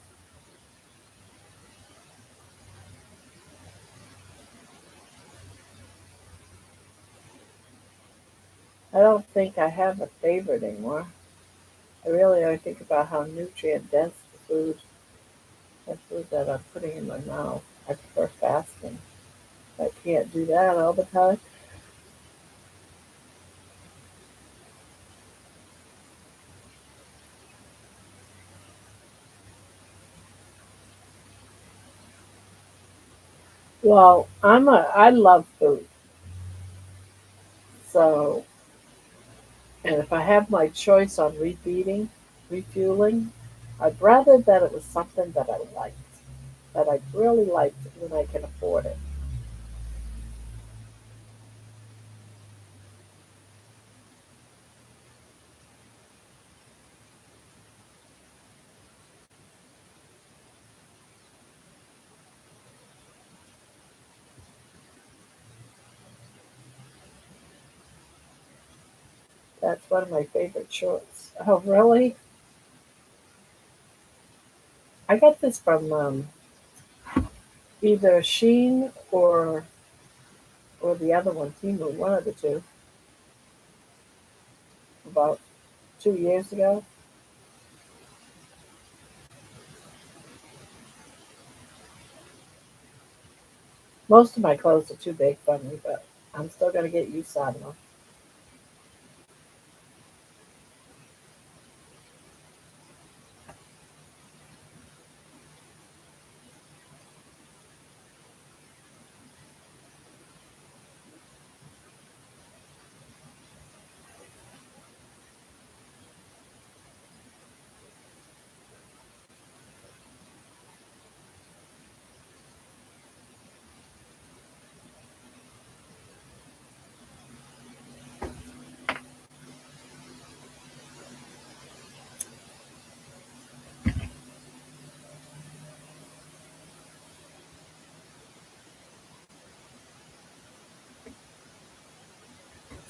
I don't think I have a favorite anymore. I really only think about how nutrient dense the food that I'm putting in my mouth. I prefer fasting. I can't do that all the time. Well, I love food. So, and if I have my choice on refueling, I'd rather that it was something that I liked, that I really liked when I can afford it. That's one of my favorite shorts. Oh, really? I got this from either Sheen or the other one, Timu, one of the two, about 2 years ago. Most of my clothes are too big for me, but I'm still gonna get used to them.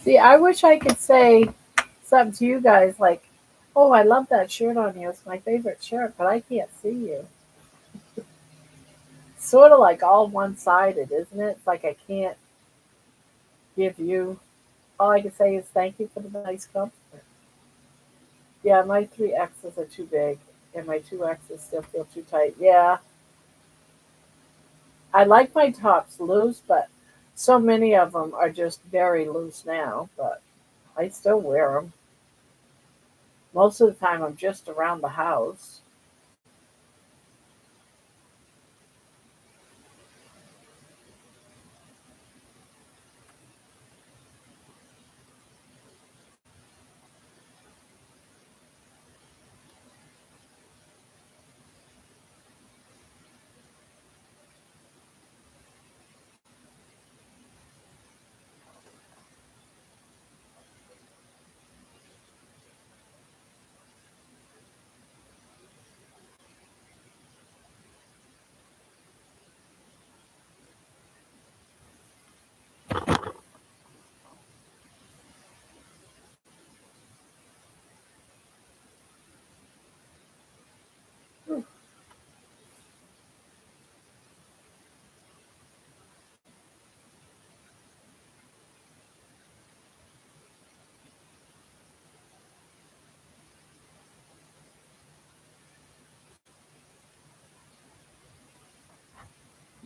See, I wish I could say something to you guys like, "Oh, I love that shirt on you. It's my favorite shirt," but I can't see you. Sort of like all one-sided, isn't it? It's like I can't give you. All I can say is thank you for the nice compliment. Yeah, my three X's are too big, and my two X's still feel too tight. Yeah, I like my tops loose, but so many of them are just very loose now. But I still wear them. Most of the time, I'm just around the house.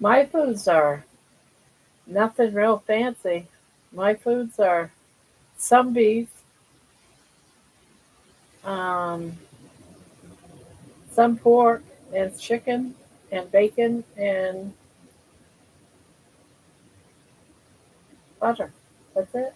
My foods are nothing real fancy. My foods are some beef, um, some pork, and chicken, and bacon, and butter. That's it.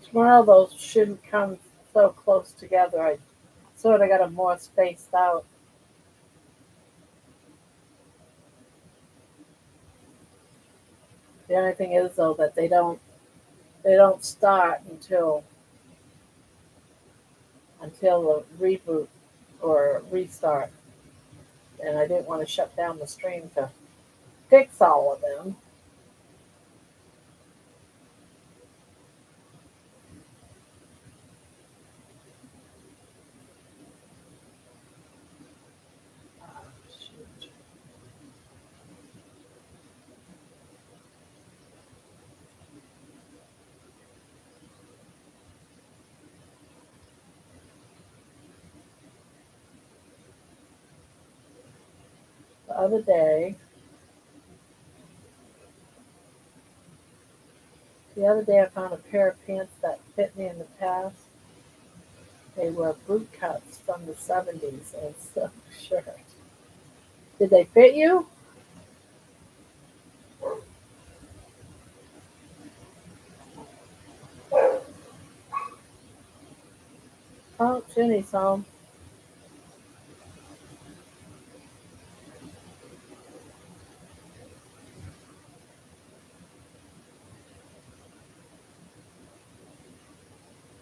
Tomorrow those shouldn't come so close together. I sort of got them more spaced out. The only thing is though that they don't start until the reboot or restart, and I didn't want to shut down the stream to fix all of them. Shoot. The other day, I found a pair of pants that fit me in the past. They were boot cuts from the 70s and silk shirt. Did they fit you? Oh, Jenny's home.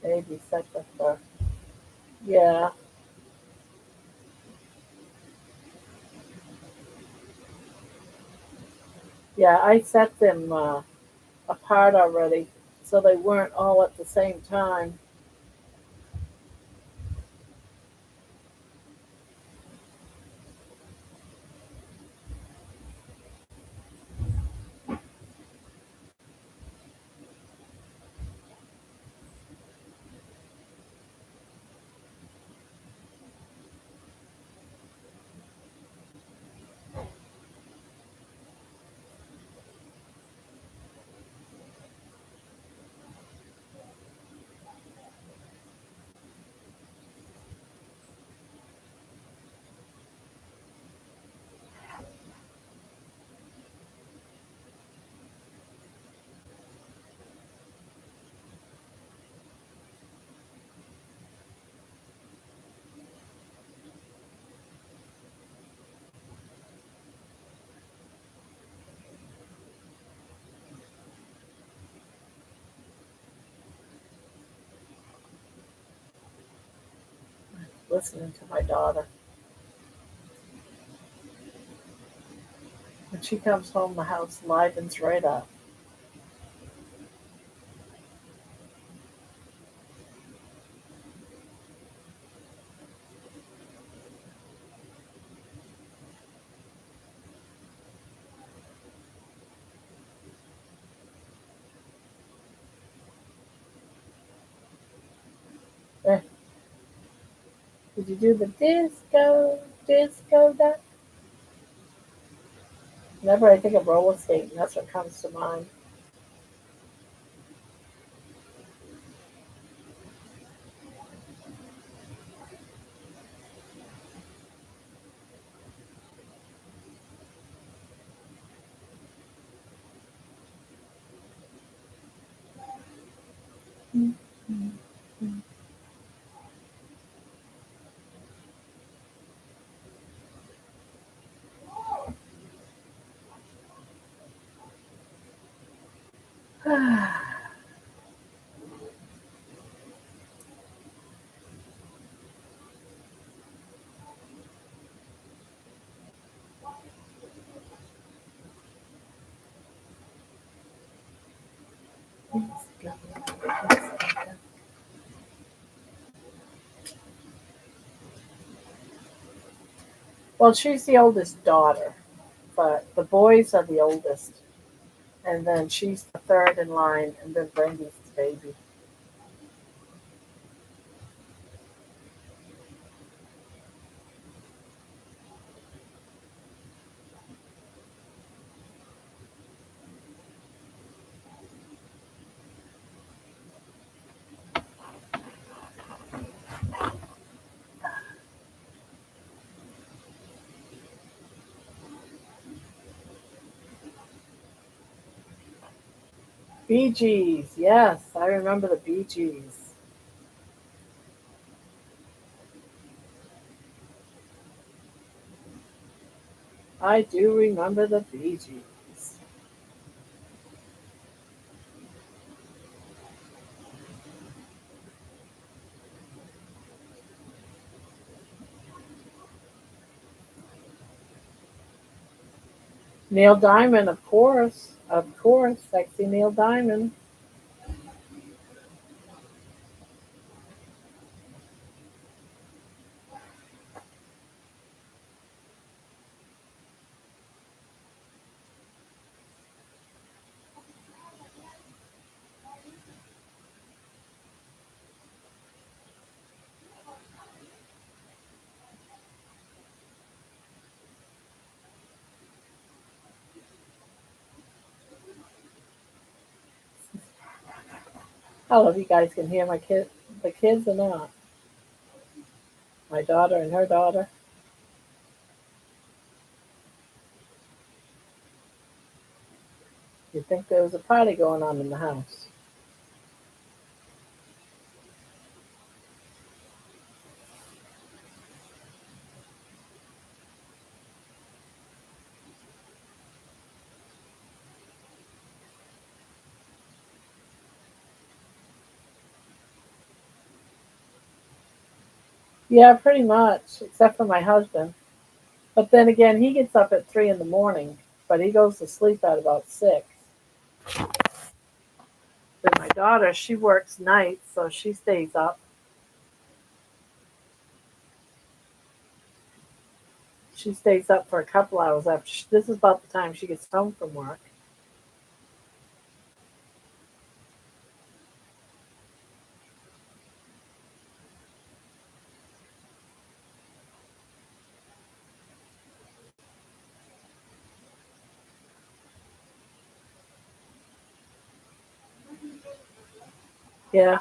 Maybe such a fur. Yeah, yeah. I set them apart already, so they weren't all at the same time. Listening to my daughter. When she comes home, the house livens right up. Eh, Did you do the disco duck? Whenever I think of roller skating, that's what comes to mind. Well, she's the oldest daughter, but the boys are the oldest. And then she's the third in line, and then Brandy's the baby. Bee Gees, yes, I remember the Bee Gees. I do remember the Bee Gees. Neil Diamond, of course, sexy Neil Diamond. I don't know if you guys can hear the kids or not. My daughter and her daughter. You'd think there was a party going on in the house. Yeah, pretty much, except for my husband. But then again, he gets up at 3 in the morning, but he goes to sleep at about 6. Then my daughter, she works nights, so she stays up. She stays up for a couple hours after. This is about the time she gets home from work. Yeah,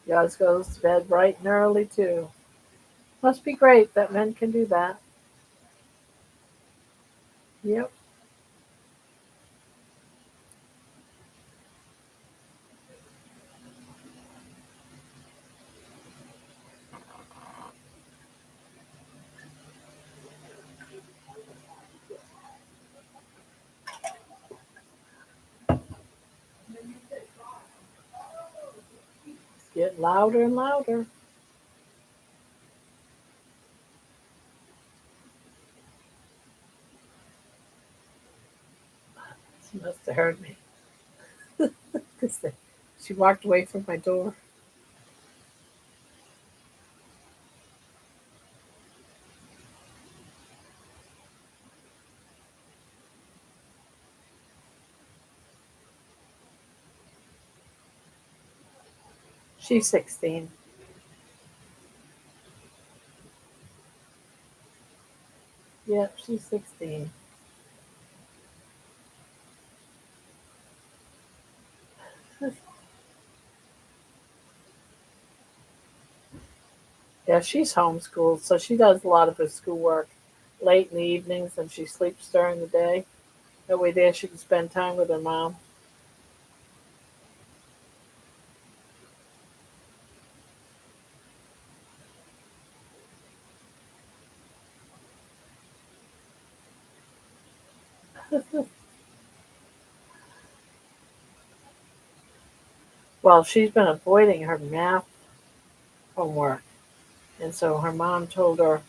yours goes to bed bright and early too. Must be great that men can do that. Yep. It's getting louder and louder. Must have heard me. 'Cause she walked away from my door. She's 16. Yep, she's 16. Yeah, she's homeschooled, so she does a lot of her schoolwork late in the evenings and she sleeps during the day. That way there she can spend time with her mom. Well, she's been avoiding her math homework. And so her mom told her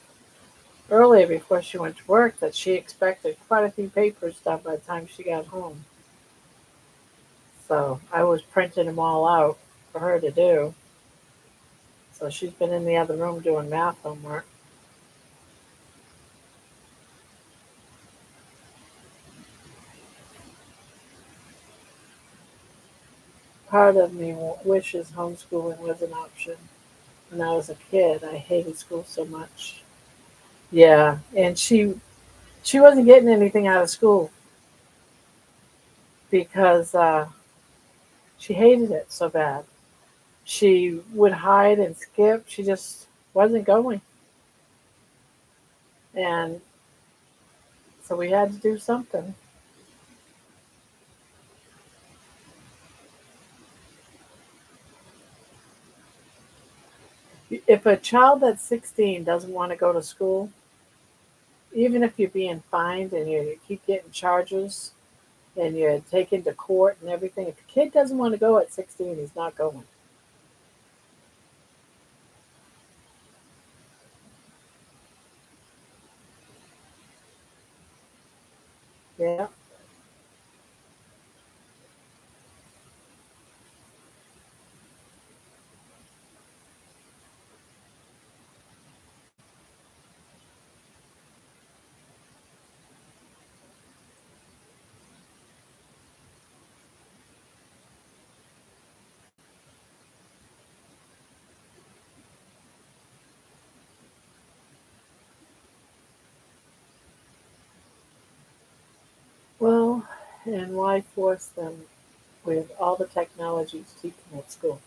earlier before she went to work that she expected quite a few papers done by the time she got home. So I was printing them all out for her to do. So she's been in the other room doing math homework. Part of me wishes homeschooling was an option. When I was a kid, I hated school so much. Yeah, and she wasn't getting anything out of school because she hated it so bad. She would hide and skip. She just wasn't going, and so we had to do something. If a child that's 16 doesn't want to go to school, even if you're being fined and you keep getting charges and you're taken to court and everything, if the kid doesn't want to go at 16, he's not going. Yeah. Well, and why force them with all the technologies teaching at school?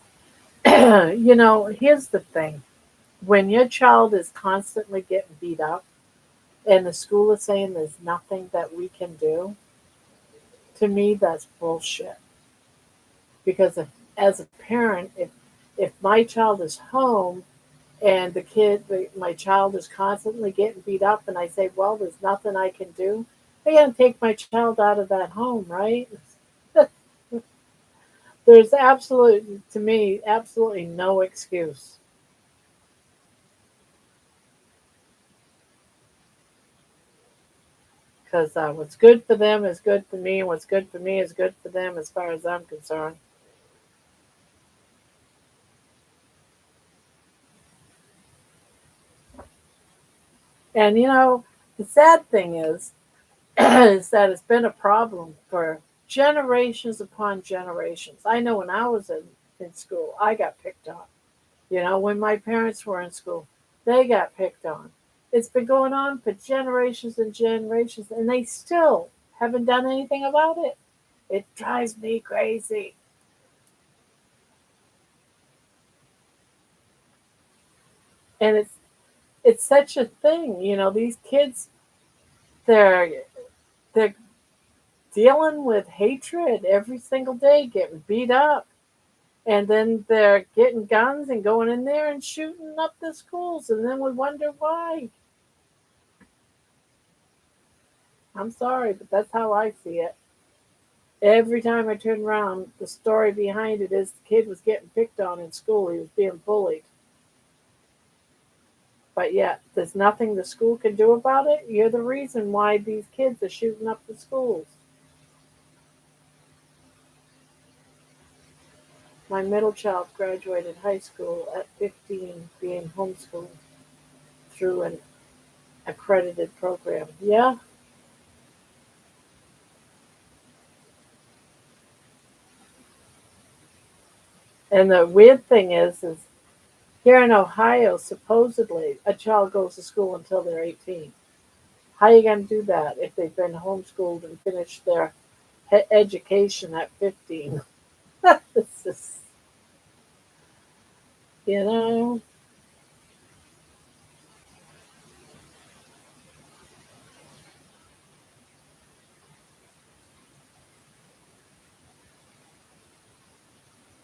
Here's the thing. When your child is constantly getting beat up and the school is saying there's nothing that we can do, to me that's bullshit. Because as a parent, if my child is home and my child is constantly getting beat up, and I say, well, there's nothing I can do, I got to take my child out of that home, right? There's to me, absolutely no excuse. Because what's good for them is good for me, and what's good for me is good for them as far as I'm concerned. And the sad thing is that it's been a problem for generations upon generations. I know when I was in school, I got picked on. When my parents were in school, they got picked on. It's been going on for generations and generations, and they still haven't done anything about it. It drives me crazy. And it's such a thing. These kids, they're they're dealing with hatred every single day, getting beat up. And then they're getting guns and going in there and shooting up the schools. And then we wonder why. I'm sorry, but that's how I see it. Every time I turn around, the story behind it is the kid was getting picked on in school. He was being bullied. But yet, there's nothing the school can do about it. You're the reason why these kids are shooting up the schools. My middle child graduated high school at 15, being homeschooled through an accredited program. Yeah, and the weird thing is here in Ohio, supposedly a child goes to school until they're 18. How are you going to do that if they've been homeschooled and finished their education at 15? It's just, you know,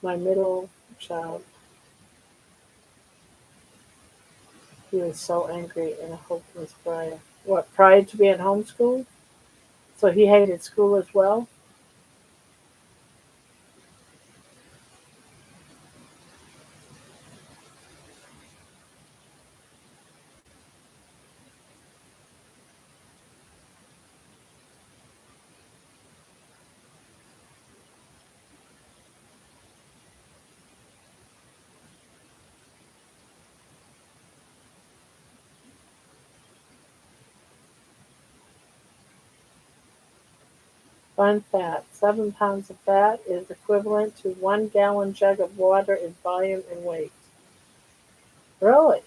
my middle child, he was so angry and a hopeless prior. What, prior to being homeschooled? So he hated school as well? Fun fact: 7 pounds of fat is equivalent to 1 gallon jug of water in volume and weight. Really?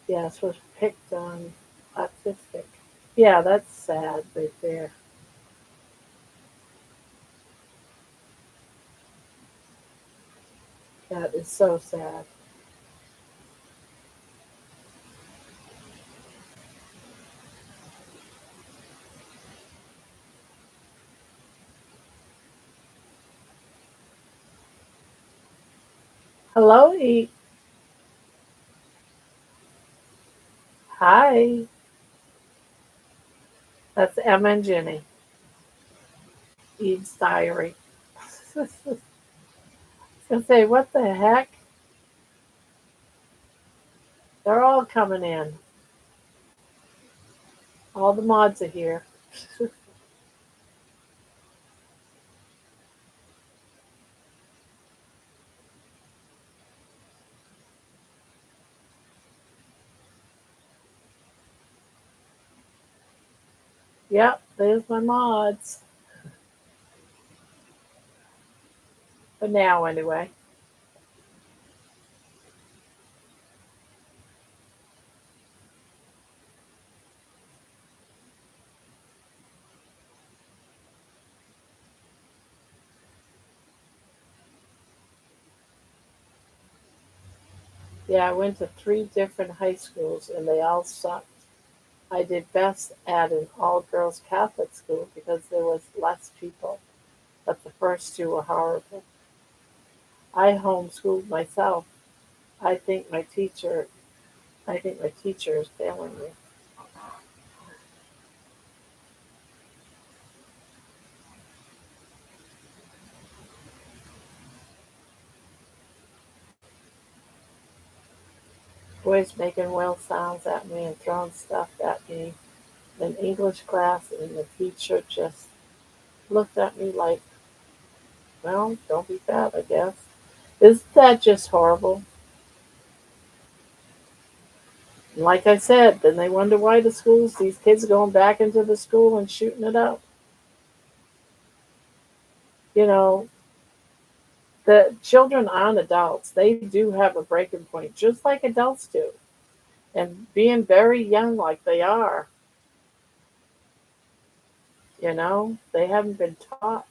Yes, was picked on autistic. Yeah, that's sad right there. That is so sad. Hello, E. Hi. That's Emma and Jenny. Eve's diary. I was gonna say, what the heck? They're all coming in. All the mods are here. Yep, there's my mods. For now, anyway. Yeah, I went to 3 different high schools and they all sucked. I did best at an all girls Catholic school because there was less people, but the first two were horrible. I homeschooled myself. I think my teacher I think my teacher is failing me. Boys making whale sounds at me and throwing stuff at me in English class, and the teacher just looked at me like, well, don't be bad, I guess. Isn't that just horrible? And like I said, then they wonder why these kids are going back into the school and shooting it up. You know, the children aren't adults. They do have a breaking point, just like adults do. And being very young like they are, they haven't been taught,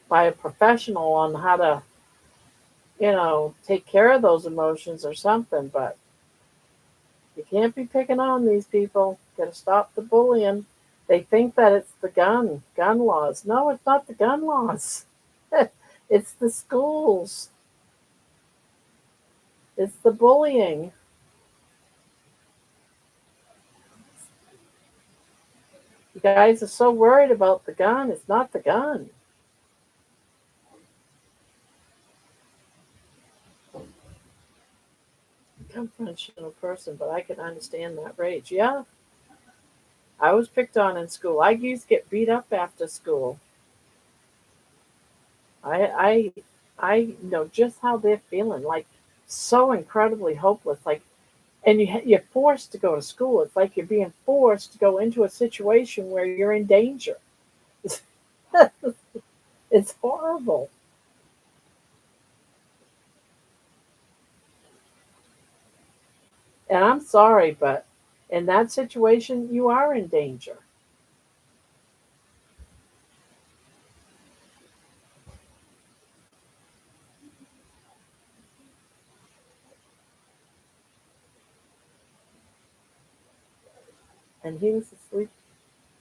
by a professional on how to, take care of those emotions or something. But you can't be picking on these people. Got to stop the bullying. They think that it's the gun laws. No, it's not the gun laws. It's the schools. It's the bullying. You guys are so worried about the gun. It's not the gun. I'm a confrontational person, but I can understand that rage. Yeah, I was picked on in school. I used to get beat up after school. I I know just how they're feeling, like so incredibly hopeless. Like, and you're forced to go to school. It's like you're being forced to go into a situation where you're in danger. It's horrible. And I'm sorry, but in that situation, you are in danger. And he was asleep,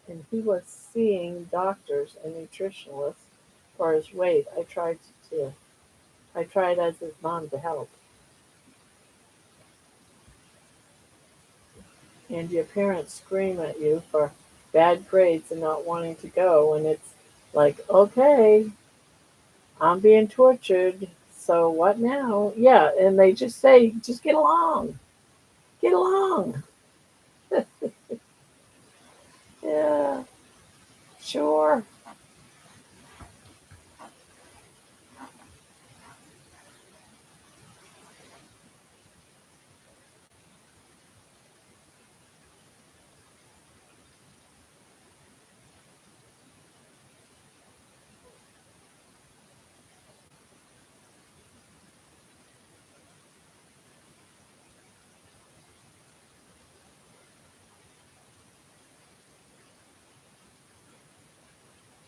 and he was seeing doctors and nutritionalists for his weight. I tried as his mom to help. And your parents scream at you for bad grades and not wanting to go, and it's like, okay, I'm being tortured, so what now? Yeah, and they just say, just get along. Yeah, sure.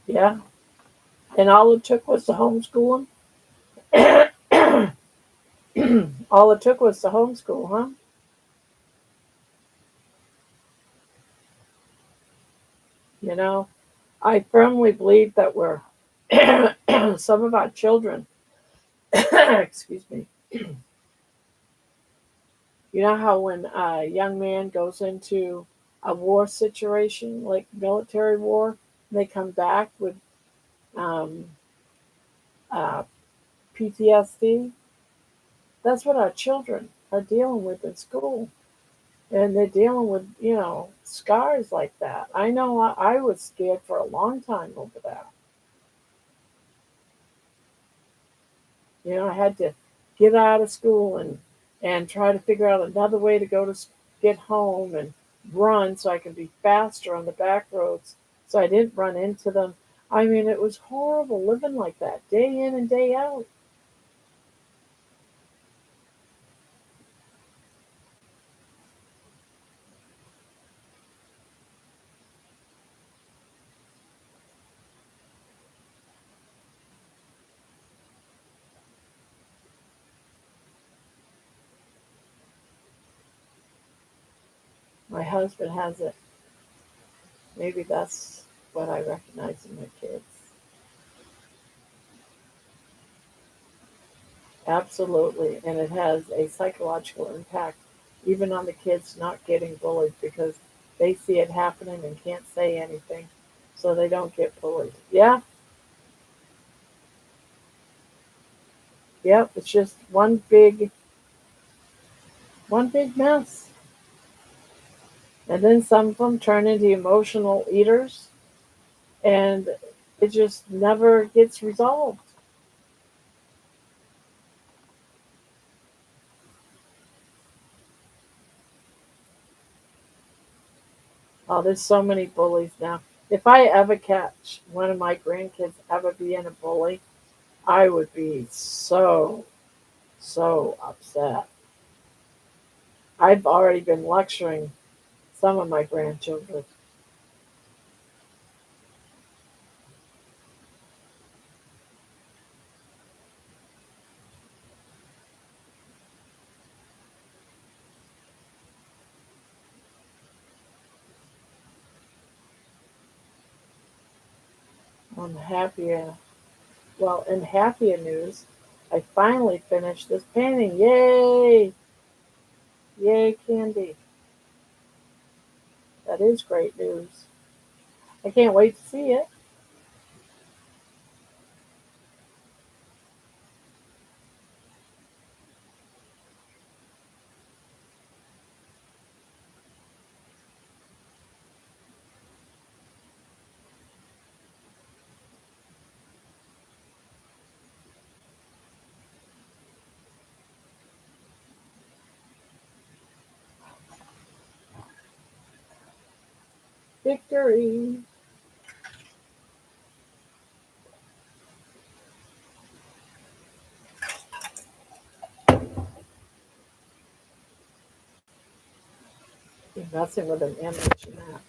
Yeah, and all it took was to homeschool them. All it took was to homeschool, huh? You know, I firmly believe that we're some of our children. Excuse me. You know how when a young man goes into a war situation, like military war, they come back with um, uh, PTSD? That's what our children are dealing with in school. And they're dealing with, scars like that. I know I was scared for a long time over that. I had to get out of school and try to figure out another way to get home and run so I could be faster on the back roads so I didn't run into them. I mean, it was horrible living like that day in and day out. My husband has it. Maybe that's what I recognize in my kids. Absolutely. And it has a psychological impact even on the kids not getting bullied because they see it happening and can't say anything. So they don't get bullied. Yeah, yep. It's just one big mess. And then some of them turn into emotional eaters and it just never gets resolved. Oh, there's so many bullies now. If I ever catch one of my grandkids ever being a bully, I would be so upset. I've already been lecturing some of my grandchildren. I'm happier. Well, in happier news, I finally finished this painting. Yay! Yay, Candy. That is great news. I can't wait to see it. Victory. You're messing with an image map.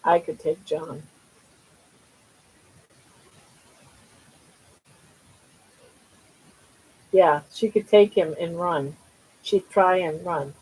I could take John. Yeah, she could take him and run. She'd try and run.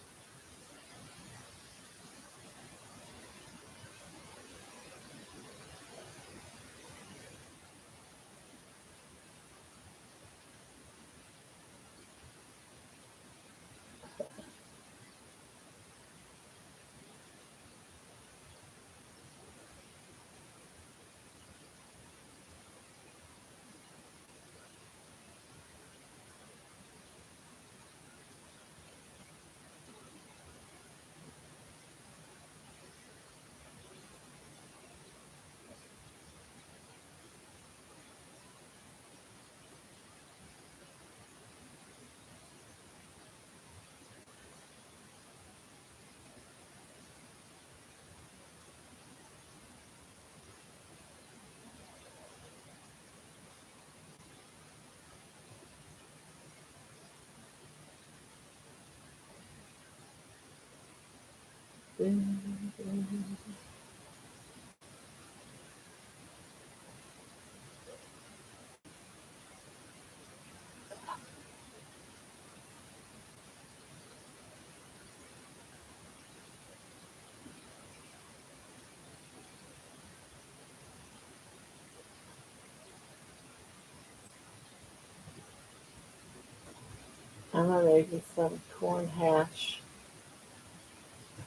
I'm gonna make me some corn hash.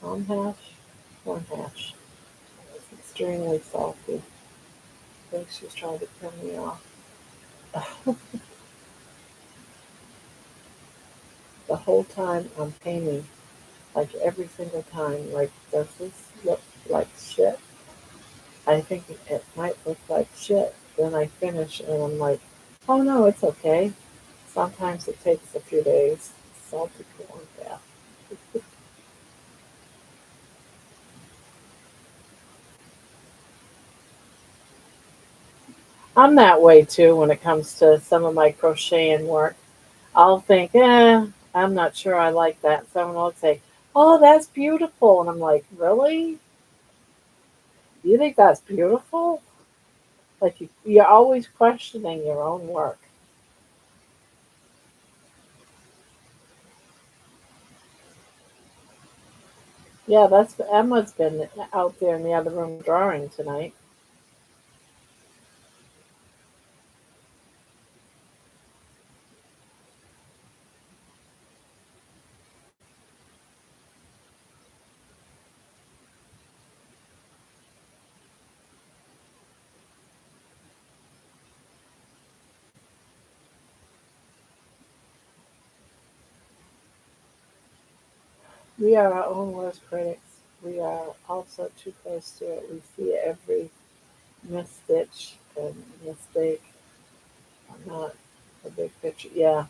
Corn hash? Corn hash. It's extremely salty. I think she's trying to turn me off. The whole time I'm painting, like every single time, like, does this look like shit? I think it might look like shit. Then I finish and I'm like, oh no, it's okay. Sometimes it takes a few days. Salty corn, yeah. I'm that way too when it comes to some of my crocheting work. I'll think, I'm not sure I like that. Someone will say, oh, that's beautiful. And I'm like, really? You think that's beautiful? Like you're always questioning your own work. Yeah, that's Emma's been out there in the other room drawing tonight. We are our own worst critics. We are also too close to it. We see every misstitch and mistake. Not a big picture. Yeah,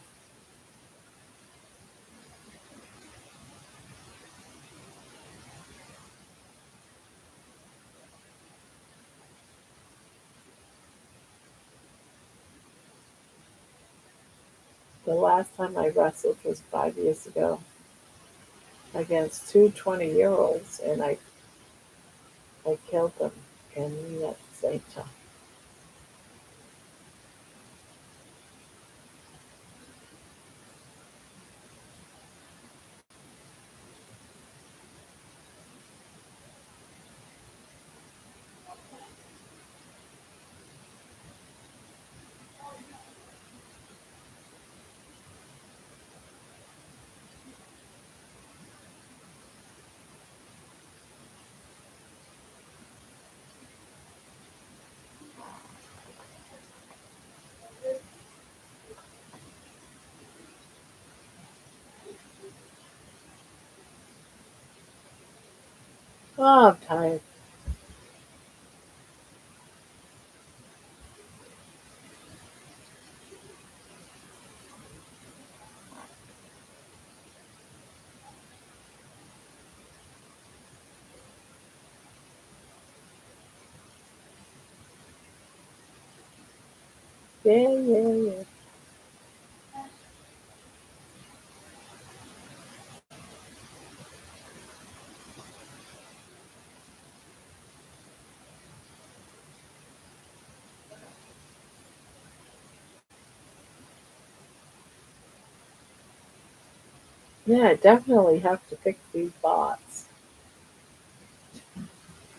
the last time I wrestled was 5 years ago against two 20-year olds, and I killed them and me at the same time. Oh, I'm tired. Yeah, yeah, yeah. Yeah, I definitely have to fix these bots.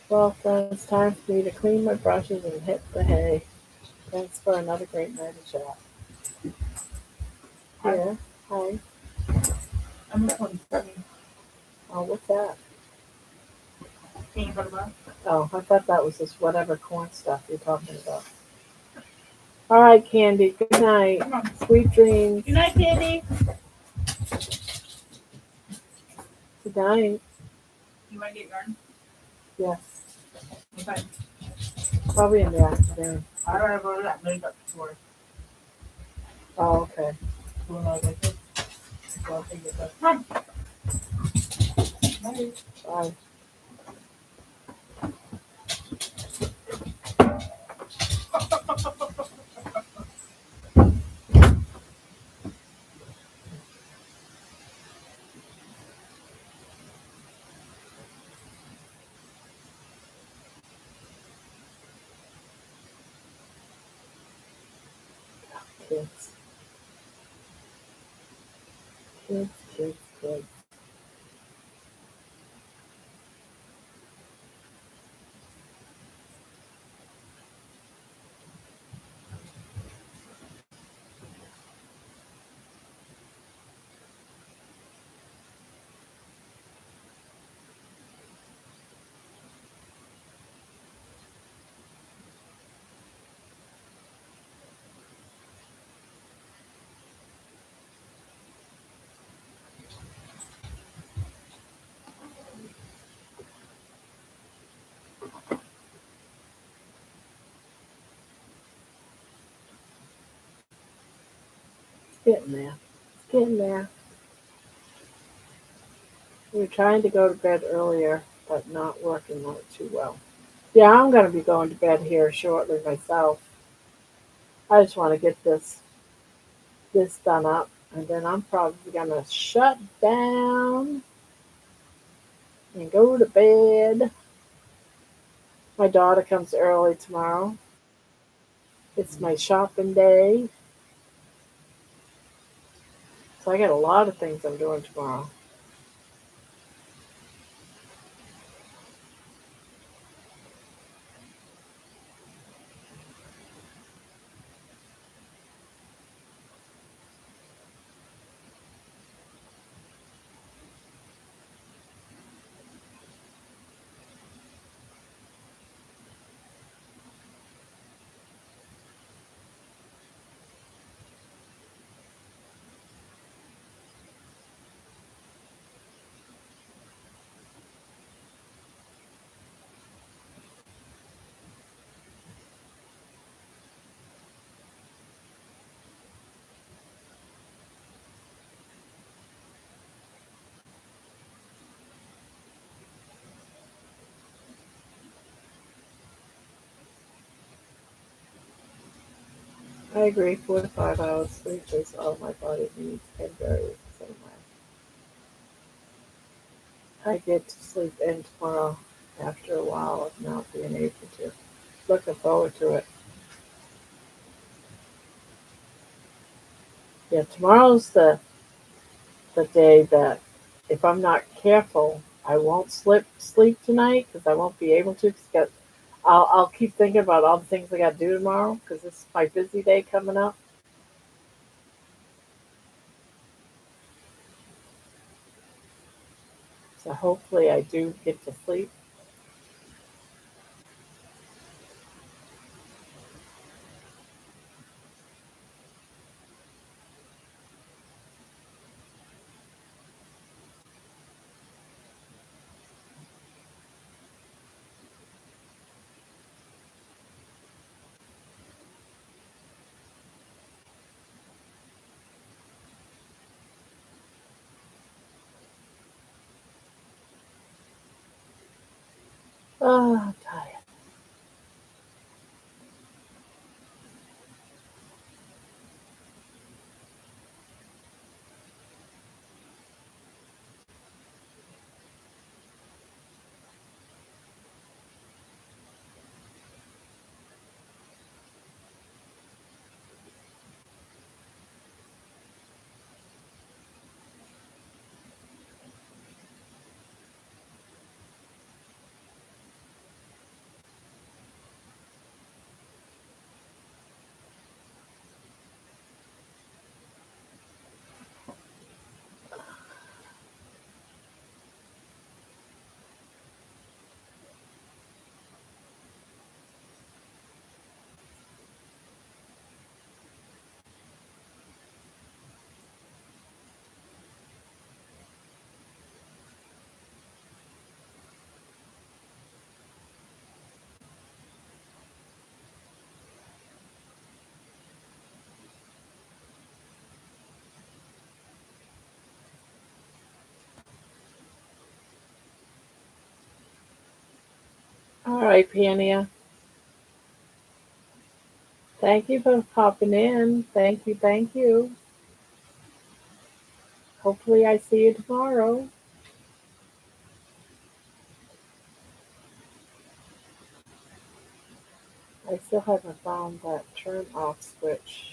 Well, then it's time for me to clean my brushes and hit the hay. Thanks for another great night of chat. Yeah, hi. I'm just going to Oh, what's that? peanut butter bar. Oh, I thought that was this whatever corn stuff you're talking about. All right, Candy. Good night. Come on. Sweet dreams. Good night, Candy. Good night. You want to get yarn? Yes, Okay. probably in the afternoon. I gotta go to that makeup store. Oh, okay. So when I get this, I'll take it back. Come on. Bye. Bye. Kids. Kids, kids, kids. It's getting there. It's getting there. We were trying to go to bed earlier, but not working out too well. Yeah, I'm going to be going to bed here shortly myself. I just want to get this done up, and then I'm probably going to shut down and go to bed. My daughter comes early tomorrow. It's my shopping day, so I got a lot of things I'm doing tomorrow. I agree, 4 to 5 hours sleep is all my body needs and varies the same way. I get to sleep in tomorrow after a while of not being able to. Looking forward to it. Yeah, tomorrow's the day that if I'm not careful, I won't sleep tonight because I won't be able to. Cause I'll keep thinking about all the things I got to do tomorrow because this is my busy day coming up. So hopefully I do get to sleep. Oh, I'm tired. Right, Pania? Thank you for popping in. Thank you, thank you. Hopefully I see you tomorrow. I still haven't found that turn off switch.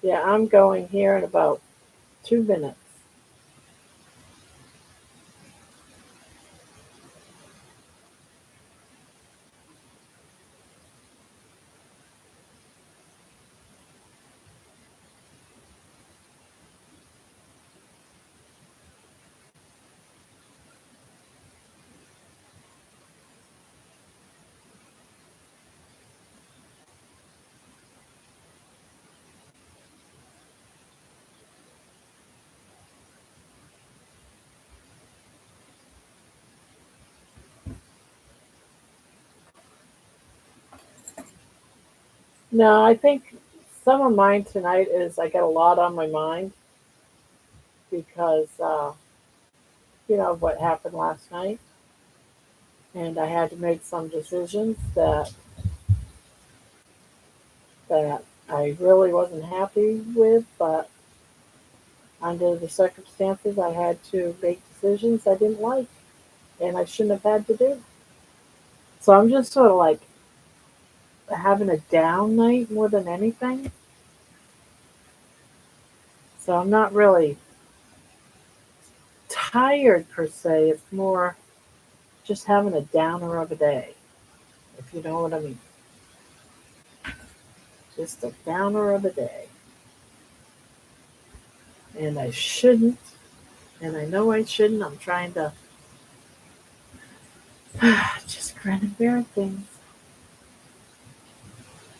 Yeah, I'm going here in about 2 minutes. No, I think some of mine tonight is I got a lot on my mind because, of what happened last night. And I had to make some decisions that I really wasn't happy with, but under the circumstances, I had to make decisions I didn't like and I shouldn't have had to do. So I'm just sort of like having a down night more than anything. So I'm not really tired per se. It's more just having a downer of a day, if you know what I mean. Just a downer of a day. And I shouldn't, and I know I shouldn't. I'm trying to just grin and bear things.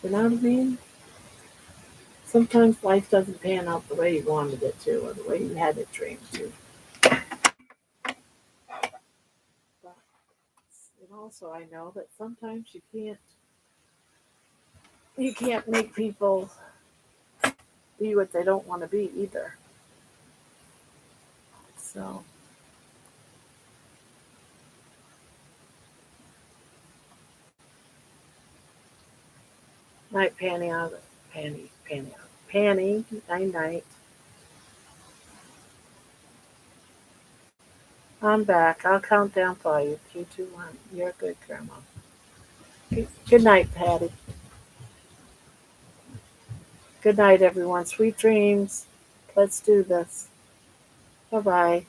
You know what I mean? Sometimes life doesn't pan out the way you wanted it to or the way you had it dreamed to. But and also I know that sometimes you can't make people be what they don't want to be either. So night panty on panty night night. I'm back. I'll count down for you. 3, 2, 1. You're a good grandma. Good night, Patty. Good night, everyone. Sweet dreams. Let's do this. Bye bye.